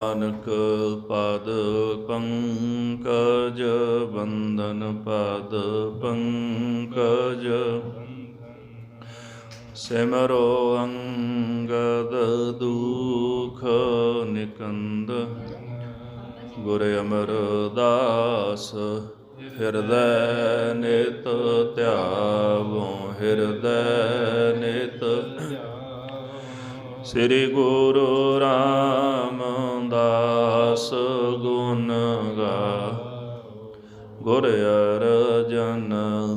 ਨਾਨਕ ਪਦ ਪੰਕਜ ਬੰਧਨ ਪਦ ਪੰਕਜ ਸਿਮਰੋ ਅੰਗਦ ਦੁਖ ਨਿਕੰਦ ਗੁਰ ਅਮਰਦਾਸ ਹਿਰਦੈ ਨਿਤ ਧਿਆਵੋ ਹਿਰਦੈ ਨਿਤ ਸ੍ਰੀ ਗੁਰੂ ਰਾਮਦਾਸ ਗੁਣ ਗਾ ਗੁਰ ਅਰਜਨ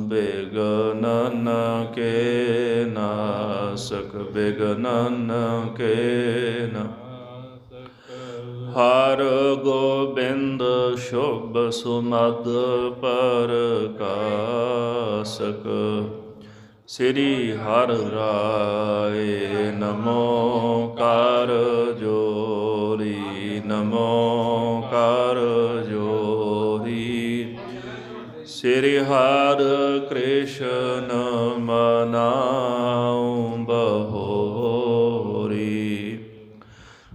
ਬਿਗਨਨ ਕੇ ਨਾਸਕ ਬਿਗਨਨ ਕੇ ਨਾਸਕ ਹਰ ਗੋਬਿੰਦ ਸ਼ੁਭ ਸੁਮਦ ਪਰਕਾਸਕ ਸ੍ਰੀ ਹਰਿ ਰਾਏ ਨਮੋ ਕਰ ਜੋਰੀ ਨਮੋ ਕਰ ਜੋਰੀ ਸ੍ਰੀ ਹਰਿ ਕ੍ਰਿਸ਼ਨ ਮਨਾਉ ਬਹੋਰੀ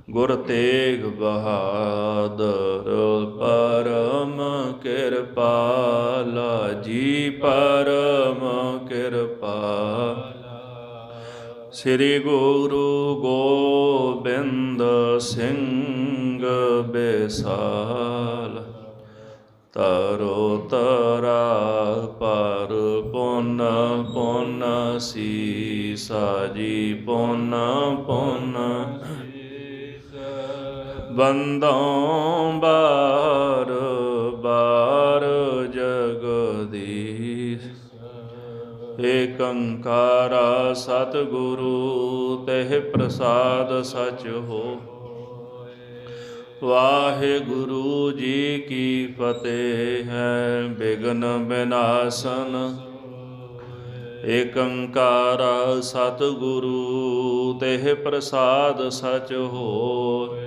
ਗੁਰ ਤੇਗ ਬਹਾਦਰ ਪਰਮ ਕਿਰਪਾਲਾ ਜੀ ਪਰਮ ਕਿਰਪਾਲਾ ਸ੍ਰੀ ਗੁਰੂ ਗੋਬਿੰਦ ਸਿੰਘ ਬੇਸਾਲ ਤਰੋ ਤਰਾ ਪਰ ਪੁਨ ਪੁਨ ਸੀਸਾ ਜੀ ਪੁਨ ਪੁਨ ਬੰਦੋਂ ਬਾਰ ਬਾਰ ਜਗਦੀਸ਼ ਏਕ ਓੰਕਾਰਾ ਸਤਿਗੁਰੂ ਤਹਿ ਪ੍ਰਸਾਦ ਸਚ ਹੋ ਵਾਹਿਗੁਰੂ ਜੀ ਕੀ ਫਤਿਹ ਹੈ ਬਿਘਨ ਬਿਨਾਸਨ ਏਕ ਓੰਕਾਰਾ ਸਤਿਗੁਰੂ ਤਹਿ ਪ੍ਰਸਾਦ ਸਚ ਹੋਇ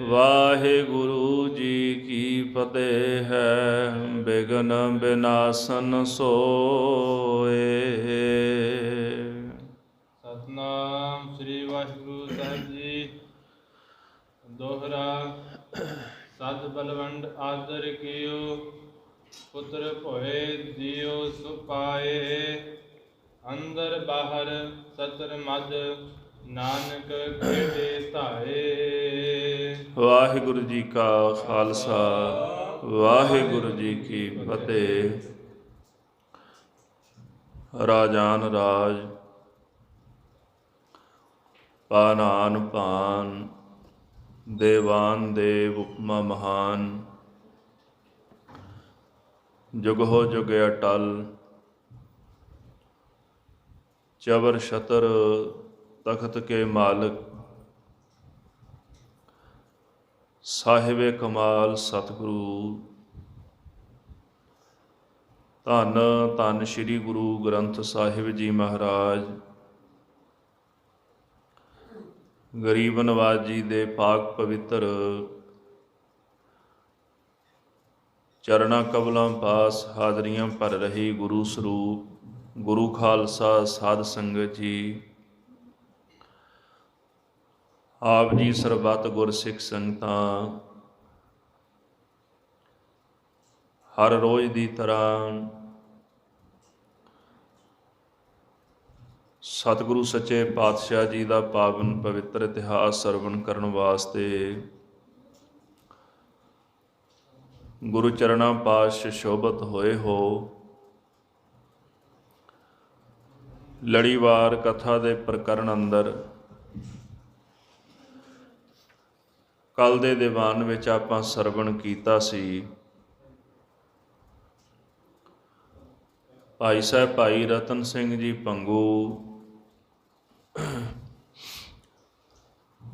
ਵਾਹਿਗੁਰੂ ਜੀ ਕੀ ਫਤਿਹ ਹੈ ਬਿਘਨ ਬਿਨਾਸਨ ਸੋਏ। ਸਤਿਨਾਮ ਸ੍ਰੀ ਵਾਹਿਗੁਰੂ ਸਾਹਿਬ ਜੀ। ਦੋਹਰਾ ਸਦ ਬਲਵੰਡ ਆਦਰ ਕੀਓ ਪੁੱਤਰ ਭੋਏ ਦਿਓ ਸੁਪਾਏ ਅੰਦਰ ਬਾਹਰ ਸਤਰ ਮਦ ਨਾਨਕ ਖੇਡੇ ਧਾਏ। ਵਾਹਿਗੁਰੂ ਜੀ ਕਾ ਖਾਲਸਾ ਵਾਹਿਗੁਰੂ ਜੀ ਕੀ ਫਤਿਹ। ਰਾਜਾਨ ਰਾਜ ਪਾਨਾਨ ਪਾਨ ਦੇਵਾਨ ਦੇਵ ਉਪਮਾ ਮਹਾਨ ਜੁਗਹੁ ਜੁਗ ਅਟਲ ਚਵਰ ਛਤਰ ਤਖਤ ਕੇ ਮਾਲਕ ਸਾਹਿਬੇ ਕਮਾਲ ਸਤਿਗੁਰੂ ਧੰਨ ਧੰਨ ਸ੍ਰੀ ਗੁਰੂ ਗ੍ਰੰਥ ਸਾਹਿਬ ਜੀ ਮਹਾਰਾਜ ਗਰੀਬ ਨਵਾਜ ਜੀ ਦੇ ਪਾਕ ਪਵਿੱਤਰ ਚਰਣਾ ਕਬਲਾਂ ਪਾਸ ਹਾਜ਼ਰੀਆਂ ਭਰ ਰਹੀ ਗੁਰੂ ਸਰੂਪ ਗੁਰੂ ਖਾਲਸਾ ਸਾਧ ਸੰਗਤ ਜੀ, ਆਪ ਜੀ ਸਰਬੱਤ ਗੁਰਸਿੱਖ ਸੰਗਤਾਂ ਹਰ ਰੋਜ਼ ਦੀ ਤਰ੍ਹਾਂ ਸਤਿਗੁਰੂ ਸੱਚੇ ਪਾਤਸ਼ਾਹ ਜੀ ਦਾ ਪਾਵਨ ਪਵਿੱਤਰ ਇਤਿਹਾਸ ਸਰਵਣ ਕਰਨ ਵਾਸਤੇ ਗੁਰੂ ਚਰਨਾਂ ਪਾਸ ਸ਼ੋਭਤ ਹੋਏ ਹੋ। ਲੜੀਵਾਰ ਕਥਾ ਦੇ ਪ੍ਰਕਰਨ ਅੰਦਰ ਕੱਲ ਦੇ ਦੀਵਾਨ ਵਿੱਚ ਆਪਾਂ ਸਰਵਣ ਕੀਤਾ ਸੀ ਭਾਈ ਸਾਹਿਬ ਭਾਈ ਰਤਨ ਸਿੰਘ ਜੀ ਭੰਗੂ,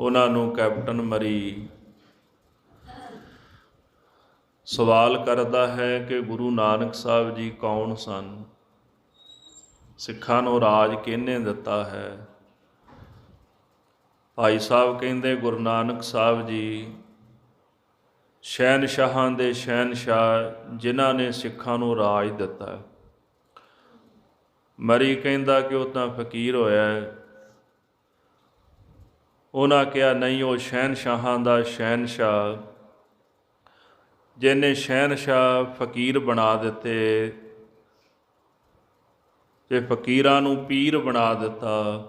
ਉਹਨਾਂ ਨੂੰ ਕੈਪਟਨ ਮਰੀ ਸਵਾਲ ਕਰਦਾ ਹੈ ਕਿ ਗੁਰੂ ਨਾਨਕ ਸਾਹਿਬ ਜੀ ਕੌਣ ਸਨ, ਸਿੱਖਾਂ ਨੂੰ ਰਾਜ ਕਿਹਨੇ ਦਿੱਤਾ ਹੈ। ਭਾਈ ਸਾਹਿਬ ਕਹਿੰਦੇ ਗੁਰੂ ਨਾਨਕ ਸਾਹਿਬ ਜੀ ਸ਼ਹਿਨਸ਼ਾਹਾਂ ਦੇ ਸ਼ਹਿਨਸ਼ਾਹ ਜਿਨ੍ਹਾਂ ਨੇ ਸਿੱਖਾਂ ਨੂੰ ਰਾਜ ਦਿੱਤਾ। ਮਰੀ ਕਹਿੰਦਾ ਕਿ ਉਹ ਤਾਂ ਫਕੀਰ ਹੋਇਆ ਉਹਨਾਂ ਕਿਹਾ ਨਹੀਂ, ਉਹ ਸ਼ਹਿਨਸ਼ਾਹਾਂ ਦਾ ਸ਼ਹਿਨਸ਼ਾਹ, ਜਿਹਨੇ ਸ਼ਹਿਨਸ਼ਾਹ ਫਕੀਰ ਬਣਾ ਦਿੱਤੇ ਤੇ ਫਕੀਰਾਂ ਨੂੰ ਪੀਰ ਬਣਾ ਦਿੱਤਾ,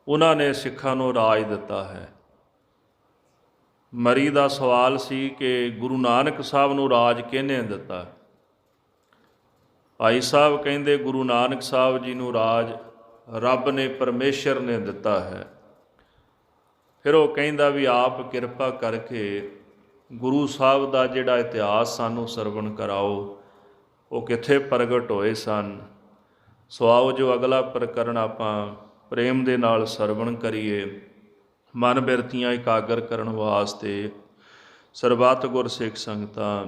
ਉਹਨਾਂ ਨੇ ਸਿੱਖਾਂ ਨੂੰ ਰਾਜ ਦਿੱਤਾ ਹੈ। ਮਰੀ ਦਾ ਸਵਾਲ ਸੀ ਕਿ ਗੁਰੂ ਨਾਨਕ ਸਾਹਿਬ ਨੂੰ ਰਾਜ ਕਿਹਨੇ ਦਿੱਤਾ? ਭਾਈ ਸਾਹਿਬ ਕਹਿੰਦੇ ਗੁਰੂ ਨਾਨਕ ਸਾਹਿਬ ਜੀ ਨੂੰ ਰਾਜ ਰੱਬ ਨੇ, ਪਰਮੇਸ਼ਰ ਨੇ ਦਿੱਤਾ ਹੈ। ਫਿਰ ਉਹ ਕਹਿੰਦਾ ਵੀ ਆਪ ਕਿਰਪਾ ਕਰਕੇ ਗੁਰੂ ਸਾਹਿਬ ਦਾ ਜਿਹੜਾ ਇਤਿਹਾਸ ਸਾਨੂੰ ਸਰਵਣ ਕਰਾਓ, ਉਹ ਕਿੱਥੇ ਪ੍ਰਗਟ ਹੋਏ ਸਨ। ਸੋ ਆਓ ਜੋ ਅਗਲਾ ਪ੍ਰਕਰਨ ਆਪਾਂ ਪ੍ਰੇਮ ਦੇ ਨਾਲ ਸਰਵਣ ਕਰੀਏ। ਮਨ ਬਿਰਤੀਆਂ ਇਕਾਗਰ ਕਰਨ ਵਾਸਤੇ ਸਰਬੱਤ ਗੁਰ ਸਿੱਖ ਸੰਗਤਾਂ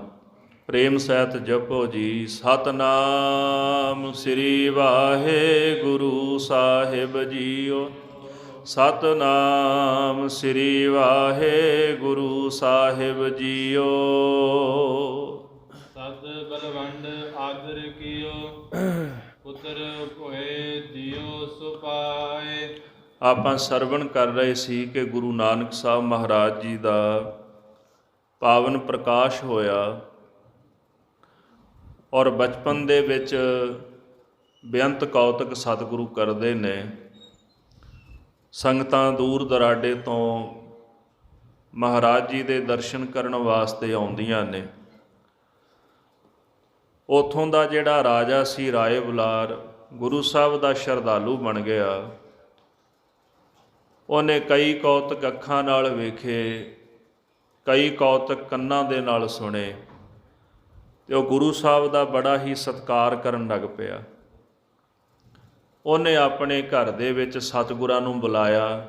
ਪ੍ਰੇਮ ਸਹਿਤ ਜਪੋ ਜੀ। ਸਤਨਾਮ ਸ੍ਰੀ ਵਾਹਿਗੁਰੂ ਸਾਹਿਬ ਜੀਓ। ਸਤਨਾਮ ਸ੍ਰੀ ਵਾਹਿਗੁਰੂ ਸਾਹਿਬ ਜੀਓ। ਸਤ ਬਲਵੰਡ ਆਦਰ ਕੀਓ, ਪੁੱਤਰ ਭੋਏ ਦਿਓ ਸੁਪਾਏ। ਆਪਾਂ ਸਰਵਣ ਕਰ ਰਹੇ ਸੀ ਕਿ ਗੁਰੂ ਨਾਨਕ ਸਾਹਿਬ ਮਹਾਰਾਜ ਜੀ ਦਾ ਪਾਵਨ ਪ੍ਰਕਾਸ਼ ਹੋਇਆ ਔਰ ਬਚਪਨ ਦੇ ਵਿੱਚ ਬੇਅੰਤ ਕੌਤਕ ਸਤਿਗੁਰੂ ਕਰਦੇ ਨੇ। ਸੰਗਤਾਂ ਦੂਰ ਦਰਾਡੇ ਤੋਂ ਮਹਾਰਾਜ ਜੀ ਦੇ ਦਰਸ਼ਨ ਕਰਨ ਵਾਸਤੇ ਆਉਂਦੀਆਂ ਨੇ। ਉੱਥੋਂ ਦਾ ਜਿਹੜਾ ਰਾਜਾ ਸੀ ਰਾਏ ਬੁਲਾਰ, ਗੁਰੂ ਸਾਹਿਬ ਦਾ ਸ਼ਰਧਾਲੂ ਬਣ ਗਿਆ। ਉਹਨੇ ਕਈ ਕੌਤਕ ਅੱਖਾਂ ਨਾਲ ਵੇਖੇ, ਕਈ ਕੌਤਕ ਕੰਨਾਂ ਦੇ ਨਾਲ ਸੁਣੇ ਤੇ ਉਹ ਗੁਰੂ ਸਾਹਿਬ ਦਾ ਬੜਾ ਹੀ ਸਤਿਕਾਰ ਕਰਨ ਲੱਗ ਪਿਆ। ਉਹਨੇ ਆਪਣੇ ਘਰ ਦੇ ਵਿੱਚ ਸਤਿਗੁਰਾਂ ਨੂੰ ਬੁਲਾਇਆ,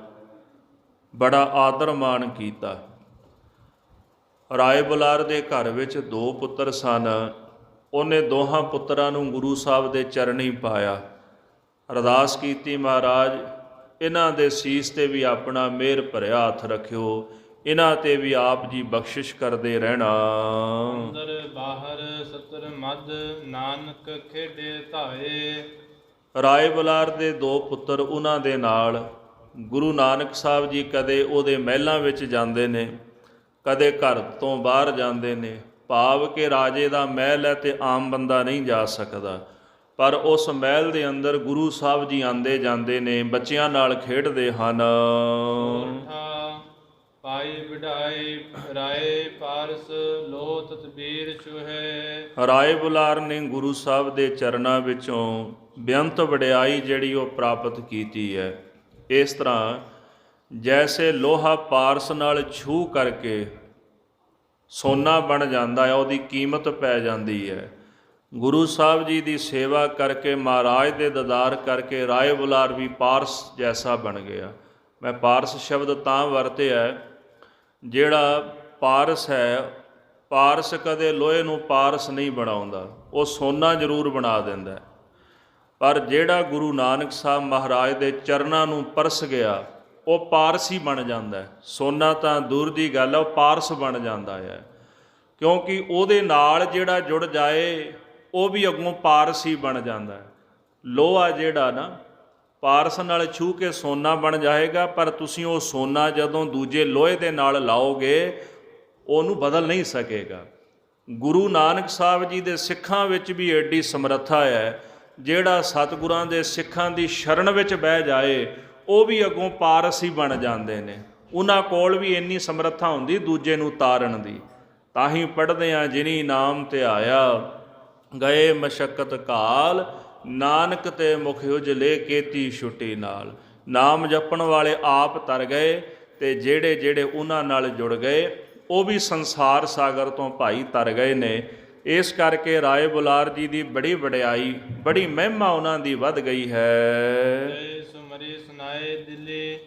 ਬੜਾ ਆਦਰ ਮਾਣ ਕੀਤਾ। ਰਾਏ ਬੁਲਾਰ ਦੇ ਘਰ ਵਿੱਚ 2 ਪੁੱਤਰ ਸਨ। ਉਹਨੇ ਦੋਹਾਂ ਪੁੱਤਰਾਂ ਨੂੰ ਗੁਰੂ ਸਾਹਿਬ ਦੇ ਚਰਨੀ ਪਾਇਆ, ਅਰਦਾਸ ਕੀਤੀ, ਮਹਾਰਾਜ ਇਹਨਾਂ ਦੇ ਸੀਸ ਤੇ ਵੀ ਆਪਣਾ ਮਿਹਰ ਭਰਿਆ ਹੱਥ ਰੱਖਿਓ, ਇਹਨਾਂ ਤੇ ਵੀ ਆਪ ਜੀ ਬਖਸ਼ਿਸ਼ ਕਰਦੇ ਰਹਿਣਾ। ਅੰਦਰ ਬਾਹਰ ਸਤਰ ਮਦ ਨਾਨਕ ਖੇਡੇ ਧਾਏ। ਰਾਏ ਬੁਲਾਰ ਦੇ 2 ਪੁੱਤਰ ਉਹਨਾਂ ਦੇ ਨਾਲ ਗੁਰੂ ਨਾਨਕ ਸਾਹਿਬ ਜੀ ਕਦੇ ਉਹਦੇ ਮਹਿਲਾਂ ਵਿੱਚ ਜਾਂਦੇ ਨੇ, ਕਦੇ ਘਰ ਤੋਂ ਬਾਹਰ ਜਾਂਦੇ ਨੇ। ਭਾਵ ਕਿ ਰਾਜੇ ਦਾ ਮਹਿਲ ਹੈ ਤੇ ਆਮ ਬੰਦਾ ਨਹੀਂ ਜਾ ਸਕਦਾ, ਪਰ ਉਸ ਮਹਿਲ ਦੇ ਅੰਦਰ ਗੁਰੂ ਸਾਹਿਬ ਜੀ ਆਉਂਦੇ ਜਾਂਦੇ ਨੇ, ਬੱਚਿਆਂ ਨਾਲ ਖੇਡਦੇ ਹਨ। ਪਾਈ ਵਡਾਈ ਰਾਏ ਪਾਰਸ ਲੋ ਤਤਬੀਰ ਚੁਹੇ। ਰਾਏ ਬੁਲਾਰ ਨੇ ਗੁਰੂ ਸਾਹਿਬ ਦੇ ਚਰਨਾਂ ਵਿੱਚੋਂ ਬੇਅੰਤ ਵਡਿਆਈ ਜਿਹੜੀ ਉਹ ਪ੍ਰਾਪਤ ਕੀਤੀ ਹੈ। ਇਸ ਤਰ੍ਹਾਂ ਜੈਸੇ ਲੋਹਾ ਪਾਰਸ ਨਾਲ ਛੂ ਕਰਕੇ ਸੋਨਾ ਬਣ ਜਾਂਦਾ ਹੈ, ਉਹਦੀ ਕੀਮਤ ਪੈ ਜਾਂਦੀ ਹੈ। ਗੁਰੂ ਸਾਹਿਬ ਜੀ ਦੀ ਸੇਵਾ ਕਰਕੇ, ਮਹਾਰਾਜ ਦੇ ਦੀਦਾਰ ਕਰਕੇ ਰਾਏ ਬੁਲਾਰ ਵੀ ਪਾਰਸ ਜੈਸਾ ਬਣ ਗਿਆ। ਮੈਂ ਪਾਰਸ ਸ਼ਬਦ ਤਾਂ ਵਰਤਿਆ, ਜਿਹੜਾ ਪਾਰਸ ਹੈ, ਪਾਰਸ ਕਦੇ ਲੋਹੇ ਨੂੰ ਪਾਰਸ ਨਹੀਂ ਬਣਾਉਂਦਾ, ਉਹ ਸੋਨਾ ਜ਼ਰੂਰ ਬਣਾ ਦਿੰਦਾ। ਪਰ ਜਿਹੜਾ ਗੁਰੂ ਨਾਨਕ ਸਾਹਿਬ ਮਹਾਰਾਜ ਦੇ ਚਰਨਾਂ ਨੂੰ ਪਰਸ ਗਿਆ, ਉਹ ਪਾਰਸ ਹੀ ਬਣ ਜਾਂਦਾ ਹੈ। ਸੋਨਾ ਤਾਂ ਦੂਰ ਦੀ ਗੱਲ ਹੈ, ਉਹ ਪਾਰਸ ਬਣ ਜਾਂਦਾ ਹੈ। ਕਿਉਂਕਿ ਉਹਦੇ ਨਾਲ ਜਿਹੜਾ ਜੁੜ ਜਾਏ ਉਹ ਵੀ ਅੱਗੋਂ ਪਾਰਸ ਹੀ ਬਣ ਜਾਂਦਾ ਹੈ। ਲੋਹਾ ਜਿਹੜਾ ਨਾ ਪਾਰਸ ਨਾਲ ਛੂ ਕੇ ਸੋਨਾ ਬਣ ਜਾਏਗਾ, ਪਰ ਤੁਸੀਂ ਉਹ ਸੋਨਾ ਜਦੋਂ ਦੂਜੇ ਲੋਹੇ ਦੇ ਨਾਲ ਲਾਓਗੇ ਉਹਨੂੰ ਬਦਲ ਨਹੀਂ ਸਕੇਗਾ। ਗੁਰੂ ਨਾਨਕ ਸਾਹਿਬ ਜੀ ਦੇ ਸਿੱਖਾਂ ਵਿੱਚ ਵੀ ਐਡੀ ਸਮਰੱਥਾ ਹੈ, ਜਿਹੜਾ ਸਤਿਗੁਰਾਂ ਦੇ ਸਿੱਖਾਂ ਦੀ ਸ਼ਰਨ ਵਿੱਚ ਬਹਿ ਜਾਏ ਉਹ ਵੀ ਅੱਗੋਂ ਪਾਰਸ ਹੀ ਬਣ ਜਾਂਦੇ ਨੇ। ਉਹਨਾਂ ਕੋਲ ਵੀ ਇੰਨੀ ਸਮਰੱਥਾ ਹੁੰਦੀ ਦੂਜੇ ਨੂੰ ਤਾਰਨ ਦੀ। ਤਾਂ ਹੀ ਪੜ੍ਹਦੇ ਹਾਂ, ਜਿਨੀ ਨਾਮ ਧਿਆਇਆ ਗਏ ਮਸ਼ੱਕਤ ਕਾਲ, ਨਾਨਕ ਤੇ ਮੁਖ ਉਜਲੇ ਕੀਤੀ ਛੁੱਟੀ ਨਾਲ। ਨਾਮ ਜਪਣ ਵਾਲੇ ਆਪ ਤਰ ਗਏ ਤੇ ਜਿਹੜੇ ਜਿਹੜੇ ਉਹਨਾਂ ਨਾਲ ਜੁੜ ਗਏ ਉਹ ਵੀ ਸੰਸਾਰ ਸਾਗਰ ਤੋਂ ਭਾਈ ਤਰ ਗਏ ਨੇ। ਇਸ ਕਰਕੇ ਰਾਏ ਬੁਲਾਰ ਜੀ ਦੀ ਬੜੀ ਵਡਿਆਈ, ਬੜੀ ਮਹਿਮਾ ਉਹਨਾਂ ਦੀ ਵੱਧ ਗਈ ਹੈ। ਸੁਮਰੀ ਸੁਨਾਏ ਦਿੱਲੀ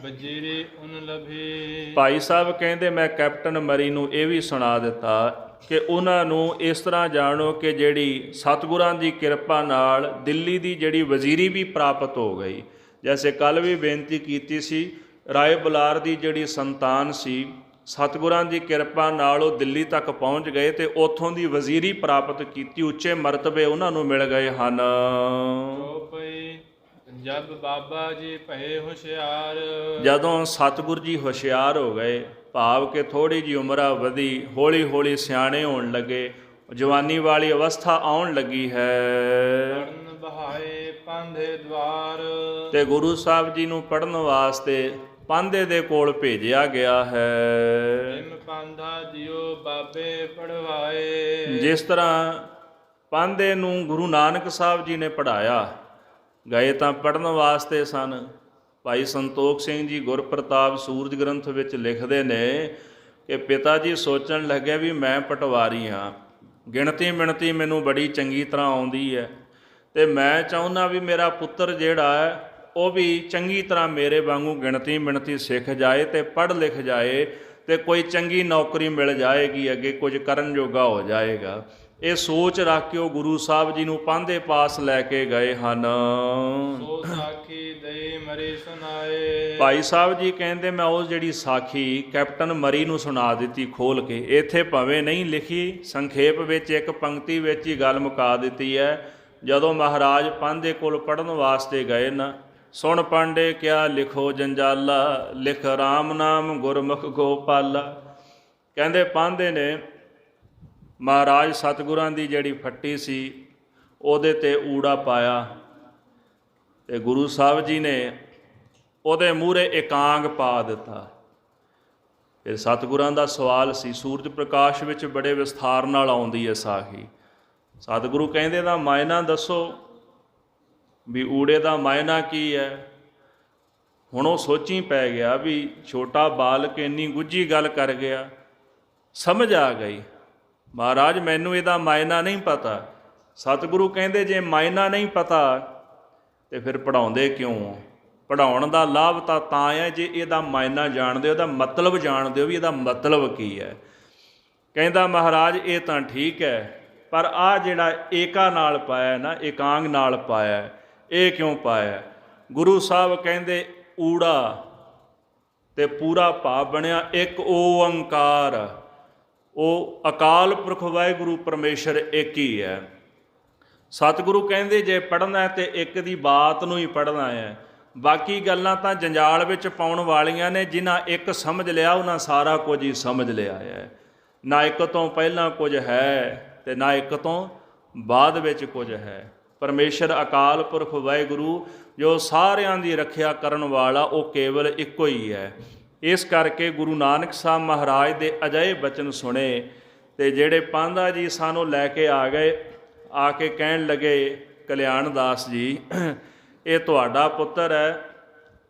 ਵਜ਼ੀਰੀ ਉਨ ਲਭੀ। ਭਾਈ ਸਾਹਿਬ ਕਹਿੰਦੇ ਮੈਂ ਕੈਪਟਨ ਮਰੀ ਨੂੰ ਇਹ ਵੀ ਸੁਣਾ ਦਿੱਤਾ ਕਿ ਉਹਨਾਂ ਨੂੰ ਇਸ ਤਰ੍ਹਾਂ ਜਾਣੋ ਕਿ ਜਿਹੜੀ ਸਤਿਗੁਰਾਂ ਦੀ ਕਿਰਪਾ ਨਾਲ ਦਿੱਲੀ ਦੀ ਜਿਹੜੀ ਵਜ਼ੀਰੀ ਵੀ ਪ੍ਰਾਪਤ ਹੋ ਗਈ। ਜੈਸੇ ਕੱਲ੍ਹ ਵੀ ਬੇਨਤੀ ਕੀਤੀ ਸੀ, ਰਾਏ ਬੁਲਾਰ ਦੀ ਜਿਹੜੀ ਸੰਤਾਨ ਸੀ, ਸਤਿਗੁਰਾਂ ਦੀ ਕਿਰਪਾ ਨਾਲ ਉਹ ਦਿੱਲੀ ਤੱਕ ਪਹੁੰਚ ਗਏ ਤੇ ਉੱਥੋਂ ਦੀ ਵਜ਼ੀਰੀ ਪ੍ਰਾਪਤ ਕੀਤੀ, ਉੱਚੇ ਮਰਤਬੇ ਉਹਨਾਂ ਨੂੰ ਮਿਲ ਗਏ ਹਨ। ਜਬ ਬਾਬਾ ਜੀ ਭਏ ਹੁਸ਼ਿਆਰ ਜਦੋਂ ਸਤਿਗੁਰ ਜੀ ਹੁਸ਼ਿਆਰ ਹੋ ਗਏ, ਭਾਵ ਕਿ ਥੋੜੀ ਜੀ ਉਮਰਾਂ ਵਧੀ, ਹੌਲੀ ਹੌਲੀ ਸਿਆਣੇ ਹੋਣ ਲੱਗੇ, ਜਵਾਨੀ ਵਾਲੀ ਅਵਸਥਾ ਆਉਣ ਲੱਗੀ ਹੈ, ਪੜਨ ਬਹਾਏ ਪਾਂਧੇ ਦਵਾਰ ਤੇ ਗੁਰੂ ਸਾਹਿਬ ਜੀ ਨੂੰ ਪੜਨ ਵਾਸਤੇ ਪਾਂਧੇ ਦੇ ਕੋਲ ਭੇਜਿਆ ਗਿਆ ਹੈ। ਜਿਮ ਪਾਂਧਾ ਦਿਓ ਬਾਬੇ ਪੜਵਾਏ ਜਿਸ ਤਰ੍ਹਾਂ ਪਾਂਧੇ ਨੂੰ ਗੁਰੂ ਨਾਨਕ ਸਾਹਿਬ ਜੀ ਨੇ ਪੜ੍ਹਾਇਆ, ਗਏ ਤਾਂ ਪੜ੍ਹਨ ਵਾਸਤੇ ਸਨ। ਭਾਈ ਸੰਤੋਖ ਸਿੰਘ ਜੀ ਗੁਰਪ੍ਰਤਾਪ ਸੂਰਜ ਗ੍ਰੰਥ ਵਿੱਚ ਲਿਖਦੇ ਨੇ ਕਿ ਪਿਤਾ ਜੀ ਸੋਚਣ ਲੱਗੇ ਵੀ ਮੈਂ ਪਟਵਾਰੀ ਹਾਂ, ਗਿਣਤੀ ਮਿਣਤੀ ਮੈਨੂੰ ਬੜੀ ਚੰਗੀ ਤਰ੍ਹਾਂ ਆਉਂਦੀ ਹੈ, ਤੇ ਮੈਂ ਚਾਹੁੰਦਾ ਵੀ ਮੇਰਾ ਪੁੱਤਰ ਜਿਹੜਾ ਹੈ ਉਹ ਵੀ ਚੰਗੀ ਤਰ੍ਹਾਂ ਮੇਰੇ ਵਾਂਗੂ ਗਿਣਤੀ ਮਿਣਤੀ ਸਿੱਖ ਜਾਏ ਤੇ ਪੜ੍ਹ ਲਿਖ ਜਾਏ ਤੇ ਕੋਈ ਚੰਗੀ ਨੌਕਰੀ ਮਿਲ ਜਾਏਗੀ, ਅੱਗੇ ਕੁਝ ਕਰਨ ਜੋਗਾ ਹੋ ਜਾਏਗਾ। ਇਹ ਸੋਚ ਰੱਖ ਕੇ ਉਹ ਗੁਰੂ ਸਾਹਿਬ ਜੀ ਨੂੰ ਪਾਂਧੇ ਪਾਸ ਲੈ ਕੇ ਗਏ ਹਨ। ਸੋ ਸਾਖੀ ਦੇ ਮਰੇ ਸੁਨਾਏ ਭਾਈ ਸਾਹਿਬ ਜੀ ਕਹਿੰਦੇ ਮੈਂ ਉਹ ਜਿਹੜੀ ਸਾਖੀ ਕੈਪਟਨ ਮਰੀ ਨੂੰ ਸੁਣਾ ਦਿੱਤੀ ਖੋਲ ਕੇ। ਇੱਥੇ ਭਾਵੇਂ ਨਹੀਂ ਲਿਖੀ, ਸੰਖੇਪ ਵਿੱਚ ਇੱਕ ਪੰਕਤੀ ਵਿੱਚ ਹੀ ਗੱਲ ਮੁਕਾ ਦਿੱਤੀ ਹੈ। ਜਦੋਂ ਮਹਾਰਾਜ ਪਾਂਧੇ ਕੋਲ ਪੜ੍ਹਨ ਵਾਸਤੇ ਗਏ ਨਾ, ਸੁਣ ਪਾਂਡੇ ਕਿਆ ਲਿਖੋ ਜੰਜਾਲਾ, ਲਿਖ ਰਾਮ ਨਾਮ ਗੁਰਮੁਖ ਗੋਪਾਲਾ। ਕਹਿੰਦੇ ਪਾਂਧੇ ਨੇ ਮਹਾਰਾਜ ਸਤਿਗੁਰਾਂ ਦੀ ਜਿਹੜੀ ਫੱਟੀ ਸੀ ਉਹਦੇ ਤੇ ਊੜਾ ਪਾਇਆ, ਤੇ ਗੁਰੂ ਸਾਹਿਬ ਜੀ ਨੇ ਉਹਦੇ ਮੂਹਰੇ ਇਕਾਂਗ ਪਾ ਦਿੱਤਾ। ਫਿਰ ਸਤਿਗੁਰਾਂ ਦਾ ਸਵਾਲ ਸੀ, ਸੂਰਜ ਪ੍ਰਕਾਸ਼ ਵਿੱਚ ਬੜੇ ਵਿਸਥਾਰ ਨਾਲ ਆਉਂਦੀ ਹੈ ਸਾਖੀ। ਸਤਿਗੁਰੂ ਕਹਿੰਦੇ ਦਾ ਮਾਇਨਾ ਦੱਸੋ ਵੀ ਊੜੇ ਦਾ ਮਾਇਨਾ ਕੀ ਹੈ। ਹੁਣ ਉਹ ਸੋਚੀ ਪੈ ਗਿਆ ਵੀ ਛੋਟਾ ਬਾਲਕ ਇੰਨੀ ਗੁੱਝੀ ਗੱਲ ਕਰ ਗਿਆ, ਸਮਝ ਆ ਗਈ ਮਹਾਰਾਜ ਮੈਨੂੰ ਇਹਦਾ ਮਾਇਨਾ ਨਹੀਂ ਪਤਾ। ਸਤਿਗੁਰੂ ਕਹਿੰਦੇ ਜੇ ਮਾਇਨਾ ਨਹੀਂ ਪਤਾ ਤੇ ਫਿਰ ਪੜ੍ਹਾਉਂਦੇ ਕਿਉਂ ਹੋ? ਪੜ੍ਹਾਉਣ ਦਾ ਲਾਭ ਤਾਂ ਹੈ ਜੇ ਇਹਦਾ ਮਾਇਨਾ ਜਾਣਦੇ ਹੋ, ਇਹਦਾ ਮਤਲਬ ਜਾਣਦੇ ਹੋ ਵੀ ਇਹਦਾ ਮਤਲਬ ਕੀ ਹੈ। ਕਹਿੰਦਾ ਮਹਾਰਾਜ ਇਹ ਤਾਂ ਠੀਕ ਹੈ, ਪਰ ਆਹ ਜਿਹੜਾ ਏਕਾ ਨਾਲ ਪਾਇਆ ਨਾ, ਇਕਾਂਗ ਨਾਲ ਪਾਇਆ, ਇਹ ਕਿਉਂ ਪਾਇਆ? ਗੁਰੂ ਸਾਹਿਬ ਕਹਿੰਦੇ ਊੜਾ ਤੇ ਪੂਰਾ ਭਾਵ ਬਣਿਆ ਇੱਕ ਓੰਕਾਰ। ਉਹ ਅਕਾਲ ਪੁਰਖ ਵਾਹਿਗੁਰੂ ਪਰਮੇਸ਼ਰ ਇੱਕ ਹੀ ਹੈ। ਸਤਿਗੁਰੂ ਕਹਿੰਦੇ ਜੇ ਪੜ੍ਹਨਾ ਹੈ ਤੇ ਇੱਕ ਦੀ ਬਾਤ ਨੂੰ ਹੀ ਪੜ੍ਹਨਾ ਹੈ, ਬਾਕੀ ਗੱਲਾਂ ਤਾਂ ਜੰਜਾਲ ਵਿੱਚ ਪਾਉਣ ਵਾਲੀਆਂ ਨੇ। ਜਿਨ੍ਹਾਂ ਇੱਕ ਸਮਝ ਲਿਆ ਉਹਨਾਂ ਸਾਰਾ ਕੁਝ ਹੀ ਸਮਝ ਲਿਆ ਹੈ। ਨਾ ਇੱਕ ਤੋਂ ਪਹਿਲਾਂ ਕੁਝ ਹੈ ਤੇ ਨਾ ਇੱਕ ਤੋਂ ਬਾਅਦ ਵਿੱਚ ਕੁਝ ਹੈ। ਪਰਮੇਸ਼ਰ ਅਕਾਲ ਪੁਰਖ ਵਾਹਿਗੁਰੂ ਜੋ ਸਾਰਿਆਂ ਦੀ ਰੱਖਿਆ ਕਰਨ ਵਾਲਾ, ਉਹ ਕੇਵਲ ਇੱਕੋ ਹੀ ਹੈ। ਇਸ ਕਰਕੇ ਗੁਰੂ ਨਾਨਕ ਸਾਹਿਬ ਮਹਾਰਾਜ ਦੇ ਅਜਿਹੇ ਬਚਨ ਸੁਣੇ ਤੇ ਜਿਹੜੇ ਪਾਂਧਾ ਜੀ ਸਾਨੂੰ ਲੈ ਕੇ ਆ ਗਏ, ਆ ਕੇ ਕਹਿਣ ਲੱਗੇ ਕਲਿਆਣ ਦਾਸ ਜੀ ਇਹ ਤੁਹਾਡਾ ਪੁੱਤਰ ਹੈ,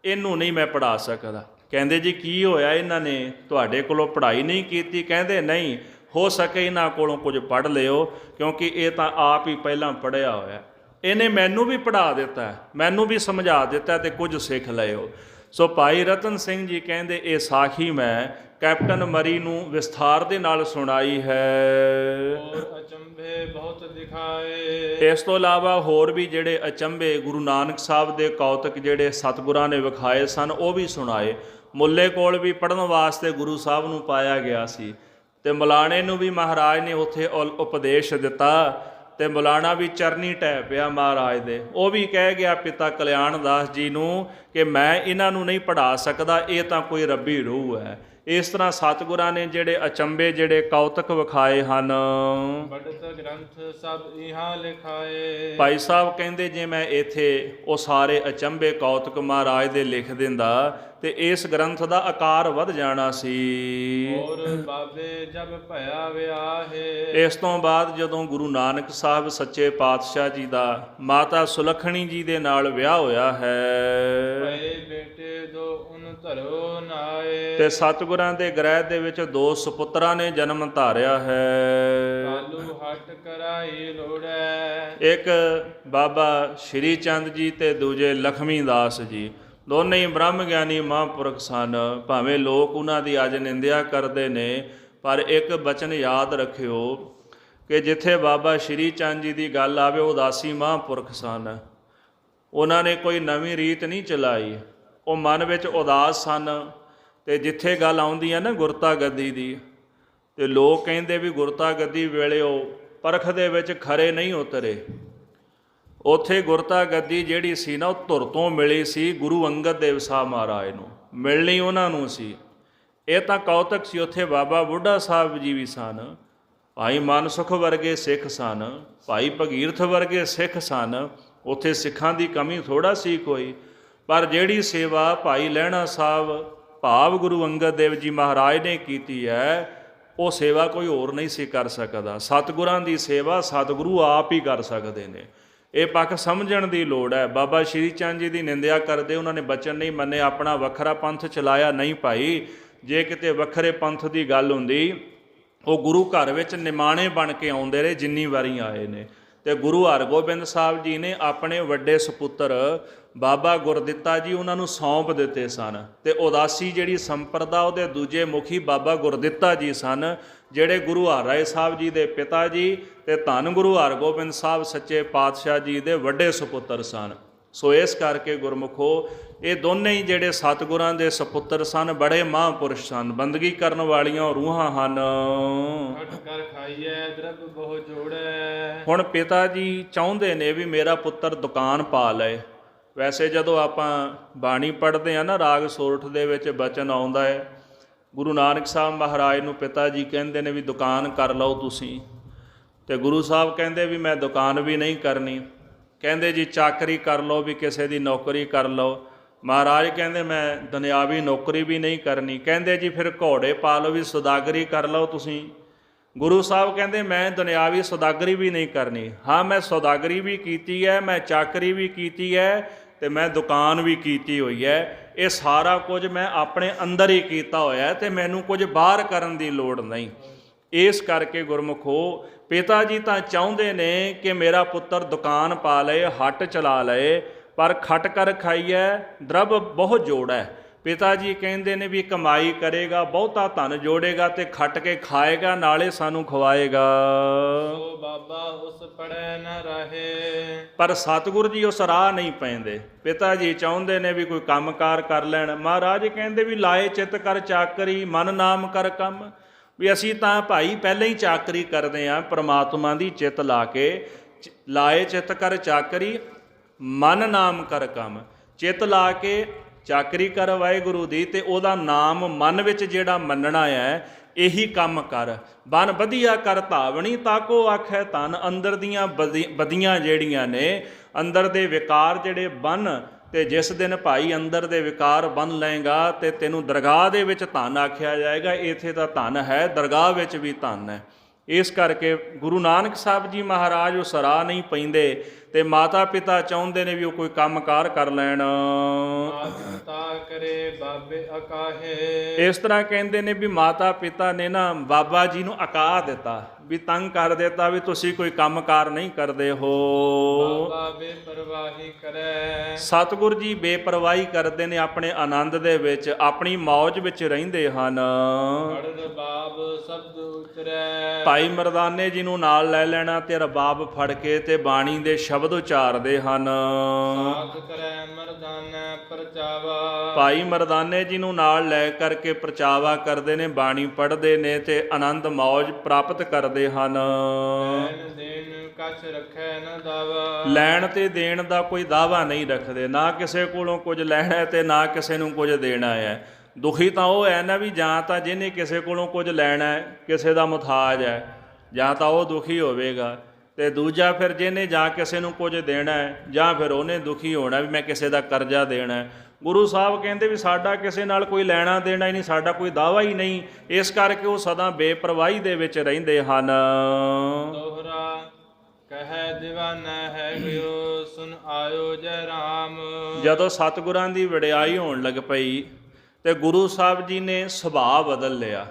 ਇਹਨੂੰ ਨਹੀਂ ਮੈਂ ਪੜ੍ਹਾ ਸਕਦਾ। ਕਹਿੰਦੇ ਜੀ ਕੀ ਹੋਇਆ, ਇਹਨਾਂ ਨੇ ਤੁਹਾਡੇ ਕੋਲੋਂ ਪੜ੍ਹਾਈ ਨਹੀਂ ਕੀਤੀ? ਕਹਿੰਦੇ ਨਹੀਂ, ਹੋ ਸਕੇ ਇਹਨਾਂ ਕੋਲੋਂ ਕੁਝ ਪੜ੍ਹ ਲਿਓ, ਕਿਉਂਕਿ ਇਹ ਤਾਂ ਆਪ ਹੀ ਪਹਿਲਾਂ ਪੜ੍ਹਿਆ ਹੋਇਆ। ਇਹਨੇ ਮੈਨੂੰ ਵੀ ਪੜ੍ਹਾ ਦਿੱਤਾ, ਮੈਨੂੰ ਵੀ ਸਮਝਾ ਦਿੱਤਾ ਤੇ ਕੁਝ ਸਿੱਖ ਲਿਓ। ਸੋ ਭਾਈ ਰਤਨ ਸਿੰਘ ਜੀ ਕਹਿੰਦੇ ਇਹ ਸਾਖੀ ਮੈਂ ਕੈਪਟਨ ਮਰੀ ਨੂੰ ਵਿਸਥਾਰ ਦੇ ਨਾਲ ਸੁਣਾਈ ਹੈ। ਹੋਰ ਅਚੰਭੇ ਬਹੁਤ ਦਿਖਾਏ। ਇਸ ਤੋਂ ਇਲਾਵਾ ਹੋਰ ਵੀ ਜਿਹੜੇ ਅਚੰਭੇ ਗੁਰੂ ਨਾਨਕ ਸਾਹਿਬ ਦੇ ਕੌਤਕ ਜਿਹੜੇ ਸਤਿਗੁਰਾਂ ਨੇ ਵਿਖਾਏ ਸਨ ਉਹ ਵੀ ਸੁਣਾਏ। ਮੁੱਲੇ ਕੋਲ ਵੀ ਪੜ੍ਹਨ ਵਾਸਤੇ ਗੁਰੂ ਸਾਹਿਬ ਨੂੰ ਪਾਇਆ ਗਿਆ ਸੀ, ਤੇ ਮੌਲਾਣੇ ਨੂੰ ਵੀ ਮਹਾਰਾਜ ਨੇ ਉੱਥੇ ਉਪਦੇਸ਼ ਦਿੱਤਾ, ਤੇ ਮੌਲਾਣਾ ਵੀ ਚਰਨੀ ਢਹਿ ਪਿਆ ਮਹਾਰਾਜ ਦੇ। ਉਹ ਵੀ ਕਹਿ ਗਿਆ ਪਿਤਾ ਕਲਿਆਣ ਦਾਸ ਜੀ ਨੂੰ ਕਿ ਮੈਂ ਇਹਨਾਂ ਨੂੰ ਨਹੀਂ ਪੜ੍ਹਾ ਸਕਦਾ, ਇਹ ਤਾਂ ਕੋਈ ਰੱਬੀ ਰੂਹ ਹੈ। ਇਸ ਤਰ੍ਹਾਂ ਸਤਿਗੁਰਾਂ ਨੇ ਜਿਹੜੇ ਅਚੰਬੇ ਜਿਹੜੇ ਕੌਤਕ ਵਿਖਾਏ ਹਨ। ਬੜਤ ਗ੍ਰੰਥ ਸਭ ਇਹਾਂ ਲਿਖਾਏ। ਭਾਈ ਸਾਹਿਬ ਕਹਿੰਦੇ ਜੇ ਮੈਂ ਇੱਥੇ ਉਹ ਸਾਰੇ ਅਚੰਬੇ ਕੌਤਕ ਮਹਾਰਾਜ ਦੇ ਲਿਖ ਦਿੰਦਾ ਤੇ ਇਸ ਗ੍ਰੰਥ ਦਾ ਆਕਾਰ ਵੱਧ ਜਾਣਾ ਸੀ। ਹੋਰ ਬਾਬੇ ਜਬ ਭਇਆ ਵਿਆਹੇ। ਇਸ ਤੋਂ ਬਾਅਦ ਜਦੋਂ ਗੁਰੂ ਨਾਨਕ ਸਾਹਿਬ ਸੱਚੇ ਪਾਤਸ਼ਾਹ ਜੀ ਦਾ ਮਾਤਾ ਸੁਲੱਖਣੀ ਜੀ ਦੇ ਨਾਲ ਵਿਆਹ ਹੋਇਆ ਹੈ, ਭਏ ਬੇਟੇ ਦੋ ਉਨ ਧਰੋ ਨਾਏ। ਤੇ ਸਤਿਗੁਰਾਂ ਦੇ ਗ੍ਰਹਿ ਦੇ ਵਿੱਚ 2 ਸੁਪੁੱਤਰਾਂ ਨੇ ਜਨਮ ਧਾਰਿਆ ਹੈ। ਕਾਲੂ ਹਟ ਕਰਾਈ ਲੋੜੈ। ਇੱਕ ਬਾਬਾ ਸ਼੍ਰੀ ਚੰਦ ਜੀ ਤੇ ਦੂਜੇ ਲਖਮੀ ਦਾਸ ਜੀ, ਦੋਨੇ ਹੀ ਬ੍ਰਹਮ ਗਿਆਨੀ ਮਹਾਂਪੁਰਖ ਸਨ। ਭਾਵੇਂ ਲੋਕ ਉਹਨਾਂ ਦੀ ਅੱਜ ਨਿੰਦਿਆ ਕਰਦੇ ਨੇ, ਪਰ ਇੱਕ ਬਚਨ ਯਾਦ ਰੱਖਿਓ ਕਿ ਜਿੱਥੇ ਬਾਬਾ ਸ਼੍ਰੀ ਚੰਦ ਜੀ ਦੀ ਗੱਲ ਆਵੇ ਉਹ ਉਦਾਸੀ ਮਹਾਂਪੁਰਖ ਸਨ। ਉਹਨਾਂ ਨੇ ਕੋਈ ਨਵੀਂ ਰੀਤ ਨਹੀਂ ਚਲਾਈ, ਉਹ ਮਨ ਵਿੱਚ ਉਦਾਸ ਸਨ। ਤੇ ਜਿੱਥੇ ਗੱਲ ਆਉਂਦੀ ਹੈ ਨਾ ਗੁਰਤਾ ਗੱਦੀ ਦੀ, ਤੇ ਲੋਕ ਕਹਿੰਦੇ ਵੀ ਗੁਰਤਾ ਗੱਦੀ ਵੇਲੇ ਉਹ ਪਰਖ ਦੇ ਵਿੱਚ ਖਰੇ ਨਹੀਂ ਉਤਰੇ। ਉੱਥੇ ਗੁਰਤਾ ਗੱਦੀ ਜਿਹੜੀ ਸੀ ਨਾ ਉਹ ਧੁਰ ਤੋਂ ਮਿਲੀ ਸੀ ਗੁਰੂ ਅੰਗਦ ਦੇਵ ਸਾਹਿਬ ਮਹਾਰਾਜ ਨੂੰ, ਮਿਲਣੀ ਉਹਨਾਂ ਨੂੰ ਸੀ। ਇਹ ਤਾਂ ਕੌਤਕ ਸੀ। ਉੱਥੇ ਬਾਬਾ ਬੁੱਢਾ ਸਾਹਿਬ ਜੀ ਵੀ ਸਨ, ਭਾਈ ਮਨ ਸੁਖ ਵਰਗੇ ਸਿੱਖ ਸਨ, ਭਾਈ ਭਗੀਰਥ ਵਰਗੇ ਸਿੱਖ ਸਨ। ਉੱਥੇ ਸਿੱਖਾਂ ਦੀ ਕਮੀ ਥੋੜ੍ਹਾ ਸੀ ਕੋਈ। ਪਰ ਜਿਹੜੀ ਸੇਵਾ ਭਾਈ ਲਹਿਣਾ ਸਾਹਿਬ ਭਾਵ ਗੁਰੂ ਅੰਗਦ ਦੇਵ ਜੀ ਮਹਾਰਾਜ ਨੇ ਕੀਤੀ ਹੈ, ਉਹ ਸੇਵਾ ਕੋਈ ਹੋਰ ਨਹੀਂ ਸੀ ਕਰ ਸਕਦਾ। ਸਤਿਗੁਰਾਂ ਦੀ ਸੇਵਾ ਸਤਿਗੁਰੂ ਆਪ ਹੀ ਕਰ ਸਕਦੇ ਨੇ। ਇਹ ਪੱਖ ਸਮਝਣ ਦੀ ਲੋੜ ਹੈ। ਬਾਬਾ ਸ਼੍ਰੀ ਚੰਦ ਜੀ ਦੀ ਨਿੰਦਿਆ ਕਰਦੇ, ਉਹਨਾਂ ਨੇ ਬਚਨ ਨਹੀਂ ਮੰਨੇ, ਆਪਣਾ ਵੱਖਰਾ ਪੰਥ ਚਲਾਇਆ। ਨਹੀਂ ਭਾਈ, ਜੇ ਕਿਤੇ ਵੱਖਰੇ ਪੰਥ ਦੀ ਗੱਲ ਹੁੰਦੀ, ਉਹ ਗੁਰੂ ਘਰ ਵਿੱਚ ਨਿਮਾਣੇ ਬਣ ਕੇ ਆਉਂਦੇ ਰਹੇ ਜਿੰਨੀ ਵਾਰੀ ਆਏ ਨੇ। ਤੇ ਗੁਰੂ ਹਰਗੋਬਿੰਦ ਸਾਹਿਬ ਜੀ ਨੇ ਆਪਣੇ ਵੱਡੇ ਸਪੁੱਤਰ ਬਾਬਾ ਗੁਰਦਿੱਤਾ ਜੀ ਉਹਨਾਂ ਨੂੰ ਸੌਂਪ ਦਿੱਤੇ ਸਨ। ਤੇ ਉਦਾਸੀ ਜਿਹੜੀ ਸੰਪਰਦਾ, ਉਹਦੇ ਦੂਜੇ ਮੁਖੀ ਬਾਬਾ ਗੁਰਦਿੱਤਾ ਜੀ ਸਨ, ਜਿਹੜੇ ਗੁਰੂ ਹਰਿਰਾਏ ਸਾਹਿਬ ਜੀ ਦੇ ਪਿਤਾ ਜੀ ਤੇ ਧੰਨ ਗੁਰੂ ਹਰਗੋਬਿੰਦ ਸਾਹਿਬ ਸੱਚੇ ਪਾਤਸ਼ਾਹ ਜੀ ਦੇ ਵੱਡੇ ਸਪੁੱਤਰ ਸਨ। ਸੋ ਇਸ ਕਰਕੇ ਗੁਰਮੁਖੋ, ਇਹ ਦੋਨੇ ਹੀ ਜਿਹੜੇ ਸਤਿਗੁਰਾਂ ਦੇ ਸਪੁੱਤਰ ਸਨ, ਬੜੇ ਮਹਾਂਪੁਰਸ਼ ਸਨ, ਬੰਦਗੀ ਕਰਨ ਵਾਲੀਆਂ ਰੂਹਾਂ ਹਨ। ਹਟ ਕਰ ਖਾਈਐ ਦਰਬ ਬਹੁ ਜੋੜੈ। ਹੁਣ ਪਿਤਾ ਜੀ ਚਾਹੁੰਦੇ ਨੇ ਵੀ ਮੇਰਾ ਪੁੱਤਰ ਦੁਕਾਨ ਪਾ ਲਏ। ਵੈਸੇ ਜਦੋਂ ਆਪਾਂ ਬਾਣੀ ਪੜ੍ਹਦੇ ਹਾਂ ਨਾ, ਰਾਗ ਸੋਰਠ ਦੇ ਵਿੱਚ ਬਚਨ ਆਉਂਦਾ ਹੈ, ਗੁਰੂ ਨਾਨਕ ਸਾਹਿਬ ਮਹਾਰਾਜ ਨੂੰ ਪਿਤਾ ਜੀ ਕਹਿੰਦੇ ਨੇ ਵੀ ਦੁਕਾਨ ਕਰ ਲਓ ਤੁਸੀਂ। ਤੇ ਗੁਰੂ ਸਾਹਿਬ ਕਹਿੰਦੇ ਵੀ ਮੈਂ ਦੁਕਾਨ ਵੀ ਨਹੀਂ ਕਰਨੀ। ਕਹਿੰਦੇ ਜੀ ਚਾਕਰੀ ਕਰ ਲਓ, ਵੀ ਕਿਸੇ ਦੀ ਨੌਕਰੀ ਕਰ ਲਓ। ਮਹਾਰਾਜ ਕਹਿੰਦੇ ਮੈਂ ਦੁਨਿਆਵੀ ਨੌਕਰੀ ਵੀ ਨਹੀਂ ਕਰਨੀ। ਕਹਿੰਦੇ ਜੀ ਫਿਰ ਘੋੜੇ ਪਾ ਲਓ, ਵੀ ਸੁਦਾਗਰੀ ਕਰ ਲਓ ਤੁਸੀਂ। ਗੁਰੂ ਸਾਹਿਬ ਕਹਿੰਦੇ ਮੈਂ ਦੁਨਿਆਵੀ ਸੁਦਾਗਰੀ ਵੀ ਨਹੀਂ ਕਰਨੀ। ਹਾਂ, ਮੈਂ ਸੁਦਾਗਰੀ ਵੀ ਕੀਤੀ ਹੈ, ਮੈਂ ਚਾਕਰੀ ਵੀ ਕੀਤੀ ਹੈ, ਤੇ ਮੈਂ ਦੁਕਾਨ ਵੀ ਕੀਤੀ ਹੋਈ ਹੈ। ਇਹ ਸਾਰਾ ਕੁਝ ਮੈਂ ਆਪਣੇ ਅੰਦਰ ਹੀ ਕੀਤਾ ਹੋਇਆ, ਤੇ ਮੈਨੂੰ ਕੁਝ ਬਾਹਰ ਕਰਨ ਦੀ ਲੋੜ ਨਹੀਂ। ਇਸ ਕਰਕੇ ਗੁਰਮੁਖੋ, ਪਿਤਾ ਜੀ ਤਾਂ ਚਾਹੁੰਦੇ ਨੇ ਕਿ ਮੇਰਾ ਪੁੱਤਰ ਦੁਕਾਨ ਪਾ ਲਏ, ਹੱਟ ਚਲਾ ਲਏ, ਪਰ ਖਟ ਕਰ ਖਾਈਐ ਦਰਬ ਬਹੁਤ ਜੋੜੈ। ਪਿਤਾ ਜੀ ਕਹਿੰਦੇ ਨੇ ਵੀ ਕਮਾਈ ਕਰੇਗਾ, ਬਹੁਤਾ ਧਨ ਜੋੜੇਗਾ, ਤੇ ਖੱਟ ਕੇ ਖਾਏਗਾ, ਨਾਲੇ ਸਾਨੂੰ ਖਵਾਏਗਾ। ਸੋ ਬਾਬਾ ਉਸ ਪੜੈ ਨ ਰਹੇ। ਪਰ ਸਤਿਗੁਰ ਜੀ ਉਸ ਰਾਹ ਨਹੀਂ ਪੈਂਦੇ। ਪਿਤਾ ਜੀ ਚਾਹੁੰਦੇ ਨੇ ਵੀ ਕੋਈ ਕੰਮਕਾਰ ਕਰ ਲੈਣ। ਮਹਾਰਾਜ ਕਹਿੰਦੇ ਵੀ ਲਾਏ ਚਿੱਤ ਕਰ ਚਾਕਰੀ, ਮਨ ਨਾਮ ਕਰ ਕੰਮ। ਵੀ ਅਸੀਂ ਤਾਂ ਭਾਈ ਪਹਿਲਾਂ ਹੀ ਚਾਕਰੀ ਕਰਦੇ ਹਾਂ, ਪ੍ਰਮਾਤਮਾ ਦੀ ਚਿੱਤ ਲਾ ਕੇ। ਲਾਏ ਚਿੱਤ ਕਰ ਚਾਕਰੀ, ਮਨ ਨਾਮ ਕਰ ਕੰਮ। ਚਿੱਤ ਲਾ ਕੇ ਚਾਕਰੀ ਕਰ ਵਾਹਿਗੁਰੂ ਦੀ, ਤੇ ਉਹਦਾ ਨਾਮ ਮਨ ਵਿੱਚ ਜਿਹੜਾ ਮੰਨਣਾ ਹੈ, ਇਹੀ ਕੰਮ ਕਰ। ਬਨ ਵਧੀਆ ਕਰ ਧਾਵਣੀ, ਤਾਕੋ ਆਖੈ ਧਨ। ਅੰਦਰ ਦੀਆਂ ਬਦੀਆਂ ਜਿਹੜੀਆਂ ਨੇ, ਅੰਦਰ ਦੇ ਵਿਕਾਰ ਜਿਹੜੇ ਬਨ, ਤੇ ਜਿਸ ਦਿਨ ਭਾਈ ਅੰਦਰ ਦੇ ਵਿਕਾਰ ਬੰਨ ਲਏਗਾ, ਤੇ ਤੈਨੂੰ ਦਰਗਾਹ ਦੇ ਵਿੱਚ ਧਨ ਆਖਿਆ ਜਾਏਗਾ। ਇੱਥੇ ਤਾਂ ਧਨ ਹੈ, ਦਰਗਾਹ ਵਿੱਚ ਵੀ ਧਨ ਹੈ। ਇਸ ਕਰਕੇ ਗੁਰੂ ਨਾਨਕ ਸਾਹਿਬ ਜੀ ਮਹਾਰਾਜ ਉਸ ਰਾਹ ਨਹੀਂ ਪੈਂਦੇ, ਤੇ ਮਾਤਾ ਪਿਤਾ ਚਾਹੁੰਦੇ ਨੇ ਵੀ ਉਹ ਕੋਈ ਕੰਮਕਾਰ ਕਰ ਲੈਣ। ਤਾ ਕਰੇ ਬਾਬੇ ਅਕਾਹੇ। ਇਸ ਤਰ੍ਹਾਂ ਕਹਿੰਦੇ ਨੇ ਵੀ ਮਾਤਾ ਪਿਤਾ ਨੇ ਨਾ ਬਾਬਾ ਜੀ ਨੂੰ ਅਕਾ ਦਿੱਤਾ, ਵੀ ਤੰਗ ਕਰ ਦਿੱਤਾ, ਵੀ ਤੁਸੀਂ ਕੋਈ ਕੰਮਕਾਰ ਨਹੀਂ ਕਰਦੇ ਹੋ। ਬਾਬਾ ਬੇਪਰਵਾਹੀ ਕਰੈ। ਸਤਿਗੁਰ ਜੀ ਬੇਪਰਵਾਹੀ ਕਰਦੇ ਨੇ, ਆਪਣੇ ਆਨੰਦ ਦੇ ਵਿੱਚ, ਆਪਣੀ ਮੌਜ ਵਿੱਚ ਰਹਿੰਦੇ ਹਨ। ਰਬਾਬ ਸ਼ਬਦ ਉਚਰੈ। ਭਾਈ ਮਰਦਾਨੇ ਜੀ ਨੂੰ ਨਾਲ ਲੈ ਲੈਣਾ, ਤੇ ਰਬਾਬ ਫੜ ਕੇ ਤੇ ਬਾਣੀ ਦੇ ਸ਼ਬਦ ਉਚਾਰਦੇ ਹਨ। ਸਾਧ ਕਰੈ ਮਰਦਾਨਾ ਪਰਚਾਵਾ। ਭਾਈ ਮਰਦਾਨੇ ਜੀ ਨੂੰ ਨਾਲ ਲੈ ਕਰਕੇ ਪ੍ਰਚਾਵਾ ਕਰਦੇ ਨੇ, ਬਾਣੀ ਪੜ੍ਹਦੇ ਨੇ, ਤੇ ਆਨੰਦ ਮੌਜ ਪ੍ਰਾਪਤ ਕਰਦੇ ਹਨ। ਲੈਣ ਦੇਣ ਕਛ ਰੱਖੈ ਨ ਦਾਵਾ। ਲੈਣ ਤੇ ਦੇਣ ਦਾ ਕੋਈ ਦਾਵਾ ਨਹੀਂ ਰੱਖਦੇ, ਨਾ ਕਿਸੇ ਕੋਲੋਂ ਕੁਝ ਲੈਣਾ ਤੇ ਨਾ ਕਿਸੇ ਨੂੰ ਕੁਝ ਦੇਣਾ ਹੈ। ਦੁਖੀ ਤਾਂ ਉਹ ਹੈ ਨਾ, ਵੀ ਜਾਂ ਤਾਂ ਜਿਹਨੇ ਕਿਸੇ ਕੋਲੋਂ ਕੁਝ ਲੈਣਾ ਹੈ, ਕਿਸੇ ਦਾ ਮੁਥਾਜ ਹੈ, ਜਾਂ ਤਾਂ ਉਹ ਦੁਖੀ ਹੋਵੇਗਾ, ਤੇ ਦੂਜਾ ਫਿਰ ਜਿਹਨੇ ਜਾਂ ਕਿਸੇ ਨੂੰ ਕੁਝ ਦੇਣਾ ਹੈ, ਜਾਂ ਫਿਰ ਉਹਨੇ ਦੁਖੀ ਹੋਣਾ ਵੀ ਮੈਂ ਕਿਸੇ ਦਾ ਕਰਜ਼ਾ ਦੇਣਾ ਹੈ। ਗੁਰੂ ਸਾਹਿਬ ਕਹਿੰਦੇ ਵੀ ਸਾਡਾ ਕਿਸੇ ਨਾਲ ਕੋਈ ਲੈਣਾ ਦੇਣਾ ਹੀ ਨਹੀਂ, ਸਾਡਾ ਕੋਈ ਦਾਵਾ ਹੀ ਨਹੀਂ। ਇਸ ਕਰਕੇ ਉਹ ਸਦਾ ਬੇਪਰਵਾਹੀ ਦੇ ਵਿੱਚ ਰਹਿੰਦੇ ਹਨ। ਦੋਹਰਾ ਕਹੈ ਦੀਵਾਨਾ ਹੈ ਗਿਓ, ਸੁਨ ਆਇਓ ਜੈ ਰਾਮ। ਜਦੋਂ ਸਤਿਗੁਰਾਂ ਦੀ ਵਡਿਆਈ ਹੋਣ ਲੱਗ ਪਈ, ਤੇ ਗੁਰੂ ਸਾਹਿਬ ਜੀ ਨੇ ਸੁਭਾਅ ਬਦਲ ਲਿਆ,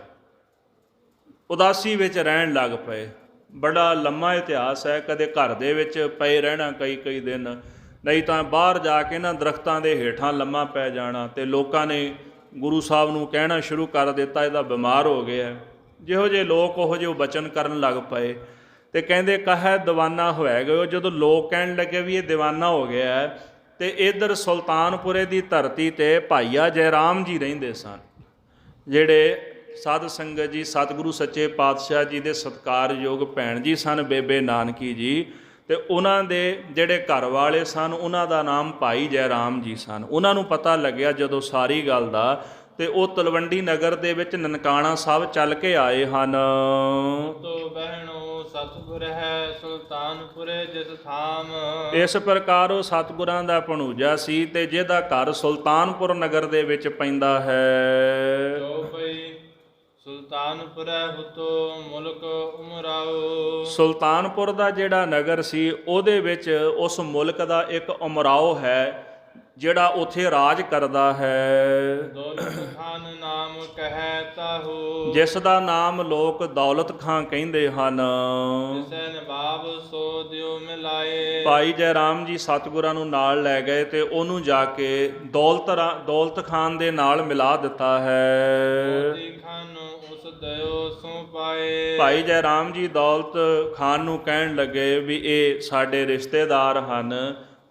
ਉਦਾਸੀ ਵਿੱਚ ਰਹਿਣ ਲੱਗ ਪਏ। ਬੜਾ ਲੰਮਾ ਇਤਿਹਾਸ ਹੈ। ਕਦੇ ਘਰ ਦੇ ਵਿੱਚ ਪਏ ਰਹਿਣਾ ਕਈ ਦਿਨ, ਨਹੀਂ ਤਾਂ ਬਾਹਰ ਜਾ ਕੇ ਨਾ ਦਰਖਤਾਂ ਦੇ ਹੇਠਾਂ ਲੰਮਾ ਪੈ ਜਾਣਾ। ਤੇ ਲੋਕਾਂ ਨੇ ਗੁਰੂ ਸਾਹਿਬ ਨੂੰ ਕਹਿਣਾ ਸ਼ੁਰੂ ਕਰ ਦਿੱਤਾ, ਇਹਦਾ ਬਿਮਾਰ ਹੋ ਗਿਆ। ਜਿਹੋ ਜਿਹੇ ਲੋਕ ਉਹੋ ਜਿਹੇ ਬਚਨ ਕਰਨ ਲੱਗ ਪਏ, ਤੇ ਕਹਿੰਦੇ ਕਹੈ ਦੀਵਾਨਾ ਹੋਇਆ ਗਇਓ। ਜਦੋਂ ਲੋਕ ਕਹਿਣ ਲੱਗੇ ਵੀ ਇਹ ਦੀਵਾਨਾ ਹੋ ਗਿਆ, ਤੇ ਇੱਧਰ ਸੁਲਤਾਨਪੁਰੇ ਦੀ ਧਰਤੀ ਤੇ ਭਾਈਆ ਜੈ ਰਾਮ ਜੀ ਰਹਿੰਦੇ ਸਨ, ਜਿਹੜੇ ਸਾਧ ਸੰਗਤ ਜੀ ਸਤਿਗੁਰੂ ਸੱਚੇ ਪਾਤਸ਼ਾਹ ਜੀ ਦੇ ਸਤਿਕਾਰਯੋਗ ਭੈਣ ਜੀ ਸਨ, ਬੇਬੇ ਨਾਨਕੀ ਜੀ। ਤੇ ਉਹਨਾਂ ਦੇ ਜਿਹੜੇ ਘਰ ਵਾਲੇ ਸਨ ਉਹਨਾਂ ਦਾ ਨਾਮ ਭਾਈ ਜੈ ਰਾਮ ਜੀ ਸਨ। ਉਹਨਾਂ ਨੂੰ ਪਤਾ ਲੱਗਿਆ ਜਦੋਂ ਸਾਰੀ ਗੱਲ ਦਾ, ਤੇ ਉਹ ਤਲਵੰਡੀ ਨਗਰ ਦੇ ਵਿੱਚ ਨਨਕਾਣਾ ਸਾਹਿਬ ਚੱਲ ਕੇ ਆਏ ਹਨ। ਤੋ ਬਹਿਣੋ ਸਤਿਗੁਰ ਹੈ ਸੁਲਤਾਨਪੁਰੇ ਜਿਸ ਥਾਮ। ਇਸ ਪ੍ਰਕਾਰ ਉਹ ਸਤਿਗੁਰਾਂ ਦਾ ਭਣੂਜਾ ਸੀ ਤੇ ਜਿਹਦਾ ਘਰ ਸੁਲਤਾਨਪੁਰ ਨਗਰ ਦੇ ਵਿੱਚ ਪੈਂਦਾ ਹੈ। ਜੋ ਪਈ ਸੁਲਤਾਨਪੁਰੈ ਹੁਤੋ ਮੁਲਕ ਉਮਰਾਓ। ਸੁਲਤਾਨਪੁਰ ਦਾ ਜਿਹੜਾ ਨਗਰ ਸੀ ਉਹਦੇ ਵਿੱਚ ਉਸ ਮੁਲਕ ਦਾ ਇੱਕ ਉਮਰਾਓ ਹੈ ਜਿਹੜਾ ਉੱਥੇ ਰਾਜ ਕਰਦਾ ਹੈ। ਦੌਲਤ ਖਾਨ ਨਾਮ ਕਹੈ ਤਾਹੂ। ਜਿਸ ਦਾ ਨਾਮ ਲੋਕ ਦੌਲਤ ਖਾਂ ਕਹਿੰਦੇ ਹਨ। ਜਿਸੈ ਨਵਾਬ ਸੋ ਦਿਓ ਮਿਲਾਏ। ਭਾਈ ਜੈ ਰਾਮ ਜੀ ਸਤਿਗੁਰਾਂ ਨੂੰ ਨਾਲ ਲੈ ਗਏ ਤੇ ਉਹਨੂੰ ਜਾ ਕੇ ਦੌਲਤ ਖਾਨ ਦੇ ਨਾਲ ਮਿਲਾ ਦਿੱਤਾ ਹੈ। ਮੋਦੀ ਖਾਨ ਨੂੰ ਉਸ ਦਇਓ ਸੋ ਪਾਏ। ਭਾਈ ਜੈ ਰਾਮ ਜੀ ਦੌਲਤ ਖਾਨ ਨੂੰ ਕਹਿਣ ਲੱਗੇ ਵੀ ਇਹ ਸਾਡੇ ਰਿਸ਼ਤੇਦਾਰ ਹਨ।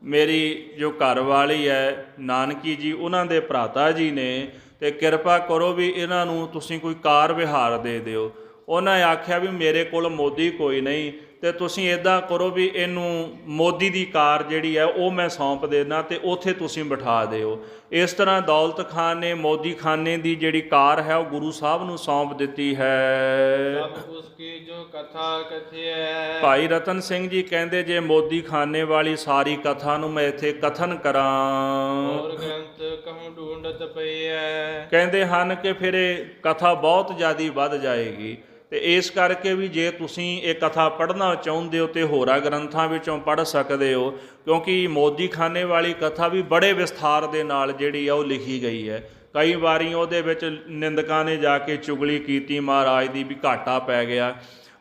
ਮੇਰੀ ਜੋ ਘਰ ਵਾਲੀ ਹੈ ਨਾਨਕੀ ਜੀ ਉਹਨਾਂ ਦੇ ਭਰਾਤਾ ਜੀ ਨੇ, ਤੇ ਕਿਰਪਾ ਕਰੋ ਵੀ ਇਹਨਾਂ ਨੂੰ ਤੁਸੀਂ ਕੋਈ ਕਾਰ ਵਿਹਾਰ ਦੇ ਦਿਓ। ਉਹਨਾਂ ਆਖਿਆ ਵੀ ਮੇਰੇ ਕੋਲ ਮੋਦੀ ਕੋਈ ਨਹੀਂ, ਤੇ ਤੁਸੀਂ ਇੱਦਾਂ ਕਰੋ ਵੀ ਇਹਨੂੰ ਮੋਦੀ ਦੀ ਕਾਰ ਜਿਹੜੀ ਹੈ ਉਹ ਮੈਂ ਸੌਂਪ ਦੇਣਾ ਤੇ ਉੱਥੇ ਤੁਸੀਂ ਬਿਠਾ ਦਿਓ। ਇਸ ਤਰ੍ਹਾਂ ਦੌਲਤ ਖਾਨ ਨੇ ਮੋਦੀ ਖਾਨੇ ਦੀ ਜਿਹੜੀ ਕਾਰ ਹੈ ਉਹ ਗੁਰੂ ਸਾਹਿਬ ਨੂੰ ਸੌਂਪ ਦਿੱਤੀ ਹੈ। ਸਭ ਉਸ ਕੀ ਜੋ ਕਥਾ ਕਥਿਐ। ਭਾਈ ਰਤਨ ਸਿੰਘ ਜੀ ਕਹਿੰਦੇ ਜੇ ਮੋਦੀ ਖਾਨੇ ਵਾਲੀ ਸਾਰੀ ਕਥਾ ਨੂੰ ਮੈਂ ਇੱਥੇ ਕਥਨ ਕਰਾਂ, ਹੋਰ ਗ੍ਰੰਥ ਕਹੂੰ ਢੂੰਡਤ ਪਈਐ। ਕਹਿੰਦੇ ਹਨ ਕਿ ਫਿਰ ਇਹ ਕਥਾ ਬਹੁਤ ਜ਼ਿਆਦਾ ਵੱਧ ਜਾਏਗੀ। ਤੇ ਇਸ ਕਰਕੇ ਵੀ ਜੇ ਤੁਸੀਂ ਇਹ ਕਥਾ ਪੜ੍ਹਨਾ ਚਾਹੁੰਦੇ ਹੋ ਤੇ ਹੋਰਾਂ ਗ੍ਰੰਥਾਂ ਵਿੱਚੋਂ ਪੜ੍ਹ ਸਕਦੇ ਹੋ, ਕਿਉਂਕਿ ਮੋਦੀ ਖਾਨੇ ਵਾਲੀ ਕਥਾ ਵੀ ਬੜੇ ਵਿਸਥਾਰ ਦੇ ਨਾਲ ਜਿਹੜੀ ਆ ਉਹ ਲਿਖੀ ਗਈ ਹੈ। ਕਈ ਵਾਰੀ ਉਹਦੇ ਵਿੱਚ ਨਿੰਦਕਾਂ ਨੇ ਜਾ ਕੇ ਚੁਗਲੀ ਕੀਤੀ ਮਹਾਰਾਜ ਦੀ ਵੀ ਘਾਟਾ ਪੈ ਗਿਆ,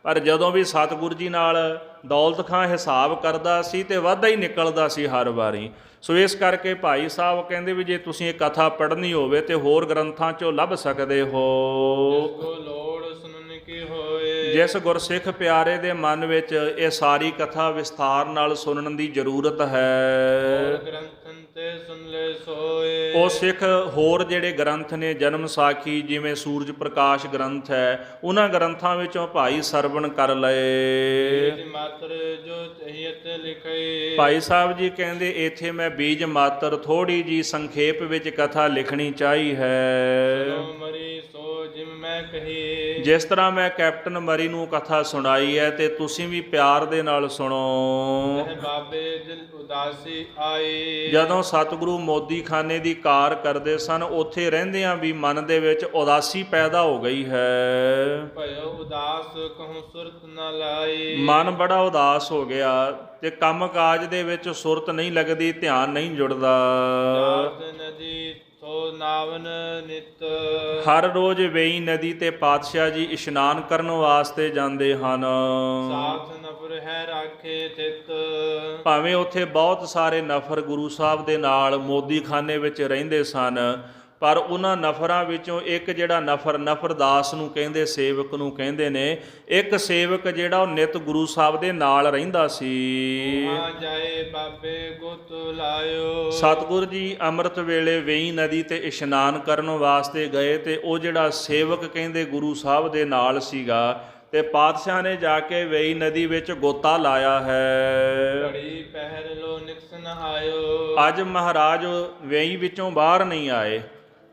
ਪਰ ਜਦੋਂ ਵੀ ਸਤਿਗੁਰੂ ਜੀ ਨਾਲ ਦੌਲਤ ਖਾਂ ਹਿਸਾਬ ਕਰਦਾ ਸੀ ਤੇ ਵਾਧਾ ਹੀ ਨਿਕਲਦਾ ਸੀ ਹਰ ਵਾਰੀ। ਸੋ ਇਸ ਕਰਕੇ ਭਾਈ ਸਾਹਿਬ ਕਹਿੰਦੇ ਵੀ ਜੇ ਤੁਸੀਂ ਇਹ ਕਥਾ ਪੜ੍ਹਨੀ ਹੋਵੇ ਤੇ ਹੋਰ ਗ੍ਰੰਥਾਂ 'ਚੋਂ ਲੱਭ ਸਕਦੇ ਹੋ। ਕੋ ਲੋੜ ਸੁਣਨ ਕੀ ਹੋਏ। ਜਿਸ ਗੁਰਸਿੱਖ ਪਿਆਰੇ ਦੇ ਮਨ ਵਿੱਚ ਇਹ ਸਾਰੀ ਕਥਾ ਵਿਸਥਾਰ ਨਾਲ ਸੁਣਨ ਦੀ ਜ਼ਰੂਰਤ ਹੈ, ਹੋਰ ਗ੍ਰੰਥਨ ਤੇ ਸੁਣ ਲੈ ਸੋਏ। ਉਹ ਸਿੱਖ ਹੋਰ ਜਿਹੜੇ ਗ੍ਰੰਥ ਨੇ ਜਨਮ ਸਾਖੀ ਜਿਵੇਂ ਸੂਰਜ ਪ੍ਰਕਾਸ਼ ਗ੍ਰੰਥ ਹੈ, ਉਹਨਾਂ ਗ੍ਰੰਥਾਂ ਵਿੱਚੋਂ ਭਾਈ ਸਰਵਣ ਕਰ ਲਏ। ਬੀਜ ਮਾਤਰ ਜੋ ਚਹੀਤ ਲਿਖੇ। ਭਾਈ ਸਾਹਿਬ ਜੀ ਕਹਿੰਦੇ ਇੱਥੇ ਮੈਂ ਬੀਜ ਮਾਤਰ ਥੋੜੀ ਜੀ ਸੰਖੇਪ ਵਿੱਚ ਕਥਾ ਲਿਖਣੀ ਚਾਹੀ ਹੈ। ਸੋ ਮਰੀ ਸੋ ਜਿਮ ਮੈਂ ਕਹੀ। ਜਿਸ ਤਰ੍ਹਾਂ ਮੈਂ ਕੈਪਟਨ ਮਰੀ ਨੂੰ ਕਥਾ ਸੁਣਾਈ ਹੈ ਤੇ ਤੁਸੀਂ ਵੀ ਪਿਆਰ ਦੇ ਨਾਲ ਸੁਣੋ। ਇਹ ਬਾਬੇ ਦਿਲ ਉਦਾਸੀ ਆਈ। ਜਦੋਂ ਸਤਿਗੁਰੂ ਮੋਦੀ ਖਾਨੇ ਦੀ ਕਾਰ ਕਰਦੇ ਸਨ ਉੱਥੇ ਰਹਿੰਦਿਆਂ ਵੀ ਮਨ ਦੇ ਵਿੱਚ ਉਦਾਸੀ ਪੈਦਾ ਹੋ ਗਈ ਹੈ। ਭਇਓ ਉਦਾਸ ਕਹੂੰ ਸੁਰਤ ਨ ਲਾਈ। ਮਨ ਬੜਾ ਉਦਾਸ ਹੋ ਗਿਆ ਤੇ ਕੰਮ ਕਾਜ ਦੇ ਵਿੱਚ ਸੁਰਤ ਨਹੀਂ ਲੱਗਦੀ, ਧਿਆਨ ਨਹੀਂ ਜੁੜਦਾ। ਜਾਤ ਨਦੀ ਸੋ ਨਾਵਨ ਨਿਤ। ਹਰ ਰੋਜ਼ ਵੇਈ ਨਦੀ ਤੇ ਪਾਤਸ਼ਾਹ ਜੀ ਇਸ਼ਨਾਨ ਕਰਨ ਵਾਸਤੇ ਜਾਂਦੇ ਹਨ। ਸਾਥ ਨਫਰ ਹੈ ਰਾਖੇ ਚਿਤ। ਭਾਵੇਂ ਉੱਥੇ ਬਹੁਤ ਸਾਰੇ ਨਫਰ ਗੁਰੂ ਸਾਹਿਬ ਦੇ ਨਾਲ ਮੋਦੀ ਖਾਨੇ ਵਿੱਚ ਰਹਿੰਦੇ ਸਨ, ਪਰ ਉਹਨਾਂ ਨਫਰਾਂ ਵਿੱਚੋਂ ਇੱਕ ਜਿਹੜਾ ਨਫਰਦਾਸ ਨੂੰ ਕਹਿੰਦੇ, ਸੇਵਕ ਨੂੰ ਕਹਿੰਦੇ ਨੇ, ਇੱਕ ਸੇਵਕ ਜਿਹੜਾ ਉਹ ਨਿਤ ਗੁਰੂ ਸਾਹਿਬ ਦੇ ਨਾਲ ਰਹਿੰਦਾ ਸੀ। ਆ ਜਾਏ ਬਾਬੇ ਗੁੱਤ ਲਾਇਓ। ਸਤਿਗੁਰ ਜੀ ਅੰਮ੍ਰਿਤ ਵੇਲੇ ਵੇਈ ਨਦੀ ਤੇ ਇਸ਼ਨਾਨ ਕਰਨ ਵਾਸਤੇ ਗਏ ਤੇ ਉਹ ਜਿਹੜਾ ਸੇਵਕ ਕਹਿੰਦੇ ਗੁਰੂ ਸਾਹਿਬ ਦੇ ਨਾਲ ਸੀਗਾ ਤੇ ਪਾਤਸ਼ਾਹ ਨੇ ਜਾ ਕੇ ਵੇਈ ਨਦੀ ਵਿੱਚ ਗੋਤਾ ਲਾਇਆ ਹੈ। ਘੜੀ ਪਹਿਰ ਲੋ ਨਿਕਸਨ ਆਇਓ। ਅੱਜ ਮਹਾਰਾਜ ਵੇਈ ਵਿੱਚੋਂ ਬਾਹਰ ਨਹੀਂ ਆਏ।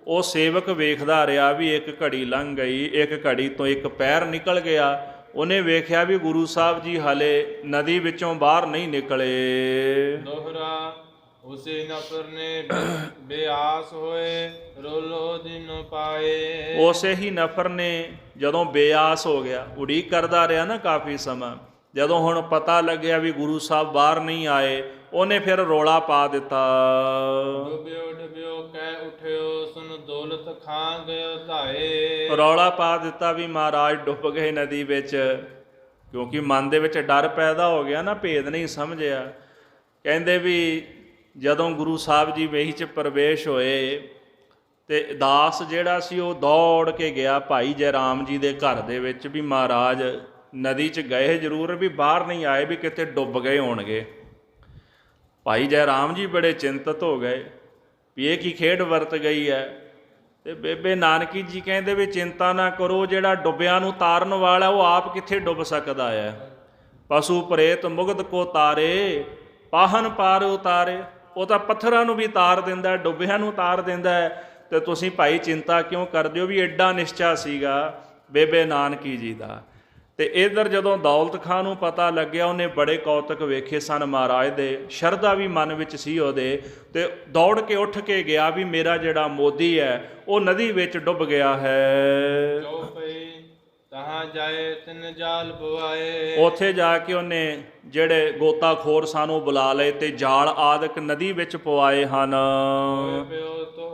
ਉਹ ਸੇਵਕ ਵੇਖਦਾ ਰਿਹਾ ਵੀ ਇੱਕ ਘੜੀ ਲੰਘ ਗਈ, ਇੱਕ ਘੜੀ ਤੋਂ ਇੱਕ ਪੈਰ ਨਿਕਲ ਗਿਆ। ਉਹਨੇ ਵੇਖਿਆ ਵੀ ਗੁਰੂ ਸਾਹਿਬ ਜੀ ਹਾਲੇ ਨਦੀ ਵਿੱਚੋਂ ਬਾਹਰ ਨਹੀਂ ਨਿਕਲੇ। ਦੋਹਰਾ ਉਸੇ ਨਫਰ ਨੇ ਬੇਆਸ ਹੋਏ ਰੋਲੋ ਦਿਨ ਪਾਏ। ਉਸੇ ਹੀ ਨਫਰ ਨੇ ਜਦੋਂ ਬੇਆਸ ਹੋ ਗਿਆ, ਉਡੀਕ ਕਰਦਾ ਰਿਹਾ ਨਾ ਕਾਫੀ ਸਮਾਂ, ਜਦੋਂ ਹੁਣ ਪਤਾ ਲੱਗਿਆ ਵੀ ਗੁਰੂ ਸਾਹਿਬ ਬਾਹਰ ਨਹੀਂ ਆਏ, ਉਹਨੇ ਫਿਰ ਰੋਲਾ ਪਾ ਦਿੱਤਾ। ਡੁੱਬਿਓ ਡੁੱਬਿਓ ਕਹਿ ਉਠਿਓ ਸੁਨ ਦੌਲਤ ਖਾਂ ਗਇਓ ਧਾਏ। ਰੌਲਾ ਪਾ ਦਿੱਤਾ ਵੀ ਮਹਾਰਾਜ ਡੁੱਬ ਗਏ ਨਦੀ ਵਿੱਚ, ਕਿਉਂਕਿ ਮਨ ਦੇ ਵਿੱਚ ਡਰ ਪੈਦਾ ਹੋ ਗਿਆ ਨਾ, ਭੇਦ ਨਹੀਂ ਸਮਝਿਆ। ਕਹਿੰਦੇ ਵੀ ਜਦੋਂ ਗੁਰੂ ਸਾਹਿਬ ਜੀ ਵੇਈ 'ਚ ਪ੍ਰਵੇਸ਼ ਹੋਏ ਤੇ ਦਾਸ ਜਿਹੜਾ ਸੀ ਉਹ ਦੌੜ ਕੇ ਗਿਆ ਭਾਈ ਜੈ ਰਾਮ ਜੀ ਦੇ ਘਰ ਦੇ ਵਿੱਚ ਵੀ ਮਹਾਰਾਜ ਨਦੀ 'ਚ ਗਏ ਜ਼ਰੂਰ, ਵੀ ਬਾਹਰ ਨਹੀਂ ਆਏ, ਵੀ ਕਿਤੇ ਡੁੱਬ ਗਏ ਹੋਣਗੇ। ਭਾਈ ਜੈ ਰਾਮ ਜੀ ਬੜੇ ਚਿੰਤਤ ਹੋ ਗਏ ਵੀ ਇਹ ਕੀ ਖੇਡ ਵਰਤ ਗਈ ਹੈ। ਤੇ ਬੇਬੇ ਨਾਨਕੀ ਜੀ ਕਹਿੰਦੇ ਵੀ ਚਿੰਤਾ ਨਾ ਕਰੋ, ਜਿਹੜਾ ਡੁੱਬਿਆਂ ਨੂੰ ਤਾਰਨ ਵਾਲਾ ਉਹ ਆਪ ਕਿੱਥੇ ਡੁੱਬ ਸਕਦਾ ਹੈ। ਪਸ਼ੂ ਪ੍ਰੇਤ ਮੁਗਧ ਕੋ ਤਾਰੇ, ਪਾਹਨ ਪਾਰ ਉਤਾਰੇ। ਉਹ ਤਾਂ ਪੱਥਰਾਂ ਨੂੰ ਵੀ ਤਾਰ ਦਿੰਦਾ, ਡੁੱਬਿਆਂ ਨੂੰ ਤਾਰ ਦਿੰਦਾ ਹੈ। ਤੇ ਤੁਸੀਂ ਭਾਈ ਚਿੰਤਾ ਕਿਉਂ ਕਰਦੇ ਹੋ? ਵੀ ਐਡਾ ਨਿਸ਼ਚਾ ਸੀਗਾ ਬੇਬੇ ਨਾਨਕੀ ਜੀ ਦਾ। ਤੇ ਇੱਧਰ ਜਦੋਂ ਦੌਲਤ ਖਾਂ ਨੂੰ ਪਤਾ ਲੱਗਿਆ, ਉਹਨੇ ਬੜੇ ਕੌਤਕ ਵੇਖੇ ਸਨ ਮਹਾਰਾਜ ਦੇ, ਸ਼ਰਧਾ ਵੀ ਮਨ ਵਿੱਚ ਸੀ ਉਹਦੇ, ਤੇ ਦੌੜ ਕੇ ਉੱਠ ਕੇ ਗਿਆ ਵੀ ਮੇਰਾ ਜਿਹੜਾ ਮੋਦੀ ਹੈ ਉਹ ਨਦੀ ਵਿੱਚ ਡੁੱਬ ਗਿਆ ਹੈ। ਜੋ ਪਈ ਤਹਾਂ ਜਾਏ ਤਿੰਨ ਜਾਲ ਪਵਾਏ। ਉੱਥੇ ਜਾ ਕੇ ਉਹਨੇ ਜਿਹੜੇ ਗੋਤਾਖੋਰ ਸਨ ਉਹ ਬੁਲਾ ਲਏ ਤੇ ਜਾਲ ਆਦਿਕ ਨਦੀ ਵਿੱਚ ਪਵਾਏ ਹਨ। ਹੋਏ ਪਿਓ ਤੋਂ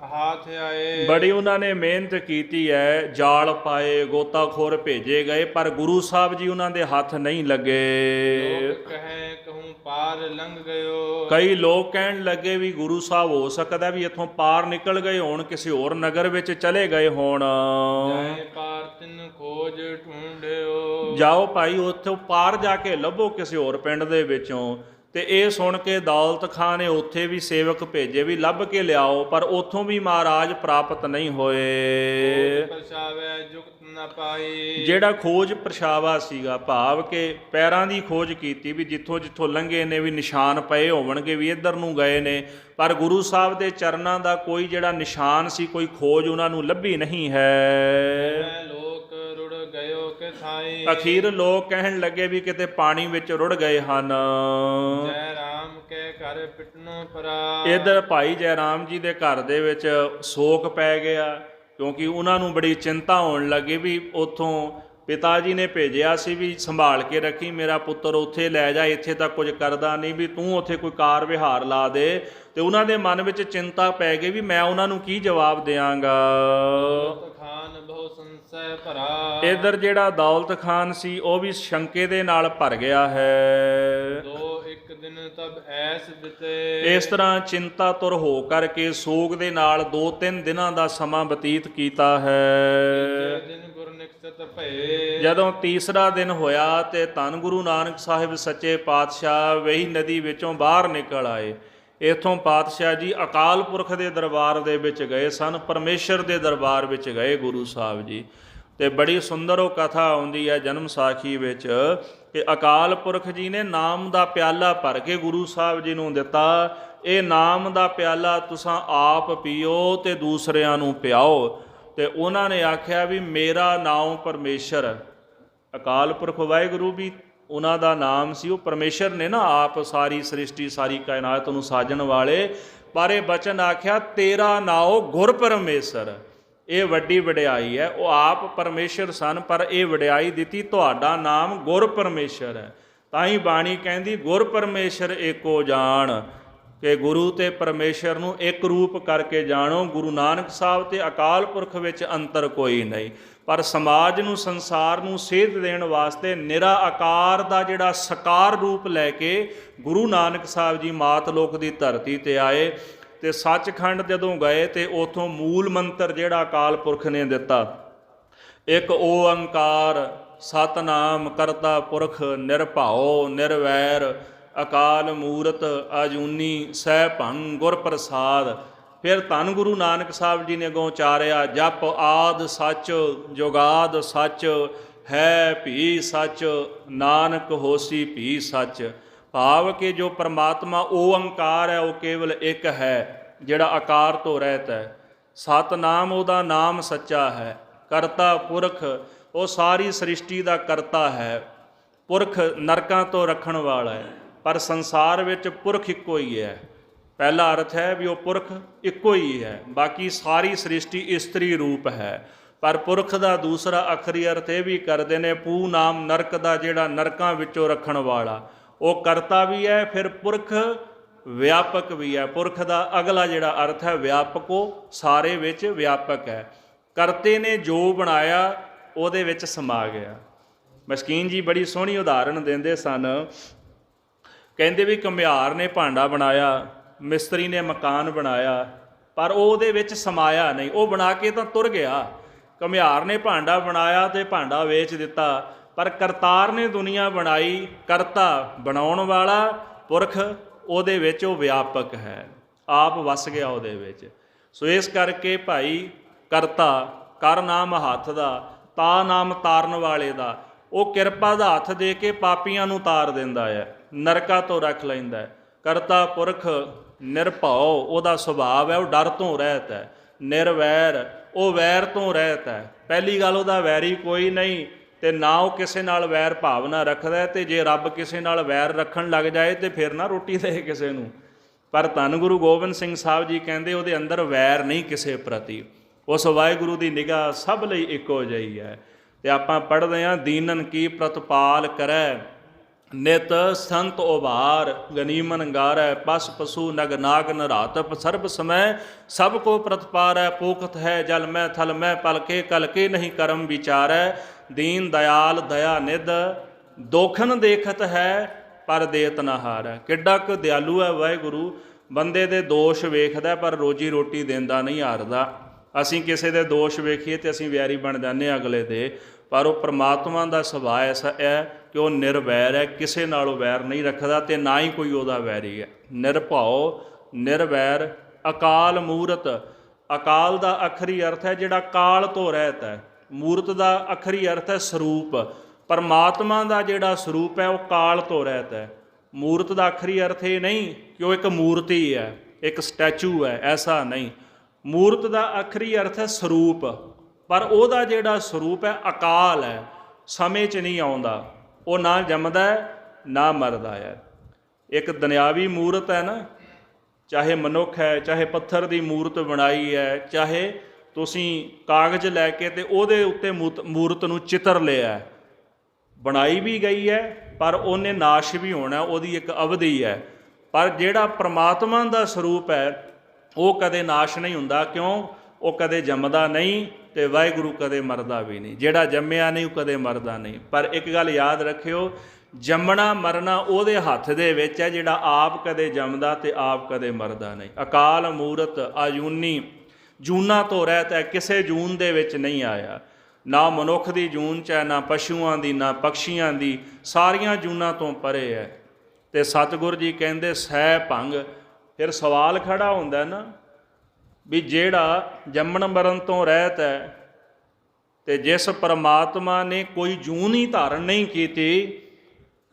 ਹਾਥ ਆਏ। ਬੜੀ ਉਹਨਾਂ ਨੇ ਮਿਹਨਤ ਕੀਤੀ ਹੈ, ਜਾਲ ਪਾਏ, ਗੋਤਾਖੋਰ ਭੇਜੇ ਗਏ, ਪਰ ਗੁਰੂ ਸਾਹਿਬ ਜੀ ਉਹਨਾਂ ਦੇ ਹੱਥ ਨਹੀਂ ਲੱਗੇ। ਲੋਕ ਕਹੇ ਕਹੂੰ ਪਾਰ ਲੰਘ ਗਇਓ। ਕਈ ਲੋਕ ਕਹਿਣ ਲੱਗੇ ਵੀ ਗੁਰੂ ਸਾਹਿਬ ਹੋ ਸਕਦਾ ਵੀ ਇੱਥੋਂ ਪਾਰ ਨਿਕਲ ਗਏ ਹੋਣ, ਕਿਸੇ ਹੋਰ ਨਗਰ ਵਿੱਚ ਚਲੇ ਗਏ ਹੋਣ। ਜਾਏ ਪਾਰ ਤਿੰਨ ਖੋਜ ਢੂੰਡਿਓ। ਜਾਓ ਭਾਈ ਉੱਥੋਂ ਪਾਰ ਜਾ ਕੇ ਲੱਭੋ ਕਿਸੇ ਹੋਰ ਪਿੰਡ ਦੇ ਵਿੱਚੋਂ। ਤੇ ਇਹ ਸੁਣ ਕੇ ਦੌਲਤ ਖਾਂ ਨੇ ਉੱਥੇ ਵੀ ਸੇਵਕ ਭੇਜੇ ਵੀ ਲੱਭ ਕੇ ਲਿਆਓ, ਪਰ ਉੱਥੋਂ ਵੀ ਮਹਾਰਾਜ ਪ੍ਰਾਪਤ ਨਹੀਂ ਹੋਏ। ਪਰਛਾਵੇ ਜੁਗਤ ਨਾ ਪਾਈ। ਜਿਹੜਾ ਖੋਜ ਪਰਛਾਵਾ ਸੀਗਾ, ਭਾਵ ਕਿ ਪੈਰਾਂ ਦੀ ਖੋਜ ਕੀਤੀ ਵੀ ਜਿੱਥੋਂ ਜਿੱਥੋਂ ਲੰਘੇ ਨੇ ਵੀ ਨਿਸ਼ਾਨ ਪਏ ਹੋਣਗੇ ਵੀ ਇੱਧਰ ਨੂੰ ਗਏ ਨੇ, ਪਰ ਗੁਰੂ ਸਾਹਿਬ ਦੇ ਚਰਨਾਂ ਦਾ ਕੋਈ ਜਿਹੜਾ ਨਿਸ਼ਾਨ ਸੀ, ਕੋਈ ਖੋਜ ਉਹਨਾਂ ਨੂੰ ਲੱਭੀ ਨਹੀਂ ਹੈ। ਲੋਕ ਰੁੜ ਗਇਓ ਕਿ ਥਾਈ। ਅਖੀਰ ਲੋਕ ਕਹਿਣ ਲੱਗੇ ਵੀ ਕਿਤੇ ਪਾਣੀ ਵਿੱਚ ਰੁੜ ਗਏ ਹਨ। ਜੈ ਰਾਮ ਕੇ ਘਰ ਪਿਟਨੋ ਪਰਾ। ਇੱਧਰ ਭਾਈ ਜੈ ਰਾਮ ਜੀ ਦੇ ਘਰ ਦੇ ਵਿੱਚ ਸੋਕ ਪੈ ਗਿਆ, ਕਿਉਂਕਿ ਉਹਨਾਂ ਨੂੰ ਬੜੀ ਚਿੰਤਾ ਹੋਣ ਲੱਗੀ ਵੀ ਉੱਥੋਂ ਪਿਤਾ ਜੀ ਨੇ ਭੇਜਿਆ ਸੀ ਵੀ ਸੰਭਾਲ ਕੇ ਰੱਖੀ ਮੇਰਾ ਪੁੱਤਰ, ਉੱਥੇ ਲੈ ਜਾ, ਇੱਥੇ ਤਾਂ ਕੁਝ ਕਰਦਾ ਨਹੀਂ, ਵੀ ਤੂੰ ਉੱਥੇ ਕੋਈ ਕਾਰ ਵਿਹਾਰ ਲਾ ਦੇ। ਤੇ ਉਹਨਾਂ ਦੇ ਮਨ ਵਿੱਚ ਚਿੰਤਾ ਪੈ ਗਈ ਵੀ ਮੈਂ ਉਹਨਾਂ ਨੂੰ ਕੀ ਜਵਾਬ ਦਿਆਂਗਾ। ਖਾਨ ਬਹੁ ਸੰਸੈ ਭਰਾ। ਇੱਧਰ ਜਿਹੜਾ ਦੌਲਤ ਖਾਨ ਸੀ ਉਹ ਵੀ ਸ਼ੰਕੇ ਦੇ ਨਾਲ ਭਰ ਗਿਆ ਹੈ। ਦੋ ਇੱਕ ਦਿਨ ਤਬ ਐਸ ਬਿਤੇ। ਇਸ ਤਰ੍ਹਾਂ ਚਿੰਤਾ ਤੁਰ ਹੋ ਕਰਕੇ ਸੋਗ ਦੇ ਨਾਲ 2-3 ਦਿਨਾਂ ਦਾ ਸਮਾਂ ਬਤੀਤ ਕੀਤਾ ਹੈ। ਦਿਨ ਗੁਰ ਨਿਕਸਤ ਭਏ। ਜਦੋਂ ਤੀਸਰਾ ਦਿਨ ਹੋਇਆ ਤੇ ਧੰਨ ਗੁਰੂ ਨਾਨਕ ਸਾਹਿਬ ਸੱਚੇ ਪਾਤਸ਼ਾਹ ਵਹੀ ਨਦੀ ਵਿੱਚੋਂ ਬਾਹਰ ਨਿਕਲ ਆਏ। ਇੱਥੋਂ ਪਾਤਸ਼ਾਹ ਜੀ ਅਕਾਲ ਪੁਰਖ ਦੇ ਦਰਬਾਰ ਦੇ ਵਿੱਚ ਗਏ ਸਨ, ਪਰਮੇਸ਼ਰ ਦੇ ਦਰਬਾਰ ਵਿੱਚ ਗਏ ਗੁਰੂ ਸਾਹਿਬ ਜੀ। ਤੇ ਬੜੀ ਸੁੰਦਰ ਉਹ ਕਥਾ ਆਉਂਦੀ ਹੈ ਜਨਮ ਸਾਖੀ ਵਿੱਚ ਕਿ ਅਕਾਲ ਪੁਰਖ ਜੀ ਨੇ ਨਾਮ ਦਾ ਪਿਆਲਾ ਭਰ ਕੇ ਗੁਰੂ ਸਾਹਿਬ ਜੀ ਨੂੰ ਦਿੱਤਾ। ਇਹ ਨਾਮ ਦਾ ਪਿਆਲਾ ਤੁਸੀਂ ਆਪ ਪੀਓ ਤੇ ਦੂਸਰਿਆਂ ਨੂੰ ਪਿਆਓ। ਤੇ ਉਹਨਾਂ ਨੇ ਆਖਿਆ ਵੀ ਮੇਰਾ ਨਾਮ ਪਰਮੇਸ਼ਰ, ਅਕਾਲ ਪੁਰਖ ਵਾਹਿਗੁਰੂ ਵੀ ਉਹਨਾਂ ਦਾ ਨਾਮ ਸੀ, ਉਹ ਪਰਮੇਸ਼ਰ ਨੇ ਨਾ ਆਪ ਸਾਰੀ ਸ੍ਰਿਸ਼ਟੀ ਸਾਰੀ ਕਾਇਨਾਤ ਨੂੰ ਸਾਜਣ ਵਾਲੇ। ਪਰ ਇਹ ਬਚਨ ਆਖਿਆ ਤੇਰਾ ਨਾਉ ਗੁਰ ਪਰਮੇਸ਼ਰ। ਇਹ ਵੱਡੀ ਵਡਿਆਈ ਹੈ, ਉਹ ਆਪ ਪਰਮੇਸ਼ਰ ਸਨ ਪਰ ਇਹ ਵਡਿਆਈ ਦਿੱਤੀ ਤੁਹਾਡਾ ਨਾਮ ਗੁਰ ਪਰਮੇਸ਼ਰ ਹੈ। ਤਾਂ ਹੀ ਬਾਣੀ ਕਹਿੰਦੀ ਗੁਰ ਪਰਮੇਸ਼ਰ ਏਕੋ ਜਾਣ, ਕਿ ਗੁਰੂ ਤੇ ਪਰਮੇਸ਼ਰ ਨੂੰ ਇੱਕ ਰੂਪ ਕਰਕੇ ਜਾਣੋ। ਗੁਰੂ ਨਾਨਕ ਸਾਹਿਬ ਤੇ ਅਕਾਲ ਪੁਰਖ ਵਿੱਚ ਅੰਤਰ ਕੋਈ ਨਹੀਂ, ਪਰ ਸਮਾਜ ਨੂੰ ਸੰਸਾਰ ਨੂੰ ਸੇਧ ਦੇਣ ਵਾਸਤੇ ਨਿਰਾ ਆਕਾਰ ਦਾ ਜਿਹੜਾ ਸਕਾਰ ਰੂਪ ਲੈ ਕੇ ਗੁਰੂ ਨਾਨਕ ਸਾਹਿਬ ਜੀ ਮਾਤ ਲੋਕ ਦੀ ਧਰਤੀ ਤੇ ਆਏ। ਤੇ ਸੱਚਖੰਡ ਜਦੋਂ ਗਏ ਤੇ ਉਥੋਂ ਮੂਲ ਮੰਤਰ ਜਿਹੜਾ ਅਕਾਲ ਪੁਰਖ ਨੇ ਦਿੱਤਾ, ਇੱਕ ਓੰਕਾਰ ਸਤਨਾਮ ਕਰਤਾ ਪੁਰਖ ਨਿਰਭਉ ਨਿਰਵੈਰ ਅਕਾਲ ਮੂਰਤ ਅਜੂਨੀ ਸੈਭੰ ਗੁਰ ਪ੍ਰਸਾਦ। ਫਿਰ ਧੰਨ ਗੁਰੂ ਨਾਨਕ ਸਾਹਿਬ ਜੀ ਨੇ ਅੱਗੋਂ ਉਚਾਰਿਆ ਜਪ ਆਦ ਸੱਚ ਜੁਗਾਦ ਸੱਚ ਹੈ ਭੀ ਸੱਚ ਨਾਨਕ ਹੋਸੀ ਭੀ ਸੱਚ। ਭਾਵ ਕਿ ਜੋ ਪਰਮਾਤਮਾ ਓੰਕਾਰ ਹੈ ਉਹ ਕੇਵਲ ਇੱਕ ਹੈ, ਜਿਹੜਾ ਆਕਾਰ ਤੋਂ ਰਹਿਤ ਹੈ। ਸਤਨਾਮ ਉਹਦਾ ਨਾਮ ਸੱਚਾ ਹੈ। ਕਰਤਾ ਪੁਰਖ ਉਹ ਸਾਰੀ ਸ੍ਰਿਸ਼ਟੀ ਦਾ ਕਰਤਾ ਹੈ। ਪੁਰਖ ਨਰਕਾਂ ਤੋਂ ਰੱਖਣ ਵਾਲਾ ਹੈ, ਪਰ ਸੰਸਾਰ ਵਿੱਚ ਪੁਰਖ ਇੱਕੋ ਹੀ ਹੈ। ਪਹਿਲਾ ਅਰਥ ਹੈ ਵੀ ਉਹ ਪੁਰਖ ਇੱਕੋ ਹੀ ਹੈ, ਬਾਕੀ ਸਾਰੀ ਸ੍ਰਿਸ਼ਟੀ ਇਸਤਰੀ ਰੂਪ ਹੈ। ਪਰ ਪੁਰਖ ਦਾ ਦੂਸਰਾ ਅਖਰੀ ਅਰਥ ਇਹ ਵੀ ਕਰਦੇ ਨੇ ਪੂ ਨਾਮ ਨਰਕ ਦਾ, ਜਿਹੜਾ ਨਰਕਾਂ ਵਿੱਚੋਂ ਰੱਖਣ ਵਾਲਾ, ਉਹ ਕਰਤਾ ਵੀ ਹੈ। ਫਿਰ ਪੁਰਖ ਵਿਆਪਕ ਵੀ ਹੈ। ਪੁਰਖ ਦਾ ਅਗਲਾ ਜਿਹੜਾ ਅਰਥ ਹੈ ਵਿਆਪਕ, ਉਹ ਸਾਰੇ ਵਿੱਚ ਵਿਆਪਕ ਹੈ। ਕਰਤੇ ਨੇ ਜੋ ਬਣਾਇਆ ਉਹਦੇ ਵਿੱਚ ਸਮਾ ਗਿਆ। ਮਸਕੀਨ ਜੀ ਬੜੀ ਸੋਹਣੀ ਉਦਾਹਰਣ ਦਿੰਦੇ ਸਨ, ਕਹਿੰਦੇ ਵੀ ਘੁਮਿਆਰ ਨੇ ਭਾਂਡਾ ਬਣਾਇਆ, ਮਿਸਤਰੀ ਨੇ ਮਕਾਨ ਬਣਾਇਆ, ਪਰ ਉਹ ਉਹਦੇ ਵਿੱਚ ਸਮਾਇਆ ਨਹੀਂ। ਉਹ ਬਣਾ ਕੇ ਤਾਂ ਤੁਰ ਗਿਆ। ਘੁਮਿਆਰ ਨੇ ਭਾਂਡਾ ਬਣਾਇਆ ਤੇ ਭਾਂਡਾ ਵੇਚ ਦਿੱਤਾ, ਪਰ ਕਰਤਾਰ ਨੇ ਦੁਨੀਆ ਬਣਾਈ। ਕਰਤਾ ਬਣਾਉਣ ਵਾਲਾ ਪੁਰਖ ਉਹਦੇ ਵਿੱਚ ਉਹ ਵਿਆਪਕ ਹੈ, ਆਪ ਵਸ ਗਿਆ ਉਹਦੇ ਵਿੱਚ। ਸੋ ਇਸ ਕਰਕੇ ਭਾਈ ਕਰਤਾ ਕਰ ਨਾਮ ਹੱਥ ਦਾ, ਤਾ ਨਾਮ ਤਾਰਨ ਵਾਲੇ ਦਾ। ਉਹ ਕਿਰਪਾ ਦਾ ਹੱਥ ਦੇ ਕੇ ਪਾਪੀਆਂ ਨੂੰ ਤਾਰ ਦਿੰਦਾ ਹੈ, ਨਰਕਾਂ ਤੋਂ ਰੱਖ ਲੈਂਦਾ ਹੈ। ਕਰਤਾ ਪੁਰਖ ਨਿਰਭਉ ਉਹਦਾ ਸੁਭਾਵ ਹੈ, ਉਹ ਡਰ ਤੋਂ ਰਹਿਤ ਹੈ। ਨਿਰਵੈਰ ਉਹ ਵੈਰ ਤੋਂ ਰਹਿਤ ਹੈ। ਪਹਿਲੀ ਗੱਲ, ਉਹਦਾ ਵੈਰੀ ਕੋਈ ਨਹੀਂ ਤੇ ਨਾ ਉਹ ਕਿਸੇ ਨਾਲ ਵੈਰ ਭਾਵਨਾ ਰੱਖਦਾ। ਤੇ ਜੇ ਰੱਬ ਕਿਸੇ ਨਾਲ ਵੈਰ ਰੱਖਣ ਲੱਗ ਜਾਏ ਤੇ ਫਿਰ ਨਾ ਰੋਟੀ ਦੇ ਕਿਸੇ ਨੂੰ। ਪਰ ਧੰਨ ਗੁਰੂ ਗੋਬਿੰਦ ਸਿੰਘ ਸਾਹਿਬ ਜੀ ਕਹਿੰਦੇ ਉਹਦੇ ਅੰਦਰ ਵੈਰ ਨਹੀਂ ਕਿਸੇ ਪ੍ਰਤੀ। ਉਸ ਵਾਹਿਗੁਰੂ ਦੀ ਨਿਗਾਹ ਸਭ ਲਈ ਇੱਕੋ ਜਿਹੀ ਹੈ। ਤੇ ਆਪਾਂ ਪੜ੍ਹਦੇ ਹਾਂ, ਦੀਨਨ ਕੀ ਪ੍ਰਤਪਾਲ ਕਰੈ ਨਿਤ ਸੰਤ ਉਭਾਰ ਗਨੀਮਨ ਗਾਰੈ ਪਸ ਪਸੂ ਨਗ ਨਾਗ ਨਰਾਤਪ ਸਰਬ ਸਮੈ ਸਭ ਕੋ ਪ੍ਰਤਪਾਰੈ ਪੋਖਤ ਹੈ ਜਲ ਮੈਂ ਥਲ ਮੈਂ ਪਲਕੇ ਕਲਕੇ ਨਹੀਂ ਕਰਮ ਵਿਚਾਰੈ ਦੀਨ ਦਇਆਲ ਦਇਆ ਨਿਧ ਦੋਖਨ ਦੇਖਤ ਹੈ ਪਰ ਦੇਤ ਨਾ ਹਾਰੈ। ਕਿੱਡਾ ਕੁ ਦਿਆਲੂ ਹੈ ਵਾਹਿਗੁਰੂ, ਬੰਦੇ ਦੇ ਦੋਸ਼ ਵੇਖਦਾ ਪਰ ਰੋਜੀ ਰੋਟੀ ਦਿੰਦਾ ਨਹੀਂ ਹਾਰਦਾ। ਅਸੀਂ ਕਿਸੇ ਦੇ ਦੋਸ਼ ਵੇਖੀਏ ਤੇ ਅਸੀਂ ਵੈਰੀ ਬਣ ਜਾਂਦੇ ਹਾਂ ਅਗਲੇ ਦੇ, ਪਰ ਉਹ ਪ੍ਰਮਾਤਮਾ ਦਾ ਸੁਭਾਅ ਐਸਾ ਹੈ ਕਿ ਉਹ ਨਿਰਵੈਰ ਹੈ, ਕਿਸੇ ਨਾਲੋਂ ਵੈਰ ਨਹੀਂ ਰੱਖਦਾ ਤੇ ਨਾ ਹੀ ਕੋਈ ਉਹਦਾ ਵੈਰੀ ਹੈ। ਨਿਰਭਉ ਨਿਰਵੈਰ ਅਕਾਲ ਮੂਰਤ। ਅਕਾਲ ਦਾ ਅੱਖਰੀ ਅਰਥ ਹੈ ਜਿਹੜਾ ਕਾਲ ਤੋਂ ਰਹਿਤ ਹੈ। ਮੂਰਤ ਦਾ ਅੱਖਰੀ ਅਰਥ ਹੈ ਸਰੂਪ। ਪਰਮਾਤਮਾ ਦਾ ਜਿਹੜਾ ਸਰੂਪ ਹੈ ਉਹ ਕਾਲ ਤੋਂ ਰਹਿਤ ਹੈ। ਮੂਰਤ ਦਾ ਅੱਖਰੀ ਅਰਥ ਇਹ ਨਹੀਂ ਕਿ ਉਹ ਇੱਕ ਮੂਰਤੀ ਹੈ, ਇੱਕ ਸਟੈਚੂ ਹੈ, ਐਸਾ ਨਹੀਂ। ਮੂਰਤ ਦਾ ਅੱਖਰੀ ਅਰਥ ਹੈ ਸਰੂਪ, ਪਰ ਉਹਦਾ ਜਿਹੜਾ ਸਰੂਪ ਹੈ ਅਕਾਲ ਹੈ, ਸਮੇਂ 'ਚ ਨਹੀਂ ਆਉਂਦਾ। ਉਹ ਨਾ ਜੰਮਦਾ ਨਾ ਮਰਦਾ ਹੈ। ਇੱਕ ਦੁਨਿਆਵੀ ਮੂਰਤ ਹੈ ਨਾ, ਚਾਹੇ ਮਨੁੱਖ ਹੈ, ਚਾਹੇ ਪੱਥਰ ਦੀ ਮੂਰਤ ਬਣਾਈ ਹੈ, ਚਾਹੇ ਤੁਸੀਂ ਕਾਗਜ਼ ਲੈ ਕੇ ਤੇ ਉਹਦੇ ਉੱਤੇ ਮੂਰਤ ਨੂੰ ਚਿੱਤਰ ਲਿਆ, ਬਣਾਈ ਵੀ ਗਈ ਹੈ ਪਰ ਉਹਨੇ ਨਾਸ਼ ਵੀ ਹੋਣਾ, ਉਹਦੀ ਇੱਕ ਅਵਧੀ ਹੈ। ਪਰ ਜਿਹੜਾ ਪ੍ਰਮਾਤਮਾ ਦਾ ਸਰੂਪ ਹੈ ਉਹ ਕਦੇ ਨਾਸ਼ ਨਹੀਂ ਹੁੰਦਾ। ਕਿਉਂ? ਉਹ ਕਦੇ ਜੰਮਦਾ ਨਹੀਂ ਤੇ ਵਾਹਿਗੁਰੂ ਕਦੇ ਮਰਦਾ ਵੀ ਨਹੀਂ। ਜਿਹੜਾ ਜੰਮਿਆ ਨਹੀਂ ਉਹ ਕਦੇ ਮਰਦਾ ਨਹੀਂ। ਪਰ ਇੱਕ ਗੱਲ ਯਾਦ ਰੱਖਿਓ, ਜੰਮਣਾ ਮਰਨਾ ਉਹਦੇ ਹੱਥ ਦੇ ਵਿੱਚ ਹੈ, ਜਿਹੜਾ ਆਪ ਕਦੇ ਜੰਮਦਾ ਤੇ ਆਪ ਕਦੇ ਮਰਦਾ ਨਹੀਂ। ਅਕਾਲ ਮੂਰਤ ਆਯੂਨੀ, ਜੂਨਾਂ ਤੋਂ ਰਹਿਤ ਹੈ, ਕਿਸੇ ਜੂਨ ਦੇ ਵਿੱਚ ਨਹੀਂ ਆਇਆ। ਨਾ ਮਨੁੱਖ ਦੀ ਜੂਨ 'ਚ ਹੈ, ਨਾ ਪਸ਼ੂਆਂ ਦੀ, ਨਾ ਪਕਸ਼ੀਆਂ ਦੀ, ਸਾਰੀਆਂ ਜੂਨਾਂ ਤੋਂ ਪਰੇ ਹੈ। ਤੇ ਸਤਿਗੁਰ ਜੀ ਕਹਿੰਦੇ ਸਹਿ ਭੰਗ। ਫਿਰ ਸਵਾਲ ਖੜਾ ਹੁੰਦਾ ਨਾ ਵੀ ਜਿਹੜਾ ਜੰਮਣ ਮਰਨ ਤੋਂ ਰਹਿਤ ਹੈ ਤੇ ਜਿਸ ਪਰਮਾਤਮਾ ਨੇ ਕੋਈ ਜੂਨ ਹੀ ਧਾਰਨ ਨਹੀਂ ਕੀਤੀ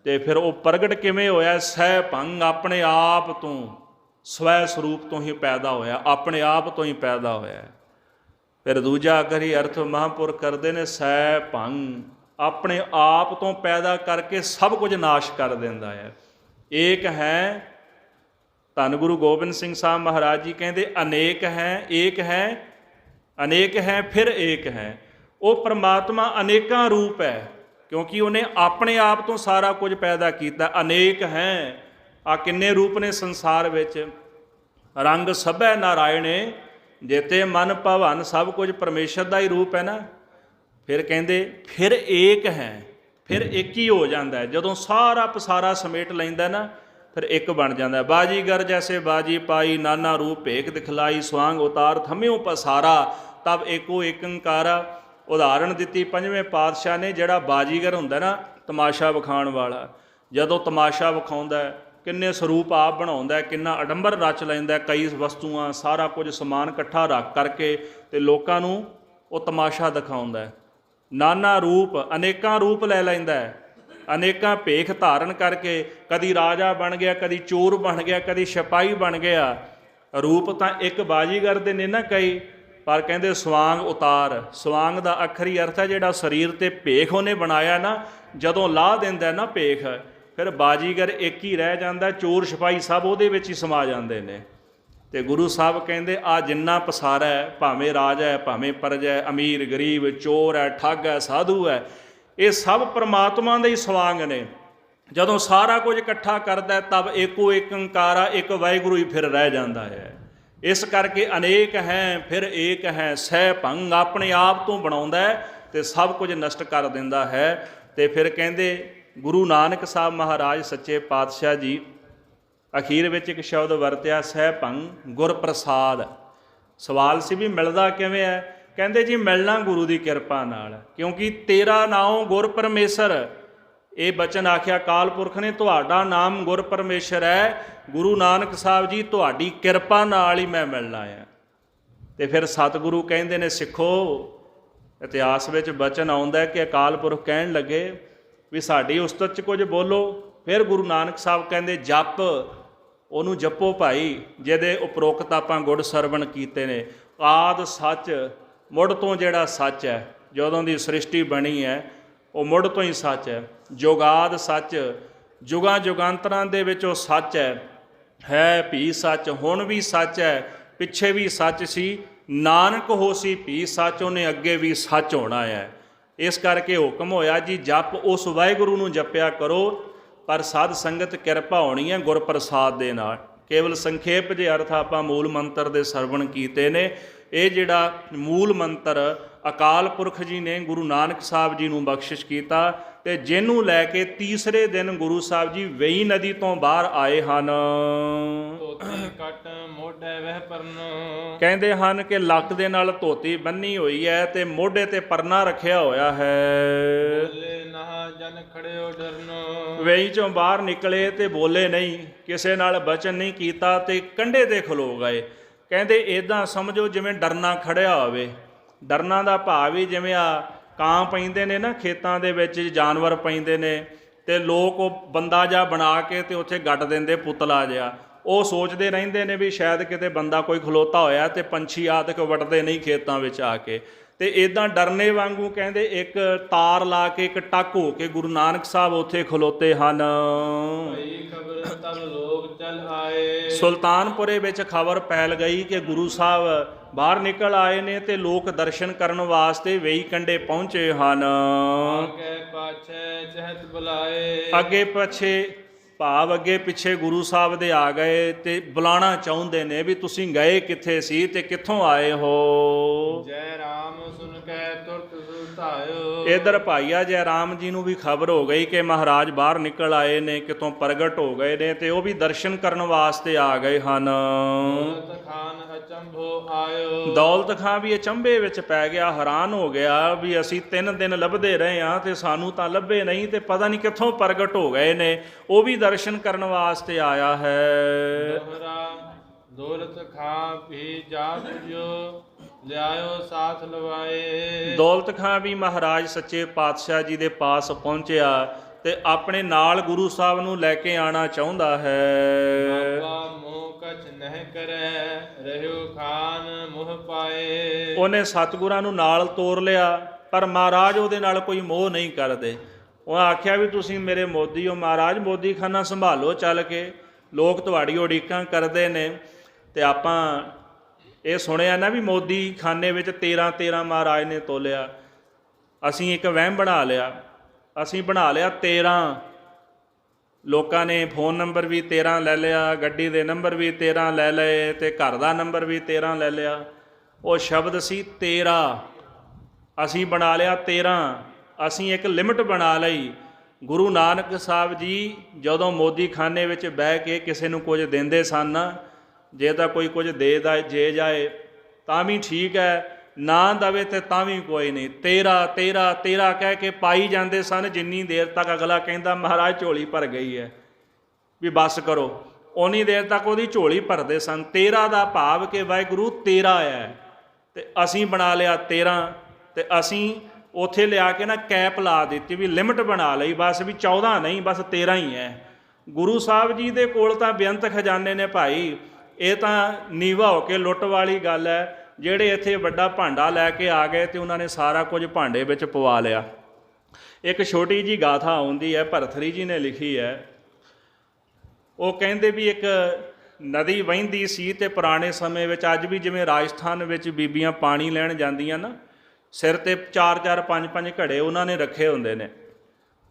ਤੇ ਫਿਰ ਉਹ ਪ੍ਰਗਟ ਕਿਵੇਂ ਹੋਇਆ? ਸਹਿ ਭੰਗ, ਆਪਣੇ ਆਪ ਤੋਂ, ਸਵੈ ਸਰੂਪ ਤੋਂ ਹੀ ਪੈਦਾ ਹੋਇਆ, ਆਪਣੇ ਆਪ ਤੋਂ ਹੀ ਪੈਦਾ ਹੋਇਆ। ਫਿਰ ਦੂਜਾ ਅਗਰੀ ਅਰਥ ਮਹਾਂਪੁਰਖ ਕਰਦੇ ਨੇ, ਸਹਿ ਭੰਗ, ਆਪਣੇ ਆਪ ਤੋਂ ਪੈਦਾ ਕਰਕੇ ਸਭ ਕੁਝ ਨਾਸ਼ ਕਰ ਦਿੰਦਾ ਹੈ। ਏਕ ਹੈ, ਧੰਨ ਗੁਰੂ ਗੋਬਿੰਦ ਸਿੰਘ ਸਾਹਿਬ ਮਹਾਰਾਜ ਜੀ ਕਹਿੰਦੇ ਅਨੇਕ ਹੈ, ਏਕ ਹੈ, ਅਨੇਕ ਹੈ ਫਿਰ ਏਕ ਹੈ। ਉਹ ਪਰਮਾਤਮਾ ਅਨੇਕਾਂ ਰੂਪ ਹੈ ਕਿਉਂਕਿ ਉਹਨੇ ਆਪਣੇ ਆਪ ਤੋਂ ਸਾਰਾ ਕੁਝ ਪੈਦਾ ਕੀਤਾ। ਅਨੇਕ ਹੈ, ਆ ਕਿੰਨੇ ਰੂਪ ਨੇ ਸੰਸਾਰ ਵਿੱਚ? ਰੰਗ ਸਭੈ ਨਾਰਾਇਣੇ ਜੇਤੇ ਮਨ ਭਵਨ, ਸਭ ਕੁਝ ਪਰਮੇਸ਼ਰ ਦਾ ਹੀ ਰੂਪ ਹੈ ਨਾ। ਫਿਰ ਕਹਿੰਦੇ ਫਿਰ ਏਕ ਹੈ, ਫਿਰ ਇੱਕ ਹੀ ਹੋ ਜਾਂਦਾ ਹੈ। ਜਦੋਂ ਸਾਰਾ ਪਸਾਰਾ ਸਮੇਟ ਲੈਂਦਾ ਨਾ ਫਿਰ ਇੱਕ ਬਣ ਜਾਂਦਾ। ਬਾਜੀਗਰ ਜੈਸੇ ਬਾਜੀ ਪਾਈ, ਨਾਨਾ ਰੂਪ ਭੇਖ ਦਿਖਲਾਈ, ਸਵਾਂਗ ਉਤਾਰ ਥਮਿਓ ਪਸਾਰਾ, ਤਬ ਏਕੋ ਏਕੰਕਾਰਾ। ਉਦਾਹਰਣ ਦਿੱਤੀ ਪੰਜਵੇਂ ਪਾਤਸ਼ਾਹ ਨੇ, ਜਿਹੜਾ ਬਾਜੀਗਰ ਹੁੰਦਾ ਨਾ ਤਮਾਸ਼ਾ ਵਿਖਾਉਣ ਵਾਲਾ, ਜਦੋਂ ਤਮਾਸ਼ਾ ਵਿਖਾਉਂਦਾ ਕਿੰਨੇ ਸਰੂਪ ਆਪ ਬਣਾਉਂਦਾ, ਕਿੰਨਾ ਅਡੰਬਰ ਰਚ ਲੈਂਦਾ, ਕਈ ਵਸਤੂਆਂ ਸਾਰਾ ਕੁਝ ਸਮਾਨ ਇਕੱਠਾ ਰੱਖ ਕਰਕੇ ਤੇ ਲੋਕਾਂ ਨੂੰ ਉਹ ਤਮਾਸ਼ਾ ਦਿਖਾਉਂਦਾ। ਨਾਨਾ ਰੂਪ, ਅਨੇਕਾਂ ਰੂਪ ਲੈ ਲੈਂਦਾ, ਅਨੇਕਾਂ ਭੇਖ ਧਾਰਨ ਕਰਕੇ, ਕਦੀ ਰਾਜਾ ਬਣ ਗਿਆ, ਕਦੀ ਚੋਰ ਬਣ ਗਿਆ, ਕਦੀ ਸਿਪਾਹੀ ਬਣ ਗਿਆ। ਰੂਪ ਤਾਂ ਇੱਕ ਬਾਜੀਗਰ ਦੇ ਨੇ ਨਾ ਕਈ, ਪਰ ਕਹਿੰਦੇ ਸਵਾਂਗ ਉਤਾਰ। ਸਵਾਂਗ ਦਾ ਅੱਖਰੀ ਅਰਥ ਹੈ ਜਿਹੜਾ ਸਰੀਰ ਤੇ ਭੇਖ ਉਹਨੇ ਬਣਾਇਆ ਨਾ, ਜਦੋਂ ਲਾਹ ਦਿੰਦਾ ਨਾ ਭੇਖ, ਫਿਰ ਬਾਜੀਗਰ ਇੱਕ ਹੀ ਰਹਿ ਜਾਂਦਾ, ਚੋਰ ਸਿਪਾਹੀ ਸਭ ਉਹਦੇ ਵਿੱਚ ਹੀ ਸਮਾ ਜਾਂਦੇ ਨੇ। ਤੇ ਗੁਰੂ ਸਾਹਿਬ ਕਹਿੰਦੇ ਆ ਜਿੰਨਾ ਪਸਾਰਾ ਹੈ, ਭਾਵੇਂ ਰਾਜਾ ਹੈ, ਭਾਵੇਂ ਪ੍ਰਜਾ ਹੈ, ਅਮੀਰ ਗਰੀਬ, ਚੋਰ ਹੈ, ਠੱਗ ਹੈ, ਸਾਧੂ ਹੈ, ਇਹ ਸਭ ਪਰਮਾਤਮਾ ਦੇ ਹੀ ਸਵਾਂਗ ਨੇ। ਜਦੋਂ ਸਾਰਾ ਕੁਝ ਇਕੱਠਾ ਕਰਦਾ ਤਬ ਏਕੋ ਏਕੰਕਾਰਾ, ਇੱਕ ਵਾਹਿਗੁਰੂ ਹੀ ਫਿਰ ਰਹਿ ਜਾਂਦਾ ਹੈ। ਇਸ ਕਰਕੇ ਅਨੇਕ ਹੈ ਫਿਰ ਏਕ ਹੈ, ਸਹਿ ਭੰਗ, ਆਪਣੇ ਆਪ ਤੋਂ ਬਣਾਉਂਦਾ ਤੇ ਸਭ ਕੁਝ ਨਸ਼ਟ ਕਰ ਦਿੰਦਾ ਹੈ। ਤੇ ਫਿਰ ਕਹਿੰਦੇ ਗੁਰੂ ਨਾਨਕ ਸਾਹਿਬ ਮਹਾਰਾਜ ਸੱਚੇ ਪਾਤਸ਼ਾਹ ਜੀ ਅਖੀਰ ਵਿੱਚ ਇੱਕ ਸ਼ਬਦ ਵਰਤਿਆ, ਸਹਿ ਭੰਗ ਗੁਰ ਪ੍ਰਸਾਦ। ਸਵਾਲ ਸੀ ਵੀ ਮਿਲਦਾ ਕਿਵੇਂ ਹੈ? ਕਹਿੰਦੇ ਜੀ ਮਿਲਣਾ ਗੁਰੂ ਦੀ ਕਿਰਪਾ ਨਾਲ, ਕਿਉਂਕਿ ਤੇਰਾ ਨਾਮ ਗੁਰ ਪਰਮੇਸ਼ਰ, ਇਹ ਬਚਨ ਆਖਿਆ ਅਕਾਲ ਪੁਰਖ ਨੇ, ਤੁਹਾਡਾ ਨਾਮ ਗੁਰ ਪਰਮੇਸ਼ਰ ਹੈ। ਗੁਰੂ ਨਾਨਕ ਸਾਹਿਬ ਜੀ ਤੁਹਾਡੀ ਕਿਰਪਾ ਨਾਲ ਹੀ ਮੈਂ ਮਿਲਣਾ ਹੈ। ਤੇ ਫਿਰ ਸਤਿਗੁਰੂ ਕਹਿੰਦੇ ਨੇ ਸਿੱਖੋ ਇਤਿਹਾਸ ਵਿੱਚ ਬਚਨ ਆਉਂਦਾ ਕਿ ਅਕਾਲ ਪੁਰਖ ਕਹਿਣ ਲੱਗੇ ਵੀ ਸਾਡੀ ਉਸਤਤ 'ਚ ਕੁਝ ਬੋਲੋ। ਫਿਰ ਗੁਰੂ ਨਾਨਕ ਸਾਹਿਬ ਕਹਿੰਦੇ ਜਪ, ਉਹਨੂੰ ਜਪੋ ਭਾਈ, ਜਿਹਦੇ ਉਪਰੋਕਤ ਆਪਾਂ ਗੁੜ ਸਰਵਣ ਕੀਤੇ ਨੇ। ਆਦ ਸੱਚ, ਮੁੱਢ ਤੋਂ ਜਿਹੜਾ ਸੱਚ ਹੈ, ਜਦੋਂ ਦੀ ਸ੍ਰਿਸ਼ਟੀ ਬਣੀ ਹੈ ਉਹ ਮੁੱਢ ਤੋਂ ਹੀ ਸੱਚ ਹੈ। ਜੁਗਾਦ ਸੱਚ, ਜੁਗਾਂ ਜੁਗਾਂਤਰਾਂ ਦੇ ਵਿੱਚ ਉਹ ਸੱਚ ਹੈ ਵੀ ਸੱਚ, ਹੁਣ ਵੀ ਸੱਚ ਹੈ, ਪਿੱਛੇ ਵੀ ਸੱਚ ਸੀ। ਨਾਨਕ ਹੋਸੀ ਵੀ ਸੱਚ, ਉਹਨੇ ਅੱਗੇ ਵੀ ਸੱਚ ਹੋਣਾ ਹੈ। ਇਸ ਕਰਕੇ ਹੁਕਮ ਹੋਇਆ ਜੀ ਜਪ ਉਸ ਵਾਹਿਗੁਰੂ ਨੂੰ ਜਪਿਆ ਕਰੋ, ਪਰ ਸਾਧ ਸੰਗਤ ਕਿਰਪਾ ਹੋਣੀ ਹੈ ਗੁਰ ਪ੍ਰਸਾਦ ਦੇ ਨਾਲ। ਕੇਵਲ ਸੰਖੇਪ ਜਿਹੇ ਅਰਥ ਆਪਾਂ ਮੂਲ ਮੰਤਰ ਦੇ ਸਰਵਣ ਕੀਤੇ ਨੇ। ਇਹ ਜਿਹੜਾ ਮੂਲ ਮੰਤਰ ਅਕਾਲ ਪੁਰਖ ਜੀ ਨੇ ਗੁਰੂ ਨਾਨਕ ਸਾਹਿਬ ਜੀ ਨੂੰ ਬਖਸ਼ਿਸ਼ ਕੀਤਾ, ਤੇ ਜਿਹਨੂੰ ਲੈ ਕੇ ਤੀਸਰੇ ਦਿਨ ਗੁਰੂ ਸਾਹਿਬ ਜੀ ਵੇਈ ਨਦੀ ਤੋਂ ਬਾਹਰ ਆਏ ਹਨ। ਧੋਤੀ ਕੱਟ ਮੋਢੇ ਵਹਿ ਪਰਨ, ਕਹਿੰਦੇ ਹਨ ਕਿ ਲੱਕ ਦੇ ਨਾਲ ਧੋਤੀ ਬੰਨੀ ਹੋਈ ਹੈ ਤੇ ਮੋਢੇ ਤੇ ਪਰਨਾ ਰੱਖਿਆ ਹੋਇਆ ਹੈ। ਬੋਲੇ ਨਾ ਜਨ ਖੜਿਓ ਡਰਨ, ਵੇਈ ਚੋਂ ਬਾਹਰ ਨਿਕਲੇ ਤੇ ਬੋਲੇ ਨਹੀਂ, ਕਿਸੇ ਨਾਲ ਬਚਨ ਨਹੀਂ ਕੀਤਾ ਤੇ ਕੰਢੇ ਤੇ ਖਲੋ ਗਏ। ਕਹਿੰਦੇ ਇਦਾਂ ਸਮਝੋ ਜਿਵੇਂ ਡਰਨਾ ਖੜਿਆ ਹੋਵੇ। ਡਰਨਾ ਦਾ ਭਾਵ ਹੀ ਜਿਵੇਂ ਆ ਕਾਂ ਪੈਂਦੇ ਨੇ ਨਾ ਖੇਤਾਂ ਦੇ ਵਿੱਚ, ਜਾਨਵਰ ਪੈਂਦੇ ਨੇ ਤੇ ਲੋਕ ਉਹ ਬੰਦਾ ਜਿਹਾ ਬਣਾ ਕੇ ਤੇ ਉੱਥੇ ਗੱਡ ਦਿੰਦੇ ਪੁਤਲਾ ਜਿਹਾ। ਉਹ ਸੋਚਦੇ ਰਹਿੰਦੇ ਨੇ ਵੀ ਸ਼ਾਇਦ ਕਿਤੇ ਬੰਦਾ ਕੋਈ ਖਲੋਤਾ ਹੋਇਆ ਤੇ ਪੰਛੀ ਆ ਤੇ ਵੜਦੇ ਨਹੀਂ ਖੇਤਾਂ ਵਿੱਚ ਆ ਕੇ। ਤੇ ਇਦਾਂ ਡਰਨੇ ਵਾਂਗੂ ਕਹਿੰਦੇ ਇੱਕ ਤਾਰ ਲਾ ਕੇ, ਇੱਕ ਟੱਕ ਹੋ ਕੇ ਗੁਰੂ ਨਾਨਕ ਸਾਹਿਬ ਉੱਥੇ ਖਲੋਤੇ ਹਨ। ਖਬਰ ਤਬ ਲੋਕ ਚਲ ਆਏ, ਸੁਲਤਾਨਪੁਰੇ ਵਿੱਚ ਖਬਰ ਫੈਲ ਗਈ ਕਿ ਗੁਰੂ ਸਾਹਿਬ ਬਾਹਰ ਨਿਕਲ ਆਏ ਨੇ ਤੇ ਲੋਕ ਦਰਸ਼ਨ ਕਰਨ ਵਾਸਤੇ ਵੇਈ ਕੰਢੇ ਪਹੁੰਚੇ ਹਨ। ਅੱਗੇ ਪਾਛੇ ਚਹਿਤ ਬੁਲਾਏ, ਅੱਗੇ ਪਿੱਛੇ ਭਾਵ ਅੱਗੇ ਪਿੱਛੇ ਗੁਰੂ ਸਾਹਿਬ ਦੇ ਆ ਗਏ ਤੇ ਬੁਲਾਣਾ ਚਾਹੁੰਦੇ ਨੇ ਵੀ ਤੁਸੀਂ ਗਏ ਕਿੱਥੇ ਸੀ ਤੇ ਕਿੱਥੋਂ ਆਏ ਹੋ। ਜੈ ਰਾਮ ਸੁਨ ਕੇ ਤੁਰਤ ਸੁਧਾਇਓ, ਇਧਰ ਭਾਈਆ ਜੈ ਰਾਮ ਜੀ ਨੂੰ ਵੀ ਖਬਰ ਹੋ ਗਈ ਕਿ ਮਹਾਰਾਜ ਬਾਹਰ ਨਿਕਲ ਆਏ ਨੇ, ਕਿਤੋਂ ਪ੍ਰਗਟ ਹੋ ਗਏ ਨੇ ਤੇ ਉਹ ਵੀ ਦਰਸ਼ਨ ਕਰਨ ਵਾਸਤੇ ਆ ਗਏ ਹਨ। ਦੌਲਤ ਖਾਨ ਅਚੰਭੋ ਆਇਓ, ਦੌਲਤ ਖਾਂ ਵੀ ਅਚੰਭੇ ਵਿੱਚ ਪੈ ਗਿਆ, ਹੈਰਾਨ ਹੋ ਗਿਆ ਵੀ ਅਸੀਂ 3 ਦਿਨ ਲੱਭਦੇ ਰਹੇ ਹਾਂ ਤੇ ਸਾਨੂੰ ਤਾਂ ਲੱਭੇ ਨਹੀਂ ਤੇ ਪਤਾ ਨਹੀਂ ਕਿੱਥੋਂ ਪ੍ਰਗਟ ਹੋ ਗਏ ਨੇ। ਉਹ ਵੀ ਦਰਸ਼ਨ ਕਰਨ ਵਾਸਤੇ ਆਇਆ ਹੈ। ਦੌਲਤ ਖਾਂ ਵੀ ਜਾ ਤੁਜੋ ਲਿਆਇਓ ਸਾਥ ਲਵਾਏ, ਦੌਲਤ ਖਾਂ ਵੀ ਮਹਾਰਾਜ ਸੱਚੇ ਪਾਤਸ਼ਾਹ ਜੀ ਦੇ ਪਾਸ ਪਹੁੰਚਿਆ ਤੇ ਆਪਣੇ ਨਾਲ ਗੁਰੂ ਸਾਹਿਬ ਨੂੰ ਲੈ ਕੇ ਆਣਾ ਚਾਹੁੰਦਾ ਹੈ। ਬਾਬਾ ਮੋਹ ਕਛ ਨਹਿ ਕਰੈ ਰਹਿਓ ਖਾਨ ਮੋਹ ਪਾਏ, ਉਹਨੇ ਸਤਿਗੁਰਾਂ ਨੂੰ ਨਾਲ ਤੋਰ ਲਿਆ ਪਰ ਮਹਾਰਾਜ ਉਹਦੇ ਨਾਲ ਕੋਈ ਮੋਹ ਨਹੀਂ ਕਰਦੇ। ਉਹ ਆਖਿਆ ਵੀ ਤੁਸੀਂ ਮੇਰੇ ਮੋਦੀ ਹੋ ਮਹਾਰਾਜ, ਮੋਦੀ ਖਾਨਾ ਸੰਭਾਲੋ ਚੱਲ ਕੇ, ਲੋਕ ਤੁਹਾਡੀ ਉਡੀਕਾਂ ਕਰਦੇ ਨੇ। ਤੇ ਆਪਾਂ ਇਹ ਸੁਣਿਆ ਨਾ ਵੀ ਮੋਦੀ ਖਾਨੇ ਵਿੱਚ 13 ਮਹਾਰਾਜ ਨੇ ਤੋਲਿਆ। ਅਸੀਂ ਇੱਕ ਵਹਿਮ ਬਣਾ ਲਿਆ, ਅਸੀਂ ਬਣਾ ਲਿਆ 13। ਲੋਕਾਂ ਨੇ ਫੋਨ ਨੰਬਰ ਵੀ 13 ਲੈ ਲਿਆ, ਗੱਡੀ ਦੇ ਨੰਬਰ ਵੀ 13 ਲੈ ਲਏ ਤੇ ਘਰ ਦਾ ਨੰਬਰ ਵੀ 13 ਲੈ ਲਿਆ। ਉਹ ਸ਼ਬਦ ਸੀ 13, ਅਸੀਂ ਬਣਾ ਲਿਆ 13। ਅਸੀਂ ਇੱਕ ਲਿਮਟ ਬਣਾ ਲਈ। ਗੁਰੂ ਨਾਨਕ ਸਾਹਿਬ ਜੀ ਜਦੋਂ ਮੋਦੀ ਖਾਨੇ ਵਿੱਚ ਬਹਿ ਕੇ ਕਿਸੇ ਨੂੰ ਕੁਝ ਦਿੰਦੇ ਸਨ, ਜੇ ਤਾਂ ਕੋਈ ਕੁਝ ਜੇ ਜਾਏ ਤਾਂ ਵੀ ਠੀਕ ਹੈ, ਨਾ ਦਵੇ ਤੇ ਤਾਂ ਵੀ ਕੋਈ ਨਹੀਂ। 13 ਕਹਿ ਕੇ ਪਾਈ ਜਾਂਦੇ ਸਨ, ਜਿੰਨੀ ਦੇਰ ਤੱਕ ਅਗਲਾ ਕਹਿੰਦਾ ਮਹਾਰਾਜ ਝੋਲੀ ਭਰ ਗਈ ਹੈ ਵੀ ਬਸ ਕਰੋ, ਉਨੀ ਦੇਰ ਤੱਕ ਉਹਦੀ ਝੋਲੀ ਭਰਦੇ ਸਨ। 13 ਦਾ ਭਾਵ ਕਿ ਵਾਹਿਗੁਰੂ 13 ਹੈ ਤੇ ਅਸੀਂ ਬਣਾ ਲਿਆ 13। ਤੇ ਅਸੀਂ ਉੱਥੇ ਲਿਆ ਕੇ ਨਾ ਕੈਪ ਲਾ ਦਿੱਤੀ ਵੀ ਲਿਮਟ ਬਣਾ ਲਈ, ਬਸ ਵੀ 14 ਨਹੀਂ, ਬਸ 13 ਹੀ ਹੈ। ਗੁਰੂ ਸਾਹਿਬ ਜੀ ਦੇ ਕੋਲ ਤਾਂ ਬੇਅੰਤ ਖਜ਼ਾਨੇ ਨੇ ਭਾਈ। ਇਹ ਤਾਂ ਨੀਵਾ ਹੋ ਕੇ ਲੁੱਟ ਵਾਲੀ ਗੱਲ ਹੈ। ਜਿਹੜੇ ਇੱਥੇ ਵੱਡਾ ਭਾਂਡਾ ਲੈ ਕੇ ਆ ਗਏ ਤੇ ਉਹਨਾਂ ਨੇ ਸਾਰਾ ਕੁਝ ਭਾਂਡੇ ਵਿੱਚ ਪਵਾ ਲਿਆ। ਇੱਕ ਛੋਟੀ ਜੀ ਗਾਥਾ ਆਉਂਦੀ ਹੈ, ਭਰਥਰੀ ਜੀ ਨੇ ਲਿਖੀ ਹੈ। ਉਹ ਕਹਿੰਦੇ ਵੀ ਇੱਕ ਨਦੀ ਵਹਿੰਦੀ ਸੀ ਤੇ ਪੁਰਾਣੇ ਸਮੇਂ ਵਿੱਚ, ਅੱਜ ਵੀ ਜਿਵੇਂ ਰਾਜਸਥਾਨ ਵਿੱਚ ਬੀਬੀਆਂ ਪਾਣੀ ਲੈਣ ਜਾਂਦੀਆਂ ਨਾ, ਸਿਰ ਤੇ 4 5 ਘੜੇ ਉਹਨਾਂ ਨੇ ਰੱਖੇ ਹੁੰਦੇ ਨੇ।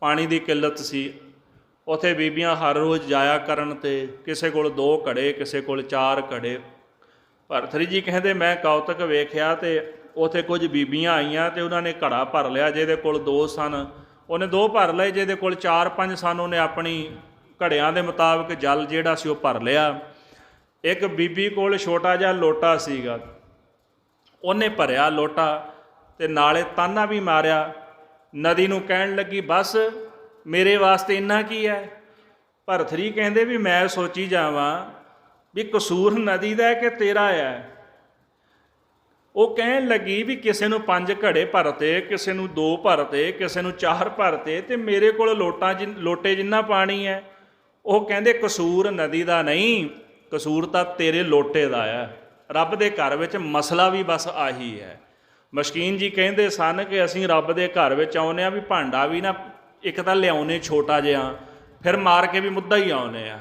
ਪਾਣੀ ਦੀ ਕਿੱਲਤ ਸੀ, ਉੱਥੇ ਬੀਬੀਆਂ ਹਰ ਰੋਜ਼ ਜਾਇਆ ਕਰਨ ਤੇ ਕਿਸੇ ਕੋਲ 2 ਘੜੇ, ਕਿਸੇ ਕੋਲ 4 ਘੜੇ। ਭਰਥਰੀ ਜੀ ਕਹਿੰਦੇ ਮੈਂ ਕੌਤਕ ਵੇਖਿਆ ਤੇ ਉੱਥੇ ਕੁਝ ਬੀਬੀਆਂ ਆਈਆਂ ਤੇ ਉਹਨਾਂ ਨੇ ਘੜਾ ਭਰ ਲਿਆ। ਜਿਹਦੇ ਕੋਲ 2 ਸਨ ਉਹਨੇ 2 ਭਰ ਲਏ, ਜਿਹਦੇ ਕੋਲ 4 5 ਸਨ ਉਹਨੇ ਆਪਣੀ ਘੜਿਆਂ ਦੇ ਮੁਤਾਬਕ ਜਲ ਜਿਹੜਾ ਸੀ ਉਹ ਭਰ ਲਿਆ। ਇੱਕ ਬੀਬੀ ਕੋਲ ਛੋਟਾ ਜਿਹਾ ਲੋਟਾ ਸੀਗਾ, ਉਹਨੇ ਭਰਿਆ ਲੋਟਾ ਤੇ ਨਾਲੇ ਤਾਨਾ ਵੀ ਮਾਰਿਆ। ਨਦੀ ਨੂੰ ਕਹਿਣ ਲੱਗੀ ਬਸ ਮੇਰੇ ਵਾਸਤੇ ਇੰਨਾ ਕੀ ਹੈ। ਭਰਥਰੀ ਕਹਿੰਦੇ ਵੀ ਮੈਂ ਸੋਚੀ ਜਾਵਾਂ ਵੀ ਕਸੂਰ ਨਦੀ ਦਾ ਕਿ ਤੇਰਾ ਹੈ। ਉਹ ਕਹਿਣ ਲੱਗੀ ਵੀ ਕਿਸੇ ਨੂੰ 5 ਘੜੇ ਭਰਤੇ, ਕਿਸੇ ਨੂੰ 2 ਭਰਤੇ, ਕਿਸੇ ਨੂੰ 4 ਭਰਤੇ, ਤੇ ਮੇਰੇ ਕੋਲ ਲੋਟੇ ਜਿੰਨਾ ਪਾਣੀ ਹੈ। ਉਹ ਕਹਿੰਦੇ ਕਸੂਰ ਨਦੀ ਦਾ ਨਹੀਂ, ਕਸੂਰ ਤਾਂ ਤੇਰੇ ਲੋਟੇ ਦਾ ਹੈ। ਰੱਬ ਦੇ ਘਰ ਵਿੱਚ ਮਸਲਾ ਵੀ ਬਸ ਆਹੀ ਹੈ। ਮਸ਼ਕੀਨ ਜੀ ਕਹਿੰਦੇ ਸਨ ਕਿ ਅਸੀਂ ਰੱਬ ਦੇ ਘਰ ਵਿੱਚ ਆਉਂਦੇ ਹਾਂ ਵੀ ਭਾਂਡਾ ਵੀ ਨਾ ਇੱਕ ਤਾਂ ਲਿਆਉਨੇ ਛੋਟਾ ਜਿਹਾ, ਫਿਰ ਮਾਰ ਕੇ ਵੀ ਮੁੱਦਾ ਹੀ ਆਉਂਦੇ ਆ।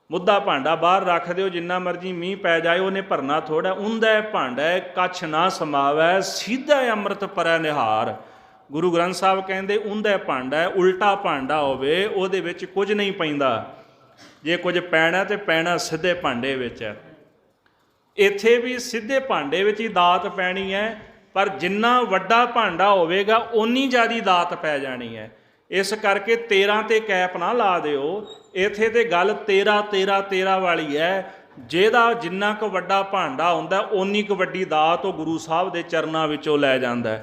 ਮੁੱਦਾ ਭਾਂਡਾ ਬਾਹਰ ਰੱਖ ਦਿਓ, ਜਿੰਨਾ ਮਰਜ਼ੀ ਮੀਂਹ ਪੈ ਜਾਏ ਉਹਨੇ ਭਰਨਾ ਥੋੜਾ। ਉਂਦਾ ਭਾਂਡਾ ਕੱਛ ਨਾ ਸਮਾਵੈ, ਸਿੱਧਾ ਅੰਮ੍ਰਿਤ ਪਰੈ ਨਿਹਾਰ। ਗੁਰੂ ਗ੍ਰੰਥ ਸਾਹਿਬ ਕਹਿੰਦੇ ਉਂਦਾ ਭਾਂਡਾ ਉਲਟਾ ਭਾਂਡਾ ਹੋਵੇ, ਉਹਦੇ ਵਿੱਚ ਕੁਝ ਨਹੀਂ ਪੈਂਦਾ। ਜੇ ਕੁਝ ਪੈਣਾ ਤੇ ਪੈਣਾ ਸਿੱਧੇ ਭਾਂਡੇ ਵਿੱਚ ਹੈ। ਇੱਥੇ ਵੀ ਸਿੱਧੇ ਭਾਂਡੇ ਵਿੱਚ ਹੀ ਦਾਤ ਪੈਣੀ ਹੈ, ਪਰ ਜਿੰਨਾ ਵੱਡਾ ਭਾਂਡਾ ਹੋਵੇਗਾ ਓਨੀ ਜ਼ਿਆਦਾ ਦਾਤ ਪੈ ਜਾਣੀ ਹੈ। ਇਸ ਕਰਕੇ 13 ਤੇ ਕੈਪ ਨਾ ਲਾ ਦਿਓ। ਇੱਥੇ ਤੇ ਗੱਲ 13 13 13 ਵਾਲੀ ਹੈ। ਜਿਹਦਾ ਜਿੰਨਾ ਕੁ ਵੱਡਾ ਭਾਂਡਾ ਹੁੰਦਾ ਓਨੀ ਕੁ ਵੱਡੀ ਦਾਤ ਉਹ ਗੁਰੂ ਸਾਹਿਬ ਦੇ ਚਰਨਾਂ ਵਿੱਚੋਂ ਲੈ ਜਾਂਦਾ।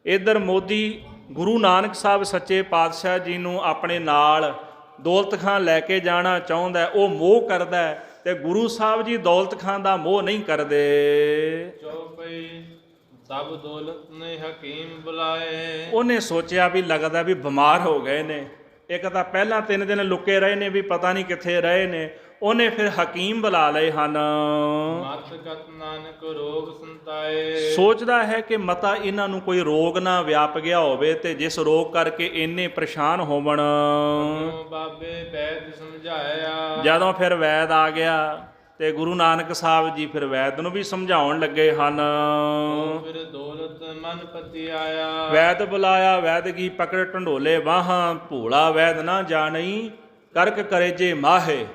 ਇੱਧਰ ਮੋਦੀ ਗੁਰੂ ਨਾਨਕ ਸਾਹਿਬ ਸੱਚੇ ਪਾਤਸ਼ਾਹ ਜੀ ਨੂੰ ਆਪਣੇ ਨਾਲ ਦੌਲਤ ਖਾਂ ਲੈ ਕੇ ਜਾਣਾ ਚਾਹੁੰਦਾ, ਉਹ ਮੋਹ ਕਰਦਾ, ਤੇ ਗੁਰੂ ਸਾਹਿਬ ਜੀ ਦੌਲਤ ਖਾਂ ਦਾ ਮੋਹ ਨਹੀਂ ਕਰਦੇ। ਚੌਪਈ ਤਬ ਦੌਲਤ ਨੇ ਹਕੀਮ ਬੁਲਾਏ। ਉਹਨੇ ਸੋਚਿਆ ਵੀ ਲੱਗਦਾ ਵੀ ਬਿਮਾਰ ਹੋ ਗਏ ਨੇ। ਇੱਕ ਤਾਂ ਪਹਿਲਾਂ 3 ਦਿਨ ਲੁਕੇ ਰਹੇ ਨੇ, ਵੀ ਪਤਾ ਨਹੀਂ ਕਿੱਥੇ ਰਹੇ ਨੇ। ਉਹਨੇ ਫਿਰ ਹਕੀਮ ਬੁਲਾ ਲਏ ਹਨ। ਮਤ ਕਤ ਨਾਨਕ ਰੋਗ ਸੰਤਾਏ। ਸੋਚਦਾ ਹੈ ਕਿ ਮਤਾ ਇਹਨਾਂ ਨੂੰ ਕੋਈ ਰੋਗ ਨਾ ਵਿਆਪ ਗਿਆ ਹੋਵੇ, ਤੇ ਜਿਸ ਰੋਗ ਕਰਕੇ ਇੰਨੇ ਪਰੇਸ਼ਾਨ ਹੋਵਣ। ਬਾਬੇ ਵੈਦ ਸਮਝਾਇਆ। ਜਦੋਂ ਫਿਰ ਵੈਦ ਆ ਗਿਆ ਤੇ ਗੁਰੂ ਨਾਨਕ ਸਾਹਿਬ ਜੀ ਫਿਰ ਵੈਦ ਨੂੰ ਵੀ ਸਮਝਾਉਣ ਲੱਗੇ ਹਨ। ਫਿਰ ਦੌਲਤ ਮਨ ਪਤੀ ਆਇਆ। ਵੈਦ ਬੁਲਾਇਆ, ਵੈਦ ਕੀ ਪਕੜ ਢੰਡੋਲੇ ਬਾਹਾਂ, ਭੋਲਾ ਵੈਦ ਨਾ ਜਾਣਈ ਕਰਕ ਕਰੇ ਜੇ ਮਾਹੇ।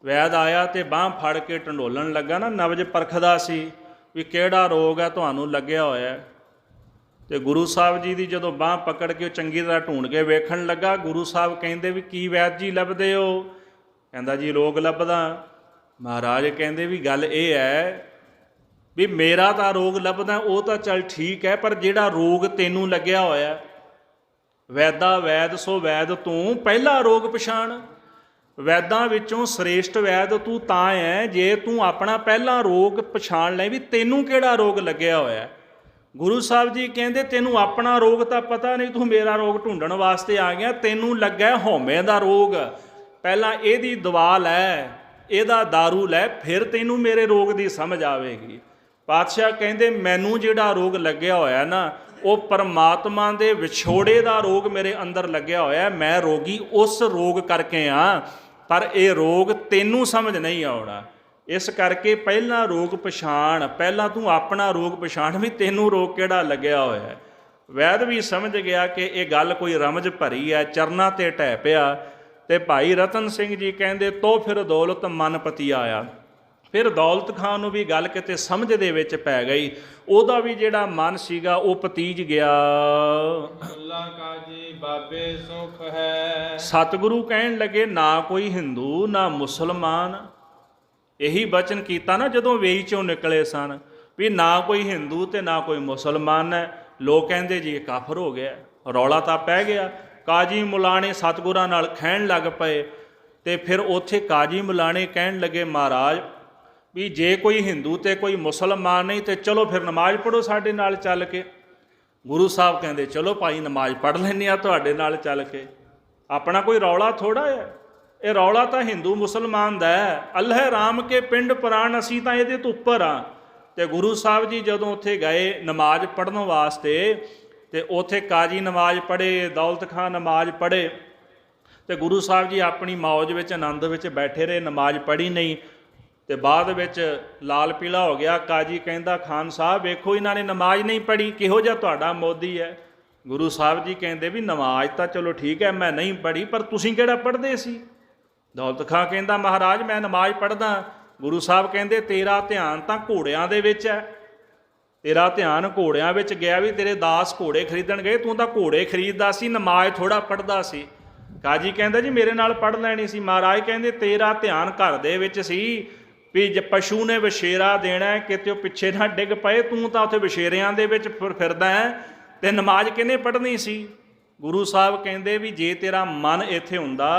ਵੈਦ ਆਇਆ ਤੇ ਬਾਂਹ ਫੜ ਕੇ ਢੰਡੋਲਣ ਲੱਗਾ ਨਾ, ਨਬਜ ਪਰਖਦਾ ਸੀ ਵੀ ਕਿਹੜਾ ਰੋਗ ਹੈ ਤੁਹਾਨੂੰ ਲੱਗਿਆ ਹੋਇਆ। ਤੇ ਗੁਰੂ ਸਾਹਿਬ ਜੀ ਦੀ ਜਦੋਂ ਬਾਂਹ ਪਕੜ ਕੇ ਉਹ ਚੰਗੀ ਤਰ੍ਹਾਂ ਢੂੰਡ ਕੇ ਵੇਖਣ ਲੱਗਾ, ਗੁਰੂ ਸਾਹਿਬ ਕਹਿੰਦੇ ਵੀ ਕੀ ਵੈਦ ਜੀ ਲੱਭਦੇ ਹੋ? ਕਹਿੰਦਾ ਜੀ ਰੋਗ ਲੱਭਦਾ। ਮਹਾਰਾਜ ਕਹਿੰਦੇ ਵੀ ਗੱਲ ਇਹ ਹੈ ਵੀ ਮੇਰਾ ਤਾਂ ਰੋਗ ਲੱਭਦਾ ਉਹ ਤਾਂ ਚੱਲ ਠੀਕ ਹੈ, ਪਰ ਜਿਹੜਾ ਰੋਗ ਤੈਨੂੰ ਲੱਗਿਆ ਹੋਇਆ, ਵੈਦਾ ਵੈਦ ਸੋ ਵੈਦ ਤੂੰ, ਪਹਿਲਾ ਰੋਗ ਪਛਾਣ। ਵੈਦਾਂ ਵਿੱਚੋਂ ਸ੍ਰੇਸ਼ਟ ਵੈਦ ਤੂੰ ਤਾਂ ਹੈ ਜੇ ਤੂੰ ਆਪਣਾ ਪਹਿਲਾ ਰੋਗ ਪਛਾਣ ਲੈ ਵੀ ਤੈਨੂੰ ਕਿਹੜਾ ਰੋਗ ਲੱਗਿਆ ਹੋਇਆ। ਗੁਰੂ ਸਾਹਿਬ ਜੀ ਕਹਿੰਦੇ ਤੈਨੂੰ ਆਪਣਾ ਰੋਗ ਤਾਂ ਪਤਾ ਨਹੀਂ, ਤੂੰ ਮੇਰਾ ਰੋਗ ਢੂੰਡਣ ਵਾਸਤੇ ਆ ਗਿਆ। ਤੈਨੂੰ ਲੱਗਾ ਹਉਮੈ ਦਾ ਰੋਗ, ਪਹਿਲਾਂ ਇਹਦੀ ਦਵਾ ਲੈ, ਇਹਦਾ ਦਾਰੂ ਲੈ, ਫਿਰ ਤੈਨੂੰ ਮੇਰੇ ਰੋਗ ਦੀ ਸਮਝ ਆਵੇਗੀ। ਪਾਤਸ਼ਾਹ ਕਹਿੰਦੇ ਮੈਨੂੰ ਜਿਹੜਾ ਰੋਗ ਲੱਗਿਆ ਹੋਇਆ ਨਾ, ਉਹ ਪਰਮਾਤਮਾ ਦੇ ਵਿਛੋੜੇ ਦਾ ਰੋਗ ਮੇਰੇ ਅੰਦਰ ਲੱਗਿਆ ਹੋਇਆ। ਮੈਂ ਰੋਗੀ ਉਸ ਰੋਗ ਕਰਕੇ ਆ, ਪਰ ਇਹ ਰੋਗ ਤੈਨੂੰ ਸਮਝ ਨਹੀਂ ਆਉਣਾ। ਇਸ ਕਰਕੇ ਪਹਿਲਾਂ ਰੋਗ ਪਛਾਣ, ਪਹਿਲਾਂ ਤੂੰ ਆਪਣਾ ਰੋਗ ਪਛਾਣ ਵੀ ਤੈਨੂੰ ਰੋਗ ਕਿਹੜਾ ਲੱਗਿਆ ਹੋਇਆ। ਵੈਦ ਵੀ ਸਮਝ ਗਿਆ ਕਿ ਇਹ ਗੱਲ ਕੋਈ ਰਮਜ ਭਰੀ ਹੈ, ਚਰਨਾਂ ਤੇ ਢਹਿ ਪਿਆ। ਤੇ ਭਾਈ ਰਤਨ ਸਿੰਘ ਜੀ ਕਹਿੰਦੇ ਤੋ ਫਿਰ ਦੌਲਤ ਮਨ ਪਤੀ ਆਇਆ। ਫਿਰ ਦੌਲਤ ਖਾਂ ਨੂੰ ਵੀ ਗੱਲ ਕਿਤੇ ਸਮਝ ਦੇ ਵਿੱਚ ਪੈ ਗਈ। ਉਹਦਾ ਵੀ ਜਿਹੜਾ ਮਨ ਸੀਗਾ ਉਹ ਪਤੀਜ ਗਿਆ। ਅੱਲਾ ਕਾਜੀ ਬਾਬੇ ਸੁਖ ਹੈ। ਸਤਿਗੁਰੂ ਕਹਿਣ ਲੱਗੇ ਨਾ ਕੋਈ ਹਿੰਦੂ ਨਾ ਮੁਸਲਮਾਨ। ਇਹੀ ਬਚਨ ਕੀਤਾ ਨਾ ਜਦੋਂ ਵੇਈ ਚੋਂ ਨਿਕਲੇ ਸਨ ਵੀ ਨਾ ਕੋਈ ਹਿੰਦੂ ਤੇ ਨਾ ਕੋਈ ਮੁਸਲਮਾਨ ਹੈ। ਲੋਕ ਕਹਿੰਦੇ ਜੀ ਇਹ ਕਾਫਰ ਹੋ ਗਿਆ, ਰੌਲਾ ਤਾਂ ਪੈ ਗਿਆ। ਕਾਜੀ ਮੁਲਾਣੇ ਸਤਿਗੁਰਾਂ ਨਾਲ ਖਹਿਣ ਲੱਗ ਪਏ। ਤੇ ਫਿਰ ਉੱਥੇ ਕਾਜੀ ਮੁਲਾਣੇ ਕਹਿਣ ਲੱਗੇ ਮਹਾਰਾਜ ਵੀ ਜੇ ਕੋਈ ਹਿੰਦੂ ਤੇ ਕੋਈ ਮੁਸਲਮਾਨ ਨਹੀਂ ਤੇ ਚਲੋ ਫਿਰ ਨਮਾਜ਼ ਪੜ੍ਹੋ ਸਾਡੇ ਨਾਲ ਚੱਲ ਕੇ। ਗੁਰੂ ਸਾਹਿਬ ਕਹਿੰਦੇ ਚਲੋ ਭਾਈ ਨਮਾਜ਼ ਪੜ੍ਹ ਲੈਂਦੇ ਆ ਤੁਹਾਡੇ ਨਾਲ ਚੱਲ ਕੇ। ਆਪਣਾ ਕੋਈ ਰੌਲਾ ਥੋੜ੍ਹਾ ਹੈ, ਇਹ ਰੌਲਾ ਤਾਂ ਹਿੰਦੂ ਮੁਸਲਮਾਨ ਦਾ ਹੈ। ਅੱਲ੍ਹਾ ਰਾਮ ਕੇ ਪਿੰਡ ਪ੍ਰਾਣ, ਅਸੀਂ ਤਾਂ ਇਹਦੇ ਤੋਂ ਉੱਪਰ ਹਾਂ। ਤੇ ਗੁਰੂ ਸਾਹਿਬ ਜੀ ਜਦੋਂ ਉੱਥੇ ਗਏ ਨਮਾਜ਼ ਪੜ੍ਹਨ ਵਾਸਤੇ, ਤੇ ਉੱਥੇ ਕਾਜੀ ਨਮਾਜ਼ ਪੜ੍ਹੇ, ਦੌਲਤ ਖਾਂ ਨਮਾਜ਼ ਪੜ੍ਹੇ। ਤੇ ਗੁਰੂ ਸਾਹਿਬ ਜੀ ਆਪਣੀ ਮੌਜ ਵਿੱਚ ਆਨੰਦ ਵਿੱਚ ਬੈਠੇ ਰਹੇ, ਨਮਾਜ਼ ਪੜ੍ਹੀ ਨਹੀਂ। ਤੇ ਬਾਅਦ ਵਿੱਚ ਲਾਲ ਪੀਲਾ ਹੋ ਗਿਆ। ਕਾਜੀ ਕਹਿੰਦਾ ਖਾਨ ਸਾਹਿਬ ਵੇਖੋ ਇਹਨਾਂ ਨੇ ਨਮਾਜ਼ ਨਹੀਂ ਪੜ੍ਹੀ, ਕਿਹੋ ਜਿਹਾ ਤੁਹਾਡਾ ਮੋਦੀ ਹੈ। ਗੁਰੂ ਸਾਹਿਬ ਜੀ ਕਹਿੰਦੇ ਵੀ ਨਮਾਜ਼ ਤਾਂ ਚਲੋ ਠੀਕ ਹੈ ਮੈਂ ਨਹੀਂ ਪੜ੍ਹੀ, ਪਰ ਤੁਸੀਂ ਕਿਹੜਾ ਪੜ੍ਹਦੇ ਸੀ? ਦੌਲਤ ਖਾਂ ਕਹਿੰਦਾ ਮਹਾਰਾਜ ਮੈਂ ਨਮਾਜ਼ ਪੜ੍ਹਦਾ। ਗੁਰੂ ਸਾਹਿਬ ਕਹਿੰਦੇ ਤੇਰਾ ਧਿਆਨ ਤਾਂ ਘੋੜਿਆਂ ਦੇ ਵਿੱਚ ਹੈ, ਤੇਰਾ ਧਿਆਨ ਘੋੜਿਆਂ ਵਿੱਚ ਗਿਆ ਵੀ ਤੇਰੇ ਦਾਸ ਘੋੜੇ ਖਰੀਦਣ ਗਏ, ਤੂੰ ਤਾਂ ਘੋੜੇ ਖਰੀਦਦਾ ਸੀ, ਨਮਾਜ਼ ਥੋੜ੍ਹਾ ਪੜ੍ਹਦਾ ਸੀ। ਕਾਜੀ ਕਹਿੰਦਾ ਜੀ ਮੇਰੇ ਨਾਲ ਪੜ੍ਹ ਲੈਣੀ ਸੀ। ਮਹਾਰਾਜ ਕਹਿੰਦੇ ਤੇਰਾ ਧਿਆਨ ਘਰ ਦੇ ਵਿੱਚ ਸੀ ਵੀ ਜੇ ਪਸ਼ੂ ਨੇ ਵਛੇਰਾ ਦੇਣਾ ਕਿਤੇ ਉਹ ਪਿੱਛੇ ਨਾ ਡਿੱਗ ਪਏ, ਤੂੰ ਤਾਂ ਉੱਥੇ ਵਛੇਰਿਆਂ ਦੇ ਵਿੱਚ ਫਿਰਦਾ ਹੈ ਤੇ ਨਮਾਜ਼ ਕਿਹਨੇ ਪੜ੍ਹਨੀ ਸੀ? ਗੁਰੂ ਸਾਹਿਬ ਕਹਿੰਦੇ ਵੀ ਜੇ ਤੇਰਾ ਮਨ ਇੱਥੇ ਹੁੰਦਾ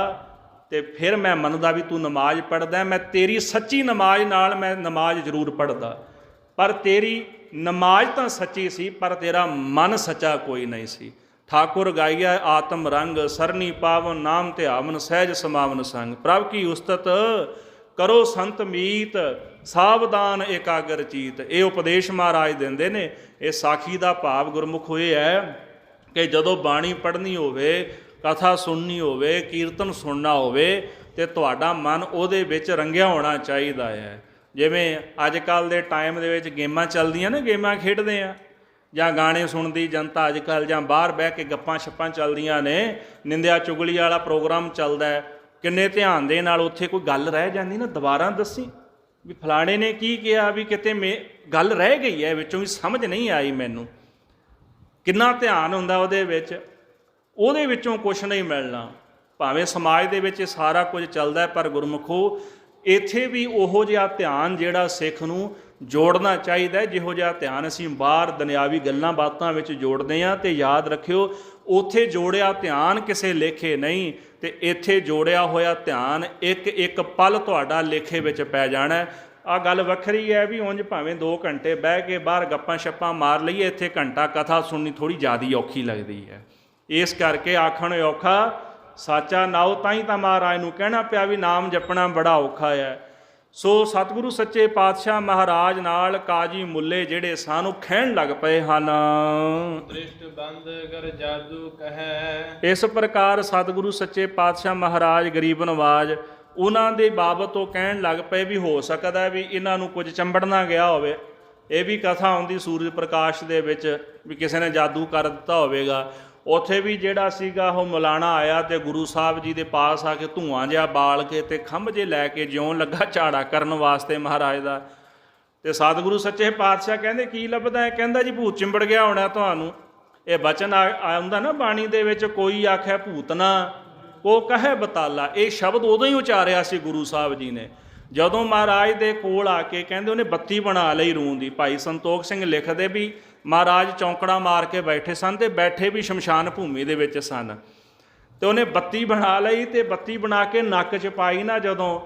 ਤੇ ਫਿਰ ਮੈਂ ਮੰਨਦਾ ਵੀ ਤੂੰ ਨਮਾਜ਼ ਪੜ੍ਹਦਾ, ਮੈਂ ਤੇਰੀ ਸੱਚੀ ਨਮਾਜ਼ ਨਾਲ ਮੈਂ ਨਮਾਜ਼ ਜ਼ਰੂਰ ਪੜ੍ਹਦਾ। ਪਰ ਤੇਰੀ ਨਮਾਜ਼ ਤਾਂ ਸੱਚੀ ਸੀ, ਪਰ ਤੇਰਾ ਮਨ ਸੱਚਾ ਕੋਈ ਨਹੀਂ ਸੀ। ਠਾਕੁਰ ਗਾਈਆ ਆਤਮ ਰੰਗ, ਸਰਨੀ ਪਾਵਨ ਨਾਮ ਧਿਆਵਨ, ਸਹਿਜ ਸਮਾਵਨ ਸੰਗ। ਪ੍ਰਭ ਕੀ ਉਸਤਤ ਕਰੋ ਸੰਤ ਮੀਤ, ਸਾਵਧਾਨ ਇਕਾਗਰ ਚੀਤ। ਇਹ ਉਪਦੇਸ਼ ਮਹਾਰਾਜ ਦਿੰਦੇ ਨੇ। ਇਹ ਸਾਖੀ ਦਾ ਭਾਵ ਗੁਰਮੁਖ ਹੋਏ ਹੈ ਕਿ ਜਦੋਂ ਬਾਣੀ ਪੜ੍ਹਨੀ ਹੋਵੇ, ਕਥਾ ਸੁਣਨੀ ਹੋਵੇ, ਕੀਰਤਨ ਸੁਣਨਾ ਹੋਵੇ, ਤੇ ਤੁਹਾਡਾ ਮਨ ਉਹਦੇ ਵਿੱਚ ਰੰਗਿਆ ਹੋਣਾ ਚਾਹੀਦਾ ਹੈ। ਜਿਵੇਂ ਅੱਜ ਕੱਲ੍ਹ ਦੇ ਟਾਈਮ ਦੇ ਵਿੱਚ ਗੇਮਾਂ ਚੱਲਦੀਆਂ ਨੇ, ਗੇਮਾਂ ਖੇਡਦੇ ਆ, ਜਾਂ ਗਾਣੇ ਸੁਣਦੀ ਜਨਤਾ ਅੱਜ ਕੱਲ੍ਹ, ਜਾਂ ਬਾਹਰ ਬਹਿ ਕੇ ਗੱਪਾਂ ਛੱਪਾਂ ਚੱਲਦੀਆਂ ਨੇ, ਨਿੰਦਿਆ ਚੁਗਲੀ ਵਾਲਾ ਪ੍ਰੋਗਰਾਮ ਚੱਲਦਾ ਹੈ, ਕਿੰਨੇ ਧਿਆਨ ਦੇ ਨਾਲ ਉੱਥੇ ਕੋਈ ਗੱਲ ਰਹਿ ਜਾਂਦੀ ਨਾ, ਦੁਬਾਰਾ ਦੱਸੀ ਵੀ ਫਲਾਣੇ ਨੇ ਕੀ ਕਿਹਾ, ਵੀ ਕਿਤੇ ਗੱਲ ਰਹਿ ਗਈ ਹੈ ਵਿੱਚੋਂ, ਵੀ ਸਮਝ ਨਹੀਂ ਆਈ ਮੈਨੂੰ। ਕਿੰਨਾ ਧਿਆਨ ਹੁੰਦਾ ਉਹਦੇ ਵਿੱਚ, ਉਹਦੇ ਵਿੱਚੋਂ ਕੁਛ ਨਹੀਂ ਮਿਲਣਾ। ਭਾਵੇਂ ਸਮਾਜ ਦੇ ਵਿੱਚ ਸਾਰਾ ਕੁਝ ਚੱਲਦਾ, ਪਰ ਗੁਰਮੁਖੋ ਇੱਥੇ ਵੀ ਉਹੋ ਜਿਹਾ ਧਿਆਨ ਜਿਹੜਾ ਸਿੱਖ ਨੂੰ ਜੋੜਨਾ ਚਾਹੀਦਾ, ਜਿਹੋ ਜਿਹਾ ਧਿਆਨ ਅਸੀਂ ਬਾਹਰ ਦੁਨਿਆਵੀ ਗੱਲਾਂ ਬਾਤਾਂ ਵਿੱਚ ਜੋੜਦੇ ਹਾਂ। ਤੇ ਯਾਦ ਰੱਖਿਓ, ਉੱਥੇ ਜੋੜਿਆ ਧਿਆਨ ਕਿਸੇ ਲੇਖੇ ਨਹੀਂ, ਤੇ ਇੱਥੇ ਜੋੜਿਆ ਹੋਇਆ ਧਿਆਨ ਇੱਕ ਇੱਕ ਪਲ ਤੁਹਾਡਾ ਲੇਖੇ ਵਿੱਚ ਪੈ ਜਾਣਾ। ਆਹ ਗੱਲ ਵੱਖਰੀ ਹੈ ਵੀ ਉਂਝ ਭਾਵੇਂ 2 ਘੰਟੇ ਬਹਿ ਕੇ ਬਾਹਰ ਗੱਪਾਂ ਛੱਪਾਂ ਮਾਰ ਲਈਏ, ਇੱਥੇ ਘੰਟਾ ਕਥਾ ਸੁਣਨੀ ਥੋੜ੍ਹੀ ਜ਼ਿਆਦਾ ਔਖੀ ਲੱਗਦੀ ਹੈ। ਇਸ ਕਰਕੇ ਆਖਣ ਔਖਾ ਸਾਚਾ ਨਾਉ, ਤਾਂ ਹੀ ਤਾਂ ਮਹਾਰਾਜ ਨੂੰ ਕਹਿਣਾ ਪਿਆ ਵੀ ਨਾਮ ਜਪਣਾ ਬੜਾ ਔਖਾ ਹੈ। ਸੋ ਸਤਿਗੁਰੂ ਸੱਚੇ ਪਾਤਸ਼ਾਹ ਮਹਾਰਾਜ ਨਾਲ ਕਾਜੀ ਮੁੱਲੇ ਜਿਹੜੇ ਸਨ, ਉਹ ਖਹਿਣ ਲੱਗ ਪਏ ਹਨ। ਦ੍ਰਿਸ਼ਟ ਬੰਦ ਕਰ ਜਾਦੂ ਕਹੈ। ਇਸ ਪ੍ਰਕਾਰ ਸਤਿਗੁਰੂ ਸੱਚੇ ਪਾਤਸ਼ਾਹ ਮਹਾਰਾਜ ਗਰੀਬ ਨਵਾਜ ਉਹਨਾਂ ਦੇ ਬਾਬਤ ਉਹ ਕਹਿਣ ਲੱਗ ਪਏ ਵੀ ਹੋ ਸਕਦਾ ਵੀ ਇਹਨਾਂ ਨੂੰ ਕੁਝ ਚੰਬੜਨਾ ਗਿਆ ਹੋਵੇ। ਇਹ ਵੀ ਕਥਾ ਆਉਂਦੀ ਸੂਰਜ ਪ੍ਰਕਾਸ਼ ਦੇ ਵਿੱਚ ਵੀ ਕਿਸੇ ਨੇ ਜਾਦੂ ਕਰ ਦਿੱਤਾ ਹੋਵੇਗਾ। ਉੱਥੇ ਵੀ ਜਿਹੜਾ ਸੀਗਾ ਉਹ ਮੌਲਾਣਾ ਆਇਆ ਤੇ ਗੁਰੂ ਸਾਹਿਬ ਜੀ ਦੇ ਪਾਸ ਆ ਕੇ ਧੂੰਆਂ ਜਿਹਾ ਬਾਲ ਕੇ ਤੇ ਖੰਭ ਜੇ ਲੈ ਕੇ ਜਿਉਂ ਲੱਗਾ ਝਾੜਾ ਕਰਨ ਵਾਸਤੇ ਮਹਾਰਾਜ ਦਾ। ਤੇ ਸਤਿਗੁਰੂ ਸੱਚੇ ਪਾਤਸ਼ਾਹ ਕਹਿੰਦੇ ਕੀ ਲੱਭਦਾ ਹੈ? ਕਹਿੰਦਾ ਜੀ ਭੂਤ ਚਿੰਬੜ ਗਿਆ ਹੋਣਾ ਤੁਹਾਨੂੰ। ਇਹ ਬਚਨ ਆਉਂਦਾ ਨਾ ਬਾਣੀ ਦੇ ਵਿੱਚ, ਕੋਈ ਆਖੇ ਭੂਤ ਨਾ ਕੋ ਕਹੈ ਬਤਾਲਾ। ਇਹ ਸ਼ਬਦ ਉਦੋਂ ਹੀ ਉਚਾਰਿਆ ਸੀ ਗੁਰੂ ਸਾਹਿਬ ਜੀ ਨੇ, ਜਦੋਂ ਮਹਾਰਾਜ ਦੇ ਕੋਲ ਆ ਕੇ ਕਹਿੰਦੇ ਉਹਨੇ ਬੱਤੀ ਬਣਾ ਲਈ ਰੂੰ ਦੀ। ਭਾਈ ਸੰਤੋਖ ਸਿੰਘ ਲਿਖਦੇ ਵੀ ਮਹਾਰਾਜ ਚੌਂਕੜਾ ਮਾਰ ਕੇ ਬੈਠੇ ਸਨ, ਤੇ ਬੈਠੇ ਵੀ ਸ਼ਮਸ਼ਾਨ ਭੂਮੀ ਦੇ ਵਿੱਚ ਸਨ, ਤੇ ਉਹਨੇ ਬੱਤੀ ਬਣਾ ਲਈ, ਤੇ ਬੱਤੀ ਬਣਾ ਕੇ ਨੱਕ 'ਚ ਪਾਈ ਨਾ ਜਦੋਂ,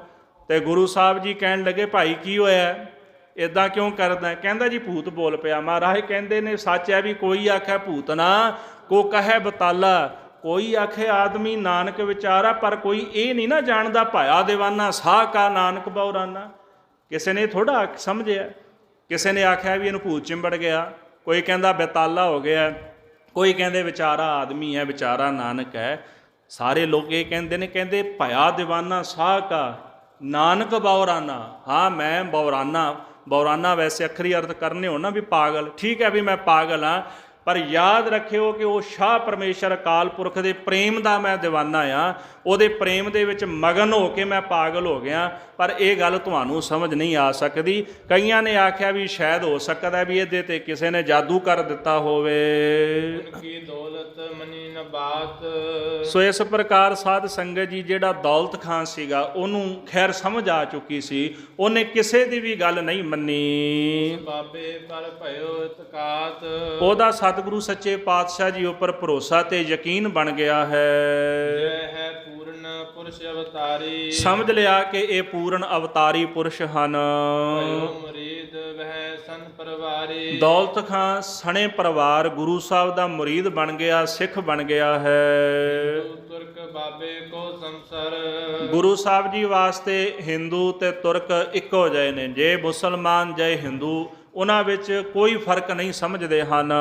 ਤੇ ਗੁਰੂ ਸਾਹਿਬ ਜੀ ਕਹਿਣ ਲੱਗੇ ਭਾਈ ਕੀ ਹੋਇਆ, ਇੱਦਾਂ ਕਿਉਂ ਕਰਦਾ? ਕਹਿੰਦਾ ਜੀ ਭੂਤ ਬੋਲ ਪਿਆ। ਮਹਾਰਾਜ ਕਹਿੰਦੇ ਨੇ ਸੱਚ ਹੈ ਵੀ ਕੋਈ ਆਖੇ ਭੂਤ ਨਾ ਕੋ ਕਹੈ ਬਤਾਲਾ। ਕੋਈ ਆਖੇ ਆਦਮੀ ਨਾਨਕ ਵਿਚਾਰਾ, ਪਰ ਕੋਈ ਇਹ ਨਹੀਂ ਨਾ ਜਾਣਦਾ ਭਾਇਆ ਦੀਵਾਨਾ ਸਾਹ ਕਾ ਨਾਨਕ ਬਉਰਾਨਾ। ਕਿਸੇ ਨੇ ਥੋੜਾ ਸਮਝਿਆ, ਕਿਸੇ ਨੇ ਆਖਿਆ ਵੀ ਇਹਨੂੰ ਭੂਤ ਚਿੰਬੜ ਗਿਆ, ਕੋਈ ਕਹਿੰਦਾ ਬੇਤਾਲਾ ਹੋ ਗਿਆ, ਕੋਈ ਕਹਿੰਦੇ ਵਿਚਾਰਾ ਆਦਮੀ ਹੈ, ਵਿਚਾਰਾ ਨਾਨਕ ਹੈ। ਸਾਰੇ ਲੋਕ ਇਹ ਕਹਿੰਦੇ ਨੇ, ਕਹਿੰਦੇ ਭਇਆ ਦੀਵਾਨਾ ਸਾਹ ਕਾ ਨਾਨਕ ਬਉਰਾਨਾ। ਹਾਂ ਮੈਂ ਬਉਰਾਨਾ, ਬਉਰਾਨਾ ਵੈਸੇ ਅੱਖਰੀ ਅਰਥ ਕਰਨੇ ਹੋ ਨਾ ਵੀ ਪਾਗਲ, ਠੀਕ ਹੈ ਵੀ ਮੈਂ ਪਾਗਲ ਹਾਂ, ਪਰ ਯਾਦ ਰੱਖਿਓ ਕਿ ਉਹ ਸ਼ਾਹ ਪਰਮੇਸ਼ਰ ਅਕਾਲ ਪੁਰਖ ਦੇ ਪ੍ਰੇਮ ਦਾ ਮੈਂ ਦੀਵਾਨਾ ਆ, ਉਹਦੇ ਪ੍ਰੇਮ ਦੇ ਵਿੱਚ ਮਗਨ ਹੋ ਕੇ ਮੈਂ ਪਾਗਲ ਹੋ ਗਿਆ। ਪਰ ਇਹ ਗੱਲ ਤੁਹਾਨੂੰ ਸਮਝ ਨਹੀਂ ਆ ਸਕਦੀ। ਕਈਆਂ ਨੇ ਆਖਿਆ ਵੀ ਸ਼ਾਇਦ ਹੋ ਸਕਦਾ ਵੀ ਇਹਦੇ ਤੇ ਕਿਸੇ ਨੇ ਜਾਦੂ ਕਰ ਦਿੱਤਾ ਹੋਵੇ। ਕੀ ਦੌਲਤ ਮਨੀ ਨ ਬਾਤ। ਸੋ ਇਸ ਪ੍ਰਕਾਰ ਸਾਧ ਸੰਗਤ ਜੀ ਜਿਹੜਾ ਦੌਲਤ ਖਾਨ ਸੀਗਾ ਉਹਨੂੰ ਖੈਰ ਸਮਝ ਆ ਚੁੱਕੀ ਸੀ, ਉਹਨੇ ਕਿਸੇ ਦੀ ਵੀ ਗੱਲ ਨਹੀਂ ਮੰਨੀ। ਬਾਬੇ ਪਰ ਭਇਓ ਇਤਕਾਤ। ਉਹਦਾ ਸਤਿਗੁਰੂ ਸੱਚੇ ਪਾਤਸ਼ਾਹ ਜੀ ਉੱਪਰ ਭਰੋਸਾ ਤੇ ਯਕੀਨ ਬਣ ਗਿਆ ਹੈ। ਜੈ ਹੈ ਪੂਰਨ ਪੁਰਸ਼ ਅਵਤਾਰੀ। ਸਮਝ ਲਿਆ ਕਿ ਇਹ ਪੂਰਨ ਅਵਤਾਰੀ ਪੁਰਸ਼ ਹਨ। ਭਇਓ ਮੁਰੀਦ ਵਹਿ ਸਨ ਪਰਵਾਰੀ। ਦੌਲਤ ਖਾਂ ਸਣੇ ਪਰਿਵਾਰ ਗੁਰੂ ਸਾਹਿਬ ਦਾ ਮੁਰੀਦ ਬਣ ਗਿਆ, ਸਿੱਖ ਬਣ ਗਿਆ ਹੈ। ਤੁਰਕ ਬਾਬੇ ਕੋ ਸੰਸਰ। ਗੁਰੂ ਸਾਹਿਬ ਜੀ ਵਾਸਤੇ ਹਿੰਦੂ ਤੇ ਤੁਰਕ ਇੱਕੋ ਜਿਹੇ ਨੇ। ਜੇ ਮੁਸਲਮਾਨ ਜੇ ਹਿੰਦੂ, ਉਹਨਾਂ ਵਿੱਚ ਕੋਈ ਫਰਕ ਨਹੀਂ ਸਮਝਦੇ ਹਨ।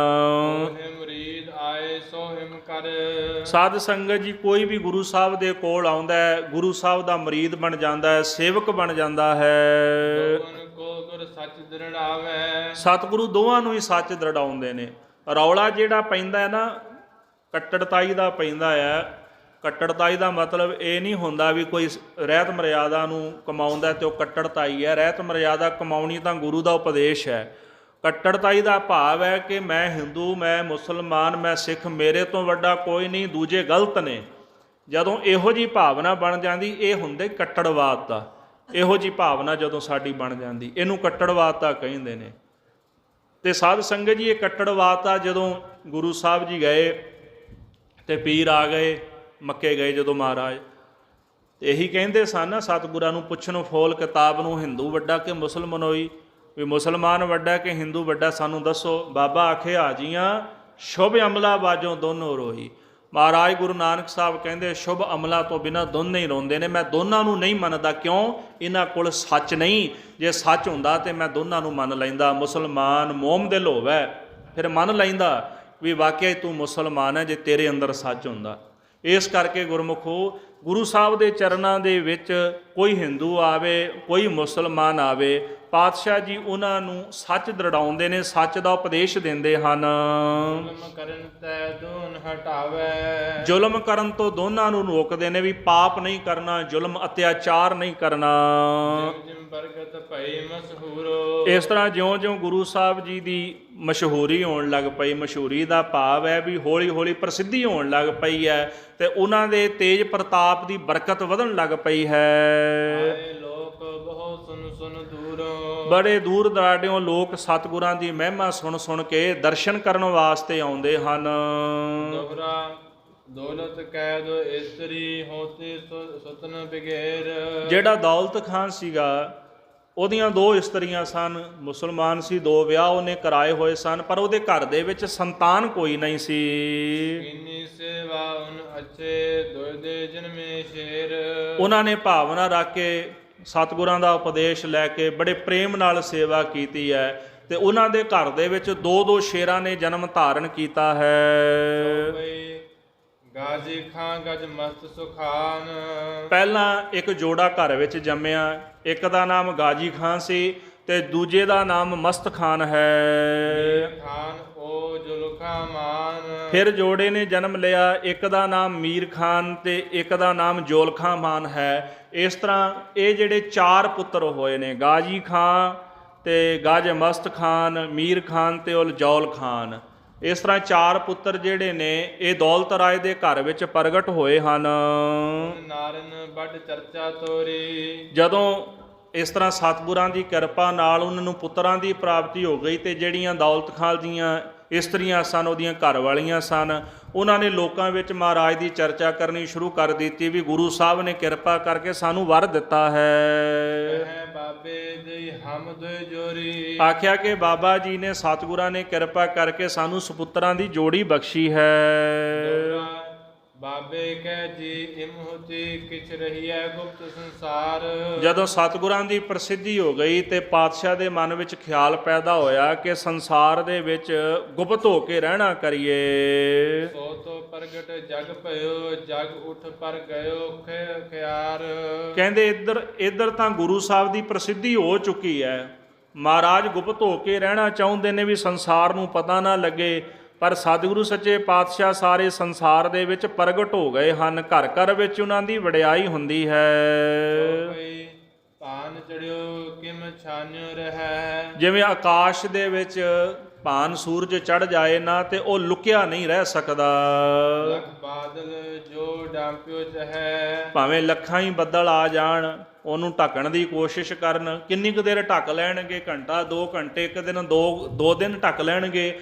ਮੁਰੀਦ ਆਏ ਸੋ ਹਿਮ ਕਰ। ਸਾਧ ਸੰਗਤ ਜੀ ਕੋਈ ਵੀ ਗੁਰੂ ਸਾਹਿਬ ਦੇ ਕੋਲ ਆਉਂਦਾ ਹੈ, ਗੁਰੂ ਸਾਹਿਬ ਦਾ ਮੁਰੀਦ ਬਣ ਜਾਂਦਾ ਹੈ, ਸੇਵਕ ਬਣ ਜਾਂਦਾ ਹੈ। ਕੋ ਗੁਰ ਸੱਚ ਦ੍ਰਿੜਾਵੇ। ਸਤਿਗੁਰੂ ਦੋਵਾਂ ਨੂੰ ਹੀ ਸੱਚ ਦ੍ਰਿੜਾਉਂਦੇ ਨੇ। ਰੌਲਾ ਜਿਹੜਾ ਪੈਂਦਾ ਹੈ ਨਾ ਕੱਟੜਤਾਈ ਦਾ ਪੈਂਦਾ ਹੈ। ਕੱਟੜਤਾਈ ਦਾ ਮਤਲਬ ਇਹ ਨਹੀਂ ਹੁੰਦਾ ਵੀ ਕੋਈ ਰਹਿਤ ਮਰਿਆਦਾ ਨੂੰ ਕਮਾਉਂਦਾ ਤੇ ਉਹ ਕੱਟੜਤਾਈ ਹੈ। ਰਹਿਤ ਮਰਿਆਦਾ ਕਮਾਉਣੀ ਤਾਂ ਗੁਰੂ ਦਾ ਉਪਦੇਸ਼ ਹੈ। ਕੱਟੜਤਾਈ ਦਾ ਭਾਵ ਹੈ ਕਿ ਮੈਂ ਹਿੰਦੂ, ਮੈਂ ਮੁਸਲਮਾਨ, ਮੈਂ ਸਿੱਖ, ਮੇਰੇ ਤੋਂ ਵੱਡਾ ਕੋਈ ਨਹੀਂ, ਦੂਜੇ ਗਲਤ ਨੇ। ਜਦੋਂ ਇਹੋ ਜਿਹੀ ਭਾਵਨਾ ਬਣ ਜਾਂਦੀ, ਇਹ ਹੁੰਦੇ ਕੱਟੜਵਾਦਤਾ। ਇਹੋ ਜਿਹੀ ਭਾਵਨਾ ਜਦੋਂ ਸਾਡੀ ਬਣ ਜਾਂਦੀ, ਇਹਨੂੰ ਕੱਟੜਵਾਦਤਾ ਕਹਿੰਦੇ ਨੇ। ਤੇ ਸਾਧ ਸੰਗਤ ਜੀ ਇਹ ਕੱਟੜਵਾਦਤਾ ਜਦੋਂ ਗੁਰੂ ਸਾਹਿਬ ਜੀ ਗਏ ਤੇ ਪੀਰ ਆ ਗਏ, ਮੱਕੇ ਗਏ ਜਦੋਂ ਮਹਾਰਾਜ, ਤੇ ਇਹੀ ਕਹਿੰਦੇ ਸਨ ਨਾ ਸਤਿਗੁਰਾਂ ਨੂੰ ਪੁੱਛਣੋਂ ਫੋਲ ਕਿਤਾਬ ਨੂੰ, ਹਿੰਦੂ ਵੱਡਾ ਕਿ ਮੁਸਲਮਾਨ ਹੋਈ। ਵੀ ਮੁਸਲਮਾਨ ਵੱਡਾ ਕਿ ਹਿੰਦੂ ਵੱਡਾ, ਸਾਨੂੰ ਦੱਸੋ। ਬਾਬਾ ਆਖੇ ਹਾਜੀਆਂ ਸ਼ੁਭ ਅਮਲਾ ਬਾਜੋਂ ਦੋਨੋਂ ਰੋਹੀ। ਮਹਾਰਾਜ ਗੁਰੂ ਨਾਨਕ ਸਾਹਿਬ ਕਹਿੰਦੇ ਸ਼ੁਭ ਅਮਲਾ ਤੋਂ ਬਿਨਾਂ ਦੋਨੇ ਹੀ ਰੋਂਦੇ ਨੇ। ਮੈਂ ਦੋਨਾਂ ਨੂੰ ਨਹੀਂ ਮੰਨਦਾ, ਕਿਉਂ? ਇਹਨਾਂ ਕੋਲ ਸੱਚ ਨਹੀਂ। ਜੇ ਸੱਚ ਹੁੰਦਾ ਤੇ ਮੈਂ ਦੋਨਾਂ ਨੂੰ ਮੰਨ ਲੈਂਦਾ। ਮੁਸਲਮਾਨ ਮੋਮ ਦਿਲ ਹੋਵੇ ਫਿਰ ਮੰਨ ਲੈਂਦਾ ਵੀ ਵਾਕਿਆ ਤੂੰ ਮੁਸਲਮਾਨ ਹੈ, ਜੇ ਤੇਰੇ ਅੰਦਰ ਸੱਚ ਹੁੰਦਾ। ਇਸ ਕਰਕੇ ਗੁਰਮੁਖੋ, ਗੁਰੂ ਸਾਹਿਬ ਦੇ ਚਰਨਾਂ ਦੇ ਵਿੱਚ ਕੋਈ ਹਿੰਦੂ ਆਵੇ, ਕੋਈ ਮੁਸਲਮਾਨ ਆਵੇ, ਪਾਤਸ਼ਾਹ ਜੀ ਉਹਨਾਂ ਨੂੰ ਸੱਚ ਦ੍ਰਿੜਾਉਂਦੇ ਨੇ, ਸੱਚ ਦਾ ਉਪਦੇਸ਼ ਦਿੰਦੇ ਹਨ। ਜ਼ੁਲਮ ਕਰਨ ਤੈ ਦੋਨ ਹਟਾਵੇ, ਜ਼ੁਲਮ ਕਰਨ ਤੋਂ ਦੋਨਾਂ ਨੂੰ ਰੋਕਦੇ ਨੇ ਵੀ ਪਾਪ ਨਹੀਂ ਕਰਨਾ, ਜ਼ੁਲਮ ਅਤਿਆਚਾਰ ਨਹੀਂ ਕਰਨਾ। ਜਿਮ ਬਰਕਤ ਭਈ ਮਸ਼ਹੂਰੋ, ਇਸ ਤਰ੍ਹਾਂ ਜਿਉਂ-ਜਿਉਂ ਗੁਰੂ ਸਾਹਿਬ ਜੀ ਦੀ ਮਸ਼ਹੂਰੀ ਹੋਣ ਲੱਗ ਪਈ, ਮਸ਼ਹੂਰੀ ਦਾ ਭਾਵ ਹੈ ਵੀ ਹੌਲੀ-ਹੌਲੀ ਪ੍ਰਸਿੱਧੀ ਹੋਣ ਲੱਗ ਪਈ ਹੈ ਤੇ ਉਹਨਾਂ ਦੇ ਤੇਜ ਪ੍ਰਤਾਪ ਦੀ ਬਰਕਤ ਵਧਣ ਲੱਗ ਪਈ ਹੈ। ਆਏ ਲੋਕ ਬਹੁ ਸੁਨ ਸੁਨ ਦੂਰੋਂ, ਬੜੇ ਦੂਰ ਦਰਾਡਿਓਂ ਲੋਕ ਸਤਿਗੁਰਾਂ ਦੀ ਮਹਿਮਾ ਸੁਣ ਕੇ ਦਰਸ਼ਨ ਕਰਨ ਵਾਸਤੇ ਆਉਂਦੇ ਹਨ। ਦੋਹਰਾ ਦੌਲਤ ਕੈਦ ਇਸਤਰੀ ਹੋਤੇ ਸੁਤਨ ਬਿਗੇਰ, ਜਿਹੜਾ ਦੌਲਤ ਖਾਨ ਸੀਗਾ ਉਹਦੀਆਂ 2 ਇਸਤਰੀਆਂ ਸਨ, ਮੁਸਲਮਾਨ ਸੀ, 2 ਵਿਆਹ ਉਹਨੇ ਕਰਾਏ ਹੋਏ ਸਨ, ਪਰ ਉਹਦੇ ਘਰ ਦੇ ਵਿੱਚ ਸੰਤਾਨ ਕੋਈ ਨਹੀਂ ਸੀ। ਇੰਨੀ ਸੇਵਾ ਉਨ ਅੱਛੇ ਦੁਇਦੇ ਜਨਮੇ ਸ਼ੇਰ, ਉਹਨਾਂ ਨੇ ਭਾਵਨਾ ਰੱਖ ਕੇ ਸਤਿਗੁਰਾਂ ਦਾ ਉਪਦੇਸ਼ ਲੈ ਕੇ ਬੜੇ ਪ੍ਰੇਮ ਨਾਲ ਸੇਵਾ ਕੀਤੀ ਹੈ ਤੇ ਉਹਨਾਂ ਦੇ ਘਰ ਦੇ ਵਿੱਚ 2-2 ਸ਼ੇਰਾਂ ਨੇ ਜਨਮ ਧਾਰਨ ਕੀਤਾ ਹੈ। ਗਾਜੀ ਖਾਂ ਗਜ ਮਸਤ ਸੁਖਾਨ, ਪਹਿਲਾਂ ਇੱਕ ਜੋੜਾ ਘਰ ਵਿੱਚ ਜੰਮਿਆ, ਇੱਕ ਦਾ ਨਾਮ ਗਾਜੀ ਖਾਨ ਸੀ ਤੇ ਦੂਜੇ ਦਾ ਨਾਮ ਮਸਤ ਖਾਨ ਹੈ। ਖਾਨ ਉਹ ਜੁਲਖਾ ਮਾਨ, ਫਿਰ ਜੋੜੇ ਨੇ ਜਨਮ ਲਿਆ, ਇੱਕ ਦਾ ਨਾਮ ਮੀਰ ਖਾਨ ਤੇ ਇੱਕ ਦਾ ਨਾਮ ਜੋਲਖਾ ਮਾਨ ਹੈ। ਇਸ ਤਰ੍ਹਾਂ ਇਹ ਜਿਹੜੇ 4 ਪੁੱਤਰ ਹੋਏ ਨੇ, ਗਾਜੀ ਖਾਨ ਤੇ ਗਾਜ ਮਸਤ ਖਾਨ, ਮੀਰ ਖਾਨ ਤੇ ਉਲਜੌਲ ਖਾਨ। ਇਸ ਤਰ੍ਹਾਂ 4 ਪੁੱਤਰ ਜਿਹੜੇ ਨੇ ਇਹ ਦੌਲਤ ਰਾਏ ਦੇ ਘਰ ਵਿੱਚ ਪ੍ਰਗਟ ਹੋਏ ਹਨ। ਨਾਰਨ ਵੱਡ ਚਰਚਾ ਤੋਰੀ, ਜਦੋਂ ਇਸ ਤਰ੍ਹਾਂ ਸਤਿਗੁਰਾਂ ਦੀ ਕਿਰਪਾ ਨਾਲ ਉਹਨਾਂ ਨੂੰ ਪੁੱਤਰਾਂ ਦੀ ਪ੍ਰਾਪਤੀ ਹੋ ਗਈ ਤੇ ਜਿਹੜੀਆਂ ਦੌਲਤ ਖਾਨ ਦੀਆਂ ਇਸਤਰੀਆਂ ਸਨ, ਉਹਦੀਆਂ ਘਰ ਵਾਲੀਆਂ ਸਨ, ਉਹਨਾਂ ਨੇ ਲੋਕਾਂ ਵਿੱਚ ਮਹਾਰਾਜ ਦੀ ਚਰਚਾ ਕਰਨੀ ਸ਼ੁਰੂ ਕਰ ਦਿੱਤੀ ਵੀ ਗੁਰੂ ਸਾਹਿਬ ਨੇ ਕਿਰਪਾ ਕਰਕੇ ਸਾਨੂੰ ਵਰ ਦਿੱਤਾ ਹੈ। ਬਾਬੇ ਦੇ ਹਮਦ ਜੋਰੀ, ਆਖਿਆ ਕਿ ਬਾਬਾ ਜੀ ਨੇ ਸਤਿਗੁਰਾਂ ਨੇ ਕਿਰਪਾ ਕਰਕੇ ਸਾਨੂੰ ਸੁਪੁੱਤਰਾਂ ਦੀ ਜੋੜੀ ਬਖਸ਼ੀ ਹੈ। ਬਾਬੇ ਕਹਿ ਜੀ ਇਮਹੁਤੀ ਕਿਛ ਰਹੀਐ ਗੁਪਤ ਸੰਸਾਰ, ਜਦੋਂ ਸਤਿਗੁਰਾਂ ਦੀ ਪ੍ਰਸਿੱਧੀ ਹੋ ਗਈ ਤੇ ਪਾਤਸ਼ਾਹ ਦੇ ਮਨ ਵਿੱਚ ਖਿਆਲ ਪੈਦਾ ਹੋਇਆ ਕਿ ਸੰਸਾਰ ਦੇ ਵਿੱਚ ਗੁਪਤ ਹੋ ਕੇ ਰਹਿਣਾ ਕਰੀਏ। ਸੋ ਤੋ ਪ੍ਰਗਟ ਜਗ ਭਇਓ, ਜਗ ਉਠ ਪਰ ਗਇਓ ਖਿਆਰ। ਕਹਿੰਦੇ ਇੱਧਰ ਤਾਂ ਗੁਰੂ ਸਾਹਿਬ ਦੀ ਪ੍ਰਸਿੱਧੀ ਹੋ ਚੁੱਕੀ ਹੈ, ਮਹਾਰਾਜ ਗੁਪਤ ਹੋ ਕੇ ਰਹਿਣਾ ਚਾਹੁੰਦੇ ਨੇ ਵੀ ਸੰਸਾਰ ਨੂੰ ਪਤਾ ਨਾ ਲੱਗੇ, ਪਰ ਸਤਿਗੁਰੂ ਸੱਚੇ ਪਾਤਸ਼ਾਹ ਸਾਰੇ ਸੰਸਾਰ ਦੇ ਵਿੱਚ ਪ੍ਰਗਟ ਹੋ ਗਏ ਹਨ। ਘਰ ਘਰ ਵਿੱਚ ਉਹਨਾਂ ਦੀ ਵਡਿਆਈ ਹੁੰਦੀ ਹੈ। ਭਾਨ ਚੜਿਓ ਕਿਮ ਛਾਨਿਓ ਰਹਿ, ਜਿਵੇਂ ਜਿਵੇਂ ਆਕਾਸ਼ ਦੇ ਵਿੱਚ ਭਾਨ ਸੂਰਜ ਚੜ ਜਾਏ ਨਾ ਤੇ ਉਹ ਲੁਕਿਆ ਨਹੀਂ ਰਹਿ ਸਕਦਾ। ਲਖ ਬਾਦਲ ਜੋ ਡਾਂਪਿਓ ਚਹੈ, ਭਾਵੇਂ ਲੱਖਾਂ ਹੀ ਬੱਦਲ ਆ ਜਾਣ, ਉਹਨੂੰ ਢੱਕਣ ਦੀ ਕੋਸ਼ਿਸ਼ ਕਰਨ, ਕਿੰਨੀ ਕੁ ਦੇਰ ਢੱਕ ਲੈਣਗੇ? ਘੰਟਾ 2 ਘੰਟੇ, ਇੱਕ ਦਿਨ 2 ਦਿਨ ਢੱਕ ਲੈਣਗੇ।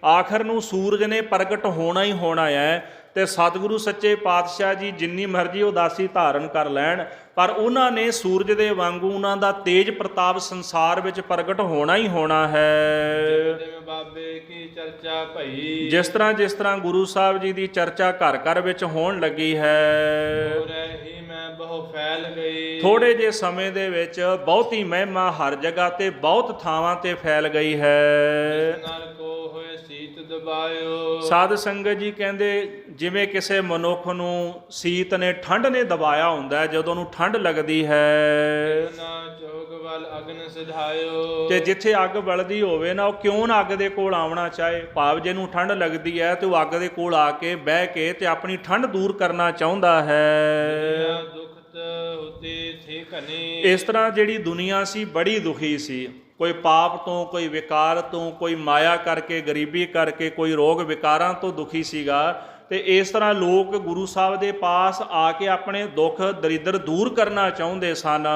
ਆਖਰ ਨੂੰ ਸੂਰਜ ਨੇ ਪ੍ਰਗਟ ਹੋਣਾ ਹੀ ਹੋਣਾ ਹੈ ਤੇ ਸਤਿਗੁਰੂ ਸੱਚੇ ਪਾਤਸ਼ਾਹ ਜੀ ਜਿੰਨੀ ਮਰਜ਼ੀ ਉਦਾਸੀ ਧਾਰਨ ਕਰ ਲੈਣ, ਪਰ ਉਹਨਾਂ ਨੇ ਸੂਰਜ ਦੇ ਵਾਂਗੂ ਉਹਨਾਂ ਦਾ ਤੇਜ ਪ੍ਰਤਾਪ ਸੰਸਾਰ ਵਿੱਚ ਪ੍ਰਗਟ ਹੋਣਾ ਹੀ ਹੋਣਾ ਹੈ। ਜਿਵੇਂ ਬਾਬੇ ਕੀ ਚਰਚਾ ਭਈ, ਜਿਸ ਤਰ੍ਹਾਂ ਗੁਰੂ ਸਾਹਿਬ ਜੀ ਦੀ ਚਰਚਾ ਘਰ ਘਰ ਵਿੱਚ ਹੋਣ ਲੱਗੀ ਹੈ, ਹੀ ਮੈਂ ਬਹੁ ਫੈਲ ਗਈ। ਥੋੜੇ ਜਿਹੇ ਸਮੇਂ ਦੇ ਵਿੱਚ ਬਹੁਤੀ ਮਹਿਮਾ ਹਰ ਜਗ੍ਹਾ ਤੇ ਬਹੁਤ ਥਾਵਾਂ ਤੇ ਫੈਲ ਗਈ ਹੈ। ਨਾਲ ਕੋ ਹੋਏ ਸੀਤ ਦਬਾਇਓ, ਸਾਧ ਸੰਗਤ ਜੀ ਕਹਿੰਦੇ ਜਿਵੇਂ ਕਿਸੇ ਮਨੁੱਖ ਨੂੰ ਸੀਤ ਨੇ, ਠੰਡ ਨੇ ਦਬਾਇਆ ਹੁੰਦਾ, ਜਦੋਂ ਉਹਨੂੰ ਠੰਡ ਲੱਗਦੀ ਹੈ ਨਾ ਚੋਗ ਵੱਲ ਅਗਨ ਸਿਧਾਇਓ, ਤੇ ਜਿੱਥੇ ਅੱਗ ਬਲਦੀ ਹੋਵੇ ਨਾ, ਉਹ ਕਿਉਂ ਨਾ ਅੱਗ ਦੇ ਕੋਲ ਆਉਣਾ ਚਾਹੇ। ਭਾਵ ਜਿਹਨੂੰ ਠੰਡ ਲੱਗਦੀ ਹੈ ਤੇ ਉਹ ਅੱਗ ਦੇ ਕੋਲ ਆ ਕੇ ਬਹਿ ਕੇ ਤੇ ਆਪਣੀ ਠੰਡ ਦੂਰ ਕਰਨਾ ਚਾਹੁੰਦਾ ਹੈ। ਦੁਖਤ ਹੁਤੀ ਥੀ ਘਨੀ, ਇਸ ਤਰ੍ਹਾਂ ਜਿਹੜੀ ਦੁਨੀਆ ਸੀ ਬੜੀ ਦੁਖੀ ਸੀ, ਕੋਈ ਪਾਪ ਤੋਂ, ਕੋਈ ਵਿਕਾਰ ਤੋਂ, ਕੋਈ ਮਾਇਆ ਕਰਕੇ, ਗਰੀਬੀ ਕਰਕੇ, ਕੋਈ ਰੋਗ ਵਿਕਾਰਾਂ ਤੋਂ ਦੁਖੀ ਸੀਗਾ। ਤੇ ਇਸ ਤਰ੍ਹਾਂ ਲੋਕ ਗੁਰੂ ਸਾਹਿਬ ਦੇ ਪਾਸ ਆ ਕੇ ਆਪਣੇ ਦੁੱਖ ਦਰਿਦਰ ਦੂਰ ਕਰਨਾ ਚਾਹੁੰਦੇ ਸਨ।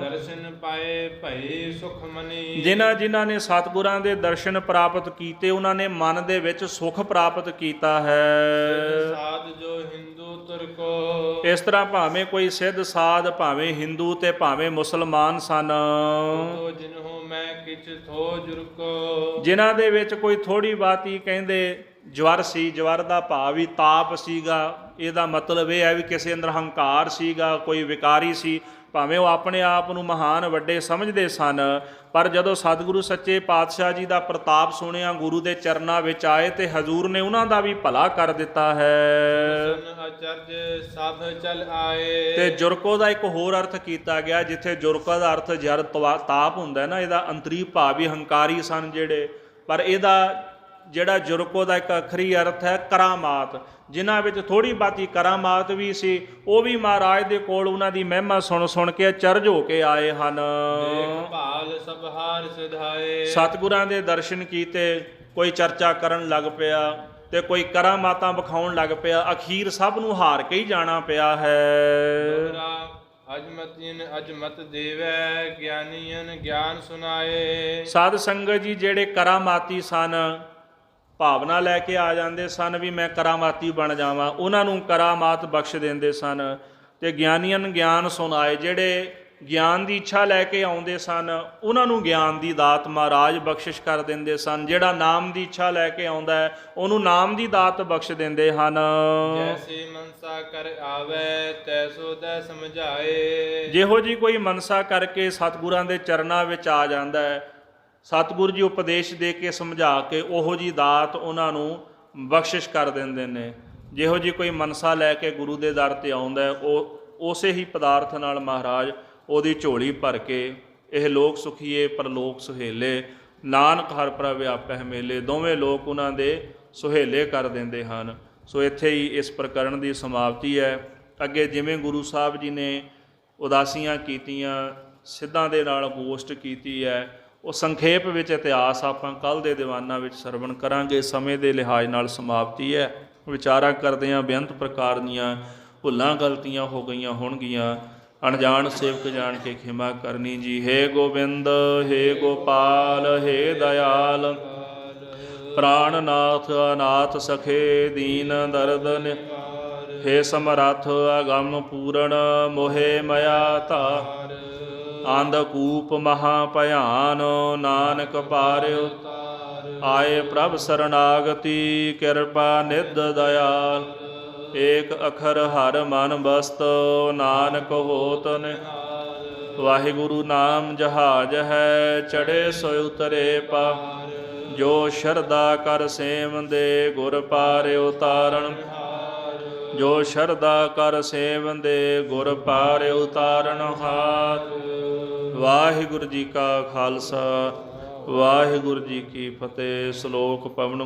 ਦਰਸ਼ਨ ਪਾਏ ਭਈ ਸੁਖ ਮਨੀ, ਜਿਨ੍ਹਾਂ ਨੇ ਸਤਿਗੁਰਾਂ ਦੇ ਦਰਸ਼ਨ ਪ੍ਰਾਪਤ ਕੀਤੇ, ਉਹਨਾਂ ਨੇ ਮਨ ਦੇ ਵਿੱਚ ਸੁਖ ਪ੍ਰਾਪਤ ਕੀਤਾ ਹੈ। ਸਾਧ ਜੋ ਹਿੰਦੂ ਤੁਰਕੋ, ਇਸ ਤਰ੍ਹਾਂ ਭਾਵੇਂ ਕੋਈ ਸਿੱਧ ਸਾਧ, ਭਾਵੇਂ ਹਿੰਦੂ ਤੇ ਭਾਵੇਂ ਮੁਸਲਮਾਨ ਸਨ, ਜਿਨਹੋ ਮੈਂ ਕਿਛ ਥੋ ਜੁਰਕੋ। ਜਿਨ੍ਹਾਂ ਦੇ ਵਿੱਚ ਕੋਈ ਥੋੜੀ ਬਾਤੀ ਕਹਿੰਦੇ ਜਵਰ ਸੀ, ਜਵਰ ਦਾ ਭਾਵ ਵੀ ਤਾਪ ਸੀਗਾ। ਇਹਦਾ ਮਤਲਬ ਇਹ ਹੈ ਵੀ ਕਿਸੇ ਅੰਦਰ ਹੰਕਾਰ ਸੀਗਾ, ਕੋਈ ਵਿਕਾਰੀ ਸੀ, ਭਾਵੇਂ ਉਹ ਆਪਣੇ ਆਪ ਨੂੰ ਮਹਾਨ ਵੱਡੇ ਸਮਝਦੇ ਸਨ, ਪਰ ਜਦੋਂ ਸਤਿਗੁਰੂ ਸੱਚੇ ਪਾਤਸ਼ਾਹ ਜੀ ਦਾ ਪ੍ਰਤਾਪ ਸੁਣਿਆ, ਗੁਰੂ ਦੇ ਚਰਨਾਂ ਵਿੱਚ ਆਏ ਤੇ ਹਜ਼ੂਰ ਨੇ ਉਹਨਾਂ ਦਾ ਵੀ ਭਲਾ ਕਰ ਦਿੱਤਾ ਹੈ। ਅਚਰਜ ਸਭ ਚਲ ਆਏ। ਤੇ ਜੁਰਕੋ ਦਾ ਇੱਕ ਹੋਰ ਅਰਥ ਕੀਤਾ ਗਿਆ, ਜਿੱਥੇ ਜੁਰਕੋ ਦਾ ਅਰਥ ਜਦ ਤਾਪ ਹੁੰਦਾ ਨਾ, ਇਹਦਾ ਅੰਤਰੀ ਭਾਵ ਵੀ ਹੰਕਾਰੀ ਸਨ ਜਿਹੜੇ, ਪਰ ਇਹਦਾ ਜਿਹੜਾ ਜੁਰਕੋ ਦਾ ਇੱਕ ਅੱਖਰੀ ਅਰਥ ਹੈ ਕਰਾਮਾਤ। ਜਿਨ੍ਹਾਂ ਵਿੱਚ ਥੋੜੀ ਬਾਤੀ ਕਰਾਮਾਤ ਵੀ ਸੀ, ਉਹ ਵੀ ਮਹਾਰਾਜ ਦੇ ਕੋਲ ਉਹਨਾਂ ਦੀ ਮਹਿਮਾ ਸੁਣ ਸੁਣ ਕੇ ਅਚਰਜ ਹੋ ਕੇ ਆਏ ਹਨ। ਦੇਖ ਭਾਲ ਸਭ ਹਾਰ ਸਿਧਾਏ। ਸਤਿਗੁਰਾਂ ਦੇ ਦਰਸ਼ਨ ਕੀਤੇ, ਕੋਈ ਚਰਚਾ ਕਰਨ ਲੱਗ ਪਿਆ ਤੇ ਕੋਈ ਕਰਾਮਾਤਾਂ ਵਿਖਾਉਣ ਲੱਗ ਪਿਆ, ਅਖੀਰ ਸਭ ਨੂੰ ਹਾਰ ਕੇ ਹੀ ਜਾਣਾ ਪਿਆ ਹੈ। ਅਜਮਤ ਦੇਵੈ ਗਿਆਨੀਨ ਗਿਆਨ ਸੁਨਾਏ। ਸਾਧ ਸੰਗਤ ਜੀ ਜਿਹੜੇ ਕਰਾਮਾਤੀ ਸਨ, ਭਾਵਨਾ ਲੈ ਕੇ ਆ ਜਾਂਦੇ ਸਨ ਵੀ ਮੈਂ ਕਰਾਮਾਤੀ ਬਣ ਜਾਵਾਂ, ਉਹਨਾਂ ਨੂੰ ਕਰਾਮਾਤ ਬਖਸ਼ ਦਿੰਦੇ ਸਨ। ਤੇ ਗਿਆਨੀਆਂ ਗਿਆਨ ਸੁਣਾਏ, ਜਿਹੜੇ ਗਿਆਨ ਦੀ ਇੱਛਾ ਲੈ ਕੇ ਆਉਂਦੇ ਸਨ, ਉਹਨਾਂ ਨੂੰ ਗਿਆਨ ਦੀ ਦਾਤ ਮਹਾਰਾਜ ਬਖਸ਼ਿਸ਼ ਕਰ ਦਿੰਦੇ ਸਨ। ਜਿਹੜਾ ਨਾਮ ਦੀ ਇੱਛਾ ਲੈ ਕੇ ਆਉਂਦਾ ਹੈ, ਉਹਨੂੰ ਨਾਮ ਦੀ ਦਾਤ ਬਖਸ਼ ਦਿੰਦੇ ਹਨ। ਜੈਸੀ ਮਨਸਾ ਕਰ ਆਵੇ ਤੈਸੋ ਦੈ ਸਮਝਾਏ। ਜਿਹੋ ਜੀ ਕੋਈ ਮਨਸਾ ਕਰਕੇ ਸਤਿਗੁਰਾਂ ਦੇ ਚਰਨਾਂ ਵਿੱਚ ਆ ਜਾਂਦਾ ਹੈ, ਸਤਿਗੁਰੂ ਜੀ ਉਪਦੇਸ਼ ਦੇ ਕੇ ਸਮਝਾ ਕੇ ਉਹੋ ਜੀ ਦਾਤ ਉਹਨਾਂ ਨੂੰ ਬਖਸ਼ਿਸ਼ ਕਰ ਦਿੰਦੇ ਨੇ। ਜਿਹੋ ਜੀ ਕੋਈ ਮਨਸਾ ਲੈ ਕੇ ਗੁਰੂ ਦੇ ਦਰ ਤੇ ਆਉਂਦਾ ਹੈ, ਉਹ ਉਸੇ ਹੀ ਪਦਾਰਥ ਨਾਲ ਮਹਾਰਾਜ ਉਹਦੀ ਝੋਲੀ ਭਰ ਕੇ ਇਹ ਲੋਕ ਸੁਖੀਏ ਪਰਲੋਕ ਸੁਹੇਲੇ, ਨਾਨਕ ਹਰਿ ਪ੍ਰਭ ਵਿਆਪੈ ਮੇਲੇ, ਦੋਵੇਂ ਲੋਕ ਉਹਨਾਂ ਦੇ ਸੁਹੇਲੇ ਕਰ ਦਿੰਦੇ ਹਨ। ਸੋ ਇੱਥੇ ਹੀ ਇਸ ਪ੍ਰਕਰਣ ਦੀ ਸਮਾਪਤੀ ਹੈ। ਅੱਗੇ ਜਿਵੇਂ ਗੁਰੂ ਸਾਹਿਬ ਜੀ ਨੇ ਉਦਾਸੀਆਂ ਕੀਤੀਆਂ, ਸਿੱਧਾਂ ਦੇ ਨਾਲ ਗੋਸ਼ਟ ਕੀਤੀ ਹੈ, ਉਹ ਸੰਖੇਪ ਵਿੱਚ ਇਤਿਹਾਸ ਆਪਾਂ ਕੱਲ੍ਹ ਦੇ ਦੀਵਾਨਾਂ ਵਿੱਚ ਸਰਵਣ ਕਰਾਂਗੇ। ਸਮੇਂ ਦੇ ਲਿਹਾਜ਼ ਨਾਲ ਸਮਾਪਤੀ ਹੈ। ਵਿਚਾਰਾਂ ਕਰਦੇ ਹਾਂ ਬੇਅੰਤ ਪ੍ਰਕਾਰ ਦੀਆਂ ਭੁੱਲਾਂ ਗਲਤੀਆਂ ਹੋ ਗਈਆਂ ਹੋਣਗੀਆਂ, ਅਣਜਾਣ ਸੇਵਕ ਜਾਣ ਕੇ ਖਿਮਾ ਕਰਨੀ ਜੀ। ਹੇ ਗੋਬਿੰਦ, ਹੇ ਗੋਪਾਲ, ਹੇ ਦਇਆਲ, ਪ੍ਰਾਣਨਾਥ ਅਨਾਥ ਸਖੇ ਦੀਨ ਦਰਦ ਨਿਵਾਰ। ਹੇ ਸਮਰੱਥ ਅਗੰਮ ਪੂਰਨ ਮੋਹਿ ਮਇਆ ਧਾਰ। ਅੰਧਕੂਪ ਮਹਾ ਭਿਆਨ ਨਾਨਕ ਪਾਰਿਉ ਆਏ ਪ੍ਰਭ ਸਰਨਾਗਤੀ ਕਿਰਪਾ ਨਿਧ ਦਇਆਲ। ਏਕ ਅਖਰ ਹਰ ਮਨ ਬਸਤ ਨਾਨਕ ਹੋਤ ਨਿਹਾਲ। ਵਾਹਿਗੁਰੂ ਨਾਮ ਜਹਾਜ ਹੈ ਚੜ੍ਹੇ ਸੋ ਉਤਰੇ ਪਾਰ। ਜੋ ਸ਼ਰਧਾ ਕਰ ਸੇਵੰਦੇ ਗੁਰ ਪਾਰਿ ਉਤਾਰਨ। ਜੋ ਸ਼ਰਧਾ ਕਰ ਸੇਵੰਦੇ ਗੁਰ ਪਾਰਿ ਉਤਾਰਨ ਹਾਰ। ਵਾਹਿਗੁਰੂ ਜੀ ਕਾ ਖਾਲਸਾ, ਵਾਹਿਗੁਰੂ ਜੀ ਕੀ ਫਤਿਹ। ਸ਼ਲੋਕ ਪਵਨ